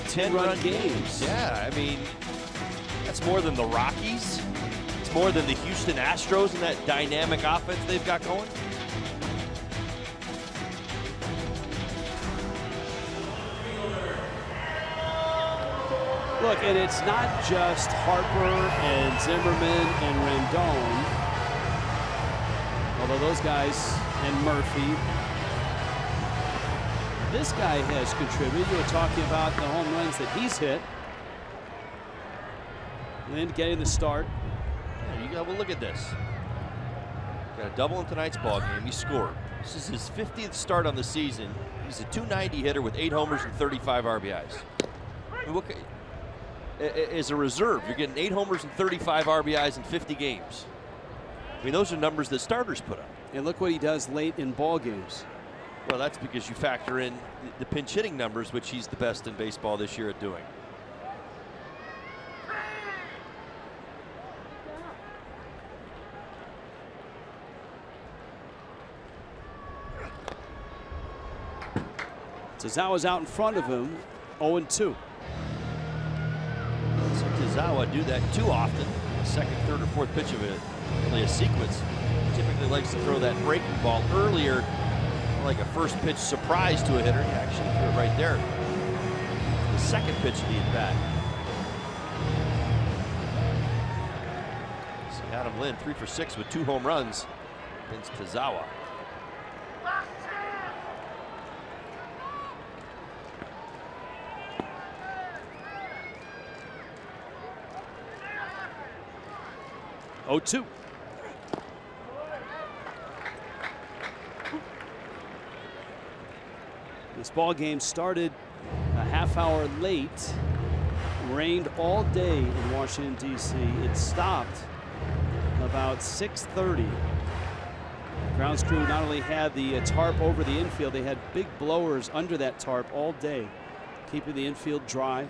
10-run games. Yeah, I mean, that's more than the Rockies. It's more than the Houston Astros and that dynamic offense they've got going. Look, and it's not just Harper and Zimmerman and Rendon, although those guys, and Murphy. This guy has contributed. You were talking about the home runs that he's hit. Lind getting the start. Yeah, well, look at this. Got a double in tonight's ball game. He scored. This is his 50th start on the season. He's a .290 hitter with 8 homers and 35 RBIs. I mean, as a reserve, you're getting 8 homers and 35 RBIs in 50 games. I mean, those are numbers that starters put up. And look what he does late in ball games. Well, that's because you factor in the pinch hitting numbers, which he's the best in baseball this year at doing. Tazawa's out in front of him, 0-2. Tazawa do that too often. Second, third, or fourth pitch of it, only a sequence. Typically likes to throw that breaking ball earlier, like a first pitch surprise to a hitter. He actually threw it right there. The second pitch of the at bat. See Adam Lynn 3 for 6 with 2 home runs against Tazawa. Oh, 2. This ball game started a half hour late. Rained all day in Washington, D.C. It stopped about 6:30. Grounds crew not only had the tarp over the infield, they had big blowers under that tarp all day, keeping the infield dry.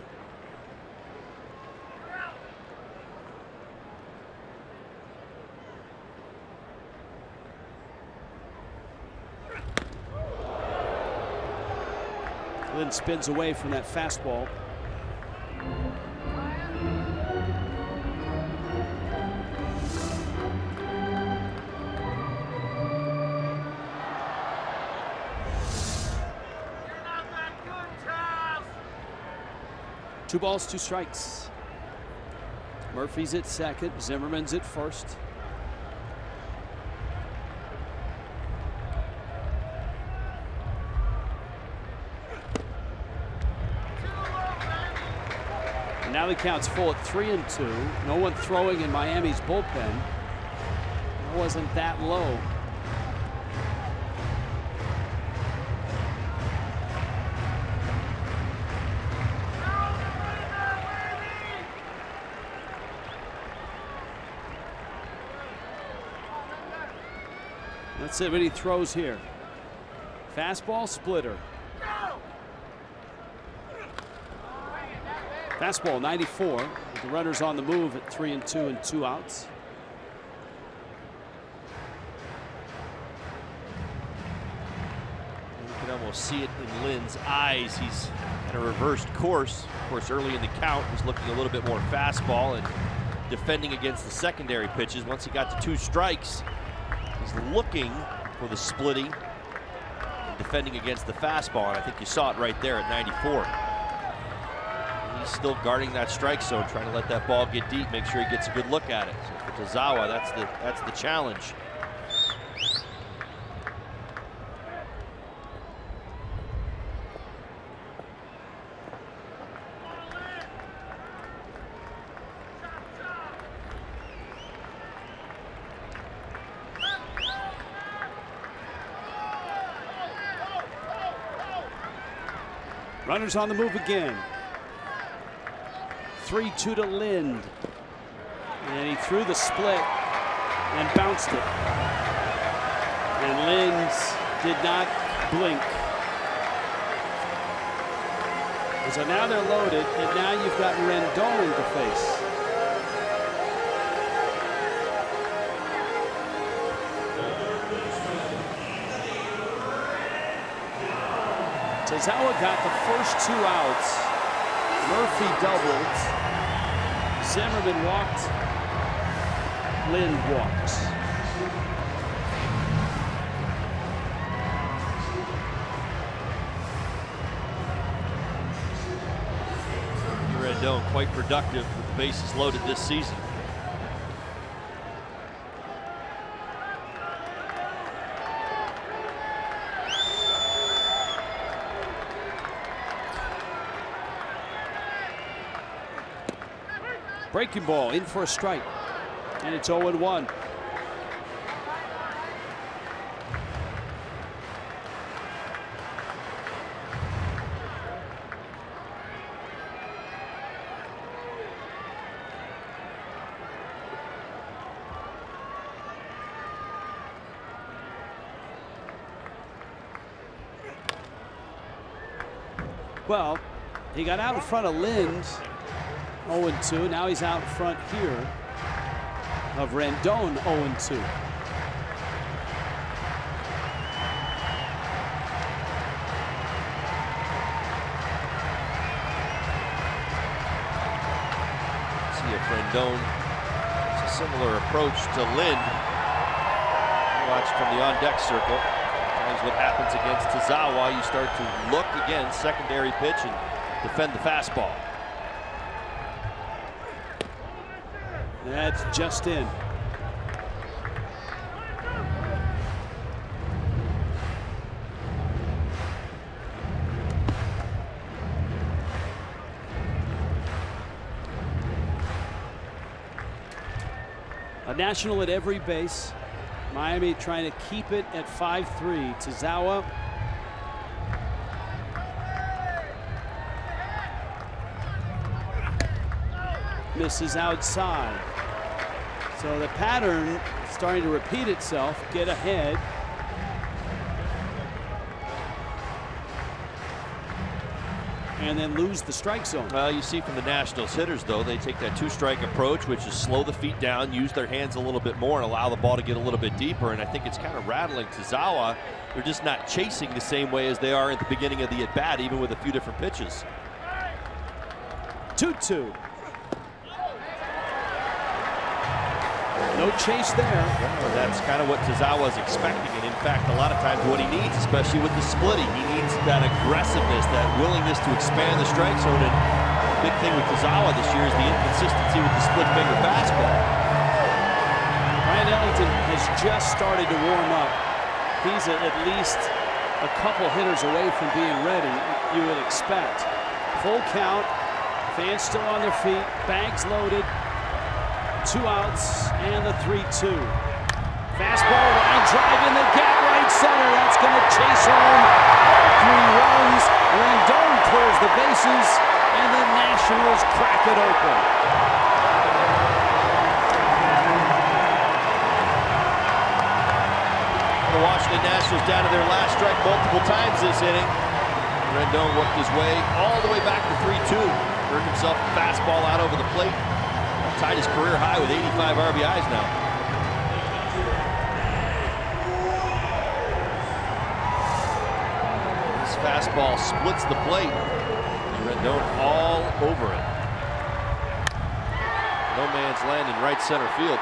Lynn spins away from that fastball. Two balls, 2 strikes. Murphy's at second, Zimmerman's at first. Now the count's full at 3-2. No one throwing in Miami's bullpen. It wasn't that low. That's it, what he throws here. Fastball, splitter. Fastball 94. With the runners on the move at 3-2 and 2 outs. You can almost see it in Lynn's eyes. He's in a reversed course. Of course, early in the count, he's looking a little bit more fastball and defending against the secondary pitches. Once he got to 2 strikes, he's looking for the splitting and defending against the fastball. And I think you saw it right there at 94. He's still guarding that strike zone, trying to let that ball get deep, make sure he gets a good look at it. So for Tazawa, that's the challenge. Runners on the move again. 3-2 to Lind. And he threw the split and bounced it. And Lind did not blink. So now they're loaded, and now you've got Rendon to face. Tazawa got the first 2 outs. Murphy doubled. Zimmerman walked. Lind walked. Rendon quite productive with the bases loaded this season. Breaking ball in for a strike, and it's 0-1. Well, he got out in front of Lind, 0-2. Now he's out in front here of Rendon, 0-2. See if Rendon, it's a similar approach to Lind. Watch from the on-deck circle. Sometimes what happens against Tazawa, you start to look again, secondary pitch, and defend the fastball. That's just in. A national at every base. Miami trying to keep it at 5-3. Tazawa. Misses outside. So the pattern starting to repeat itself. Get ahead. And then lose the strike zone. Well, you see from the Nationals hitters, though, they take that two-strike approach, which is slow the feet down, use their hands a little bit more, and allow the ball to get a little bit deeper. And I think it's kind of rattling Tazawa. They're just not chasing the same way as they are at the beginning of the at-bat, even with a few different pitches. 2-2. No chase there. Well, that's kind of what Tazawa is expecting, and in fact, a lot of times what he needs, especially with the splitting, he needs that aggressiveness, that willingness to expand the strike zone. And the big thing with Tazawa this year is the inconsistency with the split finger fastball. Ryan Ellington has just started to warm up. He's at least a couple hitters away from being ready, you would expect. Full count, fans still on their feet, bags loaded. 2 outs and the 3-2. Fastball line drive in the gap right center. That's going to chase home all 3 runs. Rendon clears the bases, and the Nationals crack it open. The Washington Nationals down to their last strike multiple times this inning. Rendon worked his way all the way back to 3-2. Earned himself a fastball out over the plate. Tied his career high with 85 RBIs now. This fastball splits the plate. Rendon all over it. No man's land in right center field.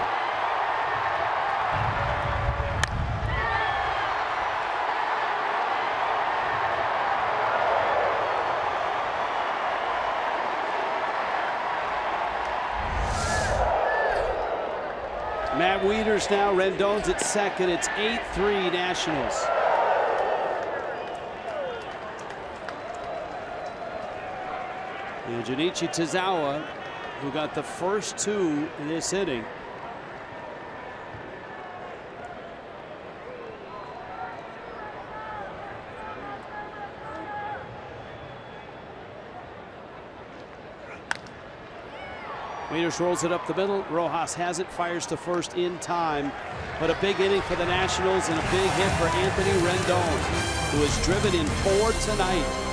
Matt Wieters now. Rendon's at second. It's 8-3 Nationals. And Junichi Tazawa, who got the first 2 in this inning. Wieters rolls it up the middle. Rojas has it, fires to first in time. But a big inning for the Nationals and a big hit for Anthony Rendon, who has driven in 4 tonight.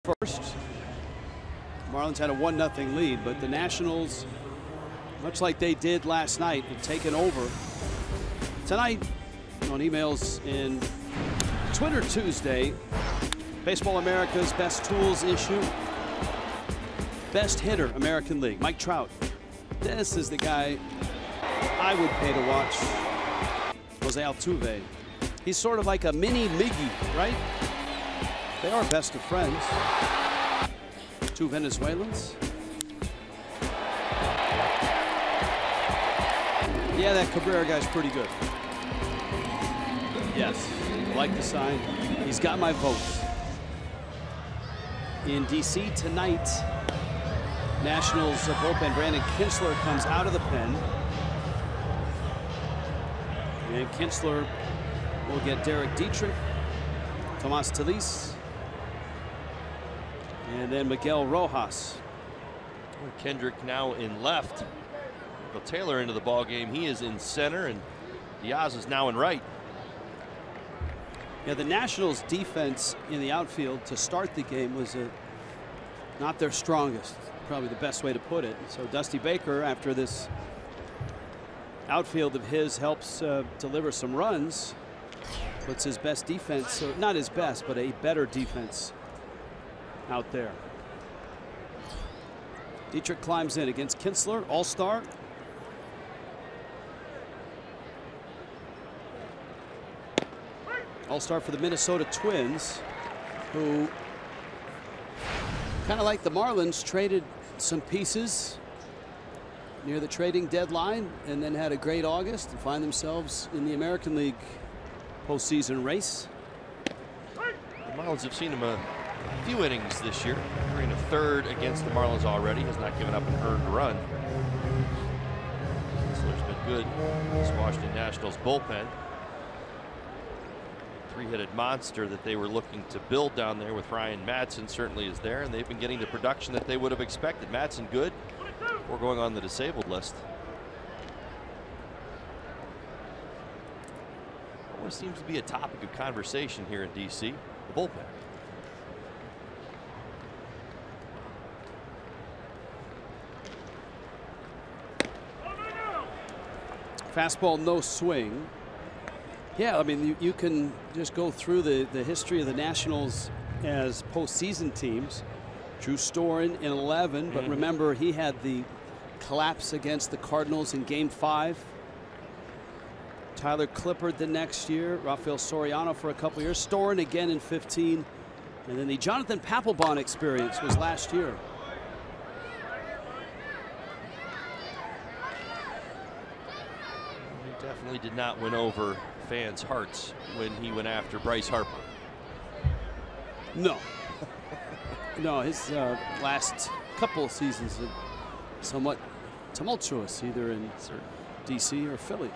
first. Marlins had a 1-0 lead, but the Nationals, much like they did last night, have taken over. Tonight, on Emails in Twitter Tuesday, Baseball America's Best Tools issue. Best hitter, American League, Mike Trout. This is the guy I would pay to watch. Jose Altuve. He's sort of like a mini Miggy, right? They are best of friends. Two Venezuelans. Yeah, that Cabrera guy's pretty good. Yes, like the sign. He's got my vote. In D.C. tonight, Nationals bullpen Brandon Kintzler comes out of the pen. And Kintzler will get Derek Dietrich, Tomas Telis, and then Miguel Rojas. Kendrick now in left. Michael Taylor into the ball game. He is in center, and Diaz is now in right. Yeah, the Nationals defense in the outfield to start the game was not their strongest, probably the best way to put it. So Dusty Baker, after this outfield of his helps deliver some runs, puts his best defense, or not his best, but a better defense out there. Dietrich climbs in against Kintzler, all-star. All-star for the Minnesota Twins, who, kind of like the Marlins, traded some pieces near the trading deadline and then had a great August and find themselves in the American League postseason race. The Marlins have seen him a few innings this year. Entering a third against the Marlins already. Has not given up an earned run. Kinsler's been good. This Washington Nationals bullpen. Three-headed monster that they were looking to build down there with Ryan Madson certainly is there, and they've been getting the production that they would have expected. Madson good. We're going on the disabled list. Always seems to be a topic of conversation here in D.C. The bullpen. Fastball, no swing. Yeah, I mean, you can just go through the history of the Nationals as postseason teams. Drew Storen in 11, but remember he had the collapse against the Cardinals in Game 5. Tyler Clippard the next year, Rafael Soriano for a couple years, Storen again in 15, and then the Jonathan Papelbon experience was last year. He definitely did not win over fans' hearts when he went after Bryce Harper. No. No, his last couple of seasons are somewhat tumultuous, either in D.C. or Philly.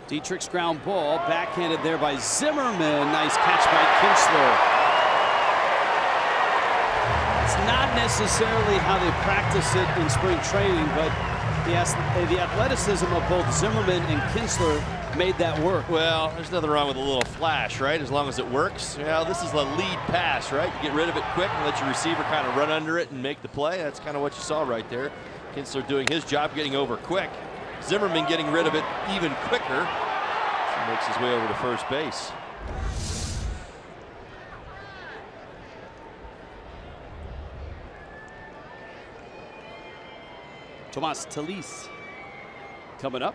Dietrich's ground ball, backhanded there by Zimmerman. Nice catch by Kintzler. It's not necessarily how they practice it in spring training, but the athleticism of both Zimmerman and Kintzler made that work. Well, there's nothing wrong with a little flash, right? As long as it works. Yeah, this is a lead pass, right? You get rid of it quick and let your receiver kind of run under it and make the play. That's kind of what you saw right there. Kintzler doing his job, getting over quick. Zimmerman getting rid of it even quicker. He makes his way over to first base. Tomas Telis coming up.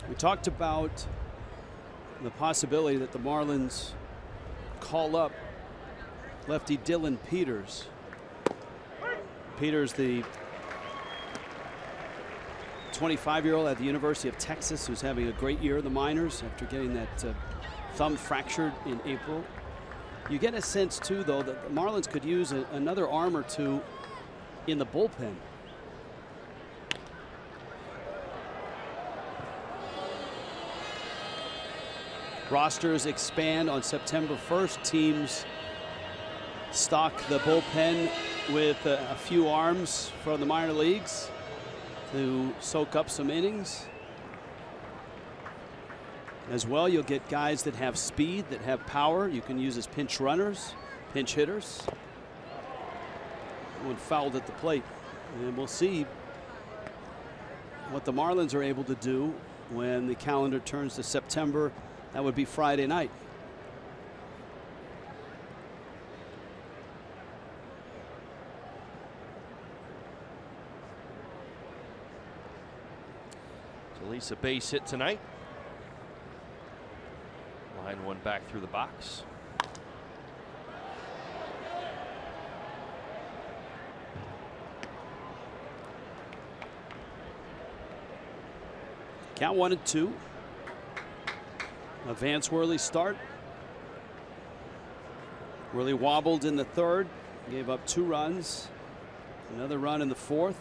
We talked about the possibility that the Marlins call up lefty Dylan Peters. Peters, the 25-year-old at the University of Texas, who's having a great year in the minors after getting that thumb fractured in April. You get a sense, too, though, that the Marlins could use another arm or two in the bullpen. Rosters expand on September 1st. Teams stock the bullpen with a few arms from the minor leagues to soak up some innings. As well, you'll get guys that have speed, that have power. You can use as pinch runners, pinch hitters. One fouled at the plate. And we'll see what the Marlins are able to do when the calendar turns to September. That would be Friday night. At least a base hit tonight. Line one back through the box. Count 1-2. A Vance Worley start. Worley wobbled in the third, gave up 2 runs. Another run in the fourth.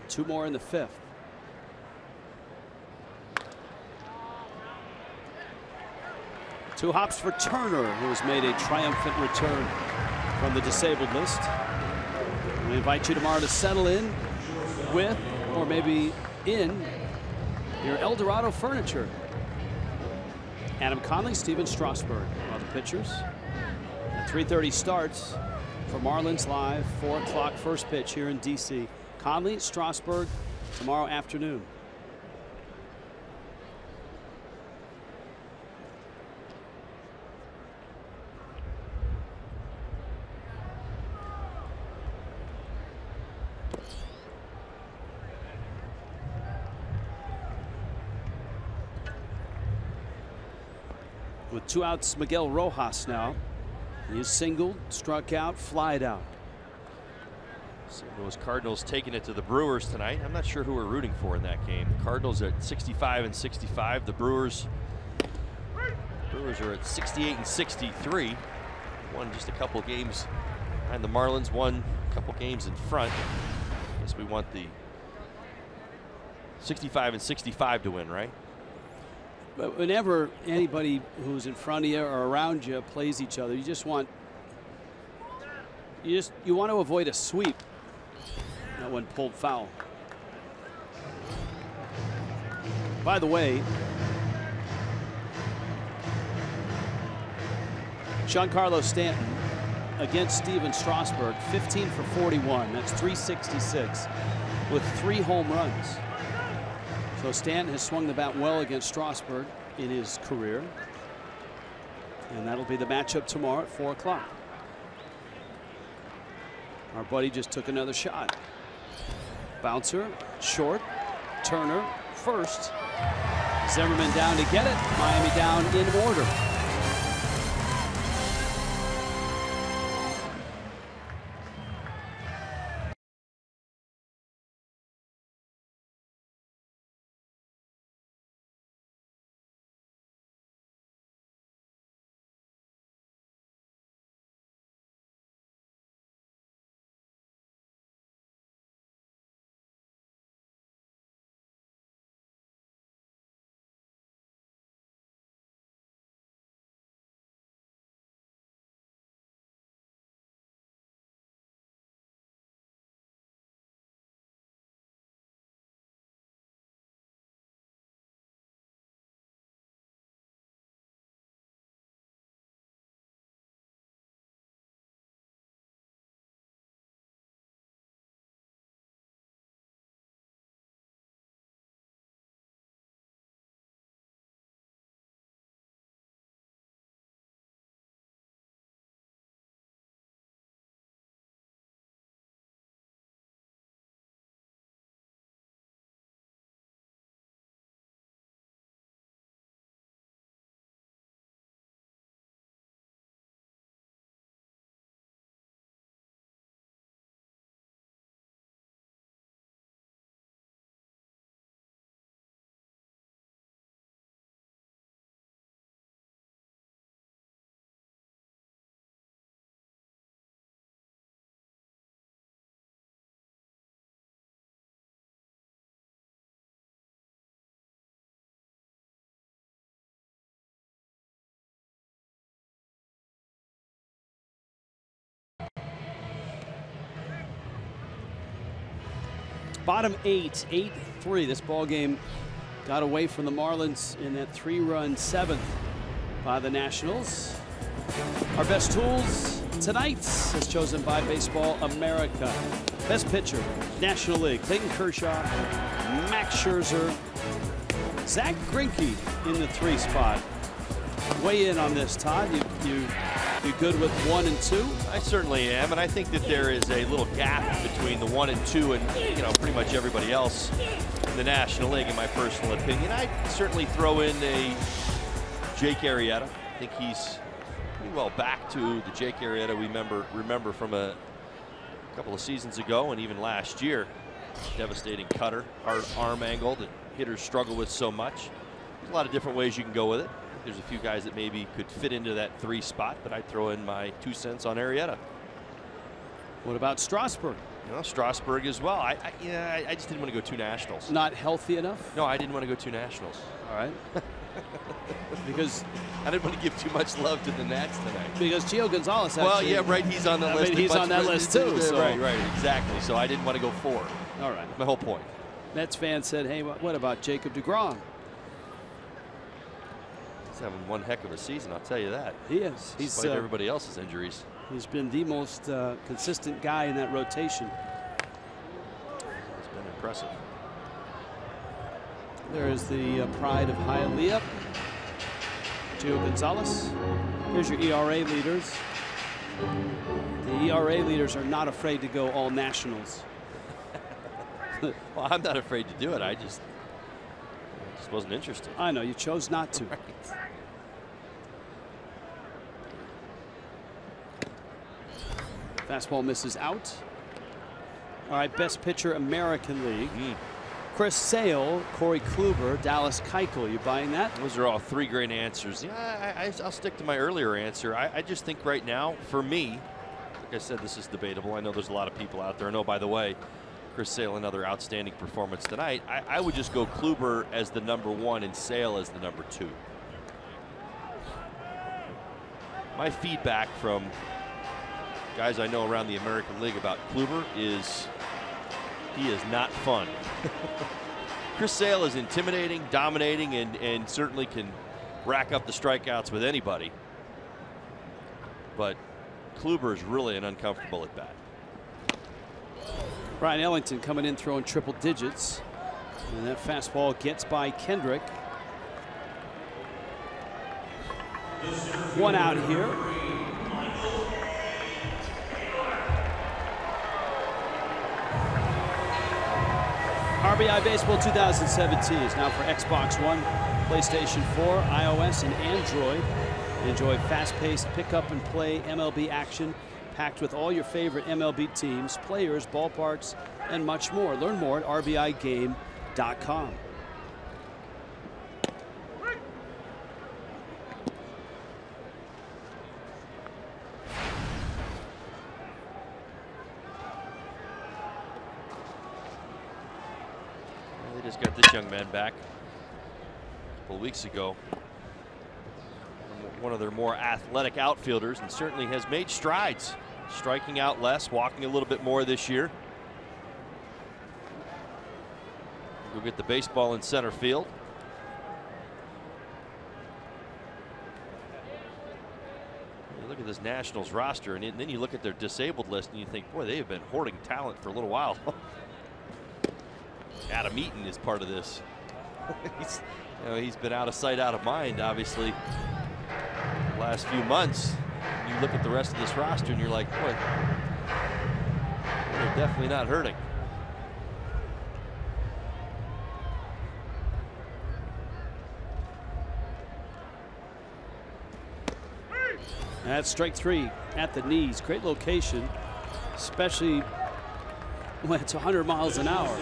2 more in the fifth. Two hops for Turner, who has made a triumphant return from the disabled list. We invite you tomorrow to settle in with, or maybe in, your El Dorado furniture. Adam Conley, Steven Strasburg are the pitchers. At 3:30 starts for Marlins Live, 4 o'clock first pitch here in DC. Conley, Strasburg tomorrow afternoon. With 2 outs, Miguel Rojas now. He is singled, struck out, flied out. So those Cardinals taking it to the Brewers tonight. I'm not sure who we're rooting for in that game. The Cardinals are at 65 and 65. The Brewers are at 68 and 63. Won just a couple games behind the Marlins. Won a couple games in front. I guess we want the 65 and 65 to win, right? But whenever anybody who's in front of you or around you plays each other, you want to avoid a sweep. That one pulled foul. By the way, Giancarlo Stanton against Steven Strasburg, 15 for 41. That's 366 with 3 home runs. So Stanton has swung the bat well against Strasburg in his career. And that'll be the matchup tomorrow at 4 o'clock. Our buddy just took another shot. Bouncer, short. Turner, first. Zimmerman down to get it. Miami down in order. Bottom 8, 8-3. This ball game got away from the Marlins in that 3-run 7th by the Nationals. Our best tools tonight, as chosen by Baseball America. Best pitcher, National League, Clayton Kershaw, Max Scherzer, Zach Greinke in the 3 spot. Weigh in on this, Todd. You good with 1 and 2? I certainly am, and I think that there is a little gap between the 1 and 2 and pretty much everybody else in the National League, in my personal opinion. I'd certainly throw in a Jake Arrieta. I think he's pretty well back to the Jake Arrieta we remember from a couple of seasons ago and even last year. Devastating cutter, hard arm angle that hitters struggle with so much. There's a lot of different ways you can go with it. There's a few guys that maybe could fit into that 3 spot, but I'd throw in my 2 cents on Arrieta. What about Strasburg? Strasburg as well. I just didn't want to go 2 Nationals. Not healthy enough? No, I didn't want to go 2 Nationals. All right. Because I didn't want to give too much love to the Nats tonight. Because Gio Gonzalez actually. Well, yeah, right. He's on the list. He's on that list too. So. Right, exactly. So I didn't want to go 4. All right. My whole point. Mets fan said, hey, what about Jacob deGrom? He's having one heck of a season, I'll tell you that. He is. Despite everybody else's injuries. He's been the most consistent guy in that rotation. It's been impressive. There is the pride of Hialeah, Gio Gonzalez. Here's your ERA leaders. The ERA leaders are not afraid to go all Nationals. Well, I'm not afraid to do it. I just wasn't interested. I know, you chose not to. Right. Fastball misses out. All right, best pitcher, American League. Chris Sale, Corey Kluber, Dallas Keuchel. You buying that? Those are all 3 great answers. Yeah, I'll stick to my earlier answer. I just think right now, for me, like I said, this is debatable. I know there's a lot of people out there. I know, by the way, Chris Sale, another outstanding performance tonight. I would just go Kluber as the number 1 and Sale as the number 2. My feedback from guys I know around the American League about Kluber is he is not fun. Chris Sale is intimidating, dominating, and certainly can rack up the strikeouts with anybody. But Kluber is really an uncomfortable at bat. Brian Ellington coming in throwing triple digits. And that fastball gets by Kendrick. 1 out here. RBI Baseball 2017 is now for Xbox One, PlayStation 4, iOS, and Android. Enjoy fast-paced pick-up-and-play MLB action packed with all your favorite MLB teams, players, ballparks, and much more. Learn more at rbigame.com. They just got this young man back a couple of weeks ago. One of their more athletic outfielders, and certainly has made strides, striking out less, walking a little bit more this year. Go get the baseball in center field. You look at this Nationals roster, and then you look at their disabled list, and you think, boy, they have been hoarding talent for a little while. Adam Eaton is part of this. He's been out of sight, out of mind, obviously, the last few months. You look at the rest of this roster, and you're like, boy, they're definitely not hurting. That's strike 3 at the knees. Great location, especially when it's 100 miles an hour.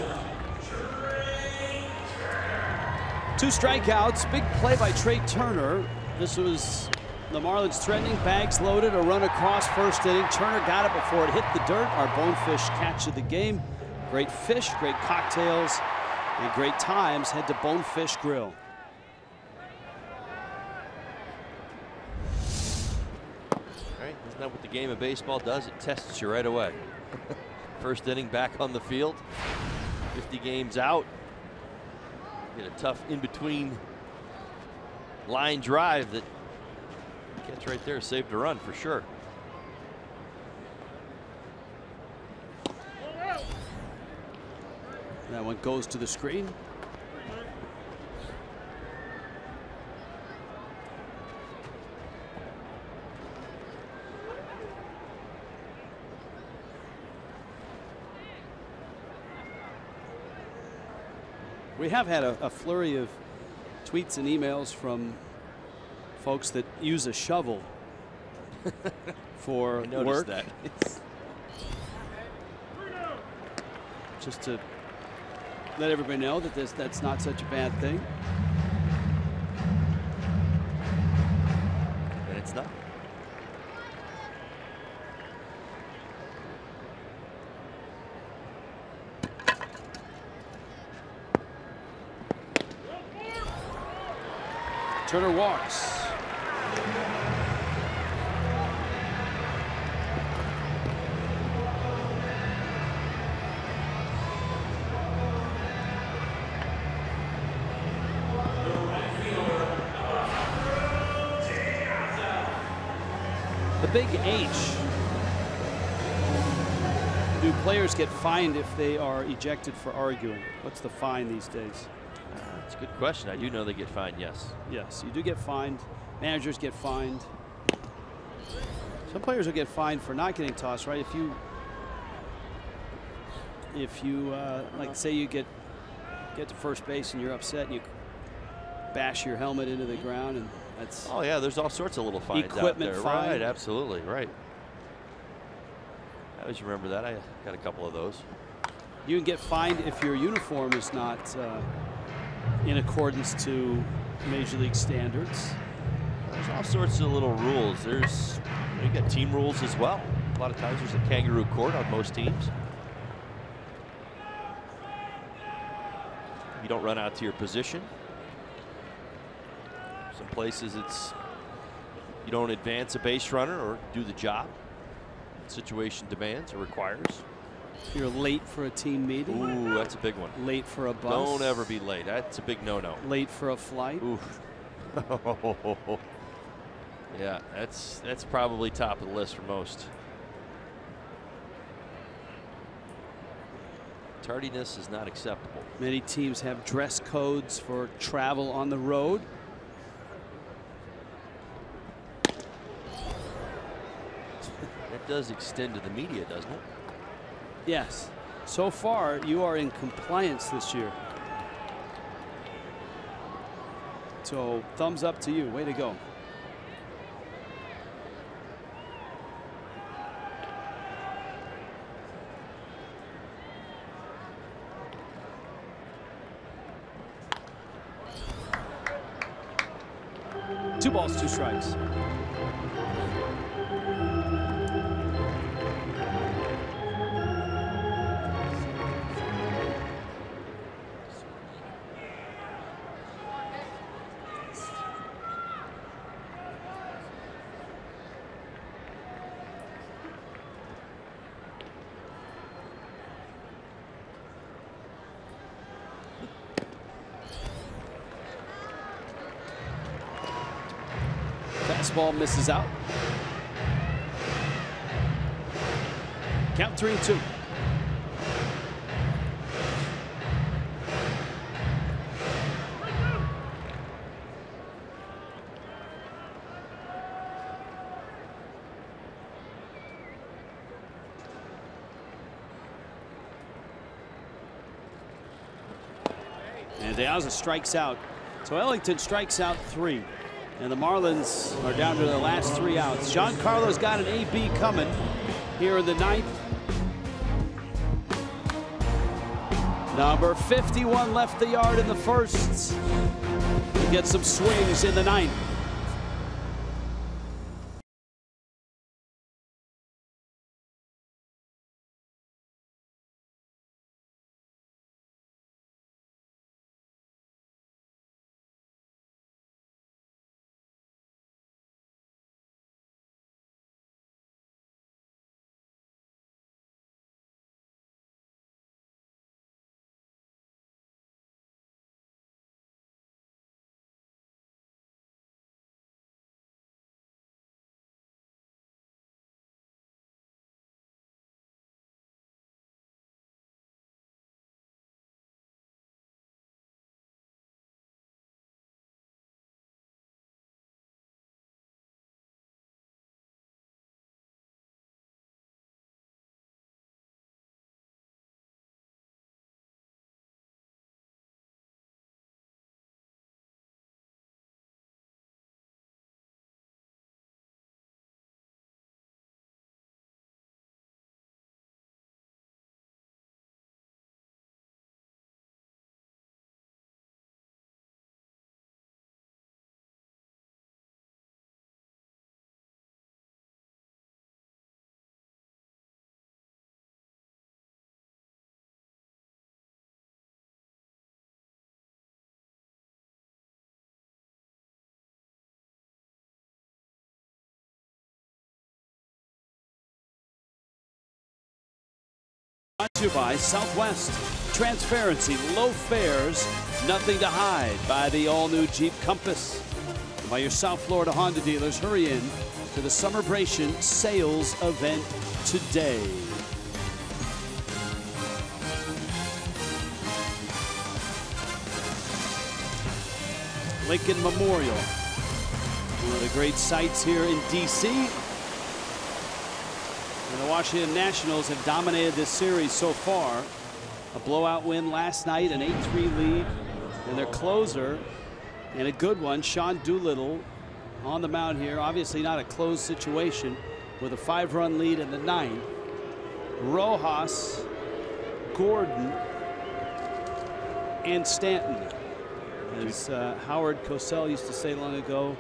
2 strikeouts. Big play by Trey Turner. This was the Marlins threatening. Bags loaded. A run across first inning. Turner got it before it hit the dirt. Our Bonefish catch of the game. Great fish, great cocktails, and great times. Head to Bonefish Grill. Isn't that what the game of baseball does? It tests you right away. First inning back on the field. 50 games out. Get a tough in-between line drive that catch right there saved a run for sure. That one goes to the screen. We have had a flurry of tweets and emails from folks that use a shovel for work. That. Just to let everybody know that that's not such a bad thing. And it's not. Turner walks. The big H. Do players get fined if they are ejected for arguing? What's the fine these days? That's a good question. I do know they get fined, yes. Yes, you do get fined. Managers get fined. Some players will get fined for not getting tossed, right? If you like, say you get to first base and you're upset and you bash your helmet into the ground, and that's oh yeah, there's all sorts of little fines equipment out there. fine. Right, absolutely, right. I always remember that. I got a couple of those. You can get fined if your uniform is not in accordance to Major League standards. There's all sorts of little rules. There's you got team rules as well. A lot of times there's a kangaroo court on most teams. You don't run out to your position. Some places it's you don't advance a base runner or do the job. Situation demands or requires. You're late for a team meeting. Ooh, that's a big one. Late for a bus. Don't ever be late. That's a big no-no. Late for a flight. Oof. Yeah, that's probably top of the list for most. Tardiness is not acceptable. Many teams have dress codes for travel on the road. That does extend to the media, doesn't it? Yes. So far, you are in compliance this year. So, thumbs up to you. Way to go. Two balls, two strikes. Fastball misses out. Count 3-2. And De Aza strikes out. So Ellington strikes out 3. And the Marlins are down to their last 3 outs. Giancarlo's got an AB coming here in the 9th. Number 51 left the yard in the first. He gets some swings in the 9th. Brought to you by Southwest. Transparency, low fares, nothing to hide by the all-new Jeep Compass. And by your South Florida Honda dealers, hurry in to the Summerbration sales event today. Lincoln Memorial, one of the great sights here in D.C. And the Washington Nationals have dominated this series so far. A blowout win last night, an 8-3 lead, and their closer, and a good one, Sean Doolittle, on the mound here. Obviously not a closed situation with a 5-run lead in the 9th. Rojas, Gordon, and Stanton. As Howard Cosell used to say long ago,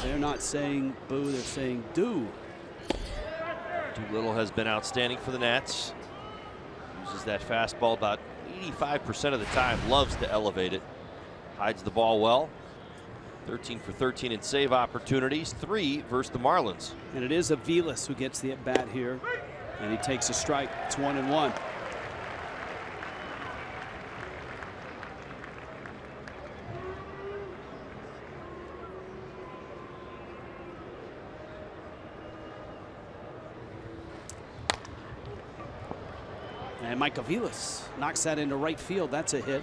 they're not saying boo, they're saying do. Doolittle has been outstanding for the Nats. Uses that fastball about 85% of the time, loves to elevate it. Hides the ball well. 13 for 13 in save opportunities, 3 versus the Marlins. And it is Aviles who gets the at-bat here, and he takes a strike. It's 1-1. And Mike Aviles knocks that into right field. That's a hit.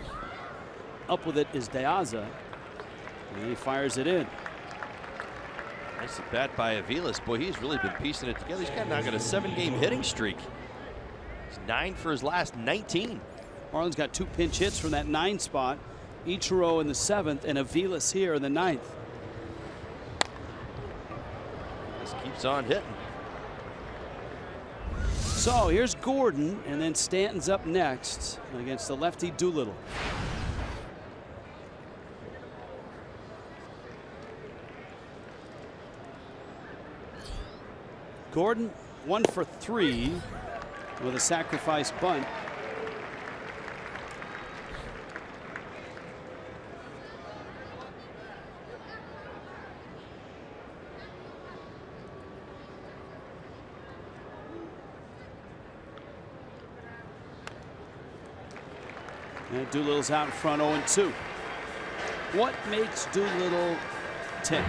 Up with it is De Aza. And he fires it in. Nice at bat by Aviles. Boy, he's really been piecing it together. He's got now got a 7-game hitting streak. He's 9 for his last 19. Marlins got 2 pinch hits from that 9 spot. Ichiro in the 7th and Aviles here in the 9th. Just keeps on hitting. So here's Gordon, and then Stanton's up next against the lefty Doolittle. Gordon 1 for 3 with a sacrifice bunt. And Doolittle's out in front, 0-2. What makes Doolittle tick?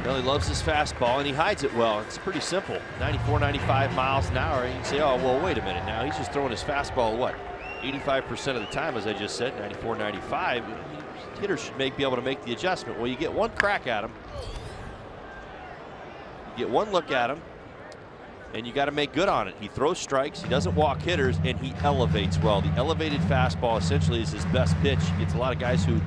Well, he loves his fastball and he hides it well. It's pretty simple. 94, 95 miles an hour. And you can say, oh, well, wait a minute now. He's just throwing his fastball, what, 85% of the time, as I just said, 94, 95. Hitters should be able to make the adjustment. Well, you get one crack at him. You get one look at him. And you got to make good on it. He throws strikes, he doesn't walk hitters, and he elevates well. The elevated fastball essentially is his best pitch. It's a lot of guys who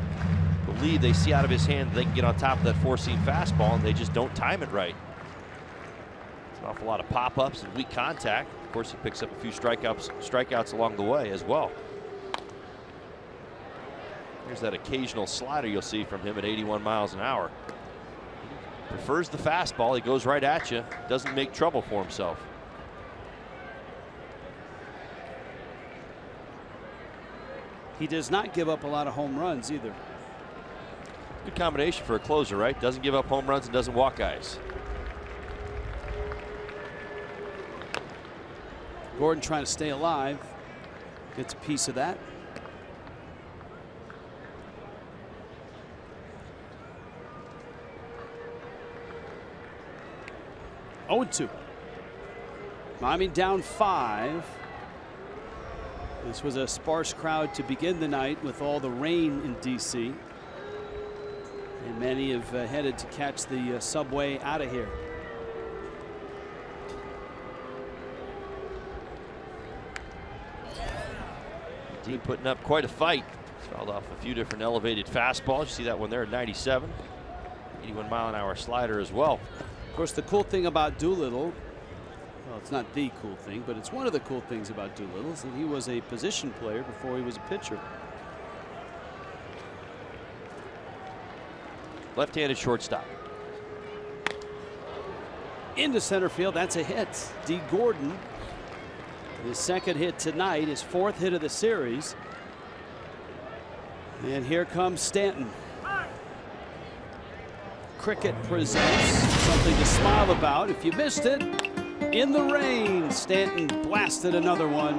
believe they see out of his hand they can get on top of that 4-seam fastball, and they just don't time it right. It's an awful lot of pop-ups and weak contact. Of course, he picks up a few strikeouts along the way as well. Here's that occasional slider you'll see from him at 81 miles an hour. Prefers the fastball. He goes right at you. Doesn't make trouble for himself. He does not give up a lot of home runs either. Good combination for a closer, right? Doesn't give up home runs and doesn't walk guys. Gordon trying to stay alive. Gets a piece of that. Oh, 2. Miami down 5. This was a sparse crowd to begin the night with all the rain in D.C. And many have headed to catch the subway out of here. Dean putting up quite a fight. Fouled off a few different elevated fastballs. You see that one there at 97. 81-mile-an-hour slider as well. Of course, the cool thing about Doolittle, well, it's not the cool thing, but it's one of the cool things about Doolittle is that he was a position player before he was a pitcher. Left-handed shortstop. Into center field. That's a hit. D. Gordon, his 2nd hit tonight, his 4th hit of the series. And here comes Stanton. Cricket presents something to smile about. If you missed it, in the rain. Stanton blasted another one.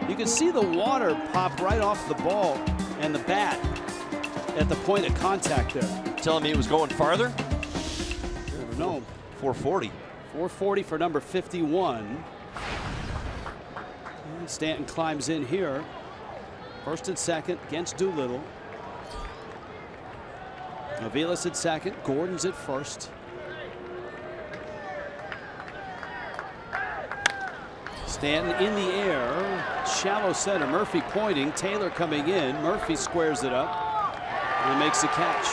You can see the water pop right off the ball and the bat at the point of contact there. Telling me it was going farther? Never know. 440. 440 for number 51. And Stanton climbs in here. First and second against Doolittle. Aviles at second. Gordon's at first. Stanton in the air. Shallow center. Murphy pointing. Taylor coming in. Murphy squares it up and makes the catch.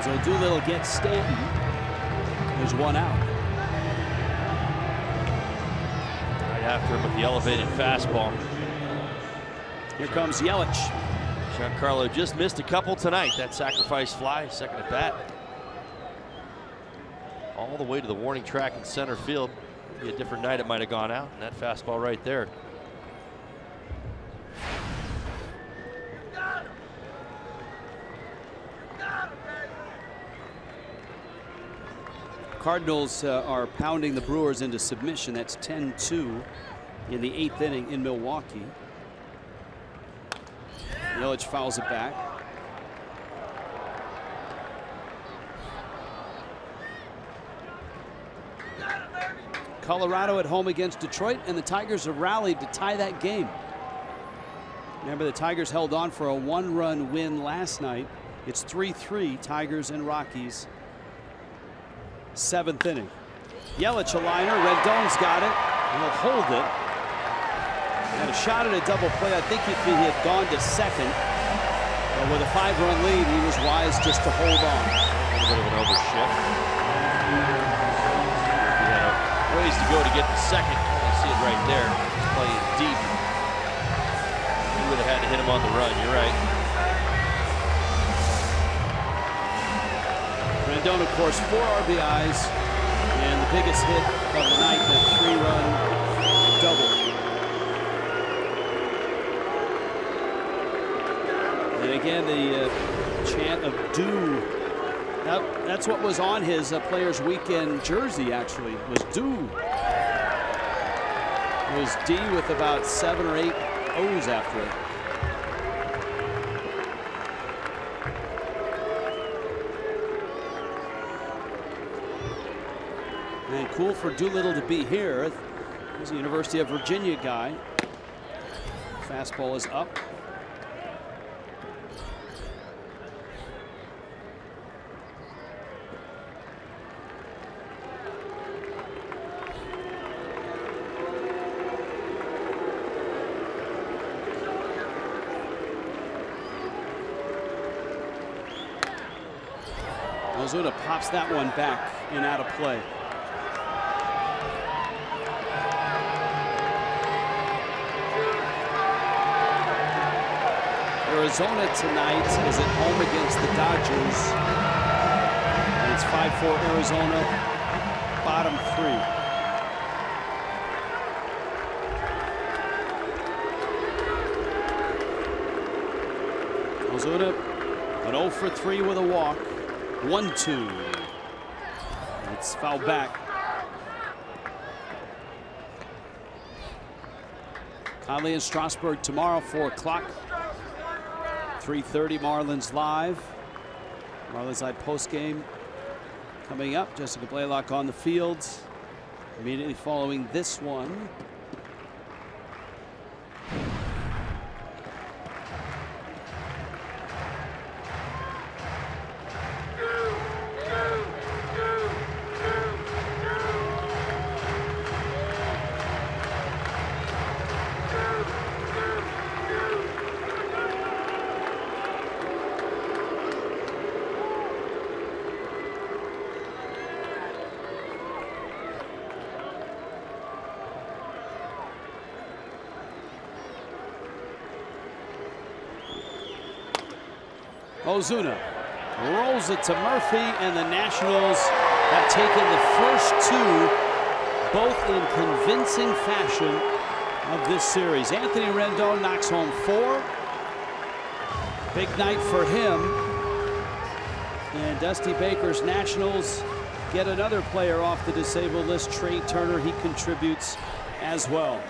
As Doolittle gets Stanton. There's one out. Right after him with the elevated fastball. Here comes Yelich. Giancarlo just missed a couple tonight. That sacrifice fly, second at bat. All the way to the warning track in center field. Maybe a different night it might have gone out, and that fastball right there. Cardinals are pounding the Brewers into submission. That's 10-2 in the 8th inning in Milwaukee. Yelich fouls it back. Colorado at home against Detroit, and the Tigers have rallied to tie that game. Remember, the Tigers held on for a 1-run win last night. It's 3-3 Tigers and Rockies. 7th inning. Yelich a liner. Rendon's got it. He'll hold it. And a shot at a double play. I think if he had gone to second, but with a 5-run lead, he was wise just to hold on. A little bit of an overshift. He had ways to go to get to second. You see it right there. He's playing deep. He would have had to hit him on the run. You're right. Rendon, of course, 4 RBIs, and the biggest hit of the night, the 3-run double. And again, the chant of "Do." That's what was on his Players Weekend jersey. Actually, was "Do." It was D with about 7 or 8 O's after it. And cool for Doolittle to be here. He's a University of Virginia guy. Fastball is up. Ozuna pops that one back and out of play. Arizona tonight is at home against the Dodgers. And it's 5-4 Arizona, bottom 3. Ozuna, an 0 for 3 with a walk. 1-2. It's fouled back. Conley and Strasburg tomorrow, 4 o'clock. 3:30 Marlins live. Marlins live post game coming up. Jessica Blaylock on the field immediately following this one. Ozuna rolls it to Murphy, and the Nationals have taken the first 2, both in convincing fashion, of this series. Anthony Rendon knocks home 4. Big night for him. And Dusty Baker's Nationals get another player off the disabled list. Trey Turner, he contributes as well.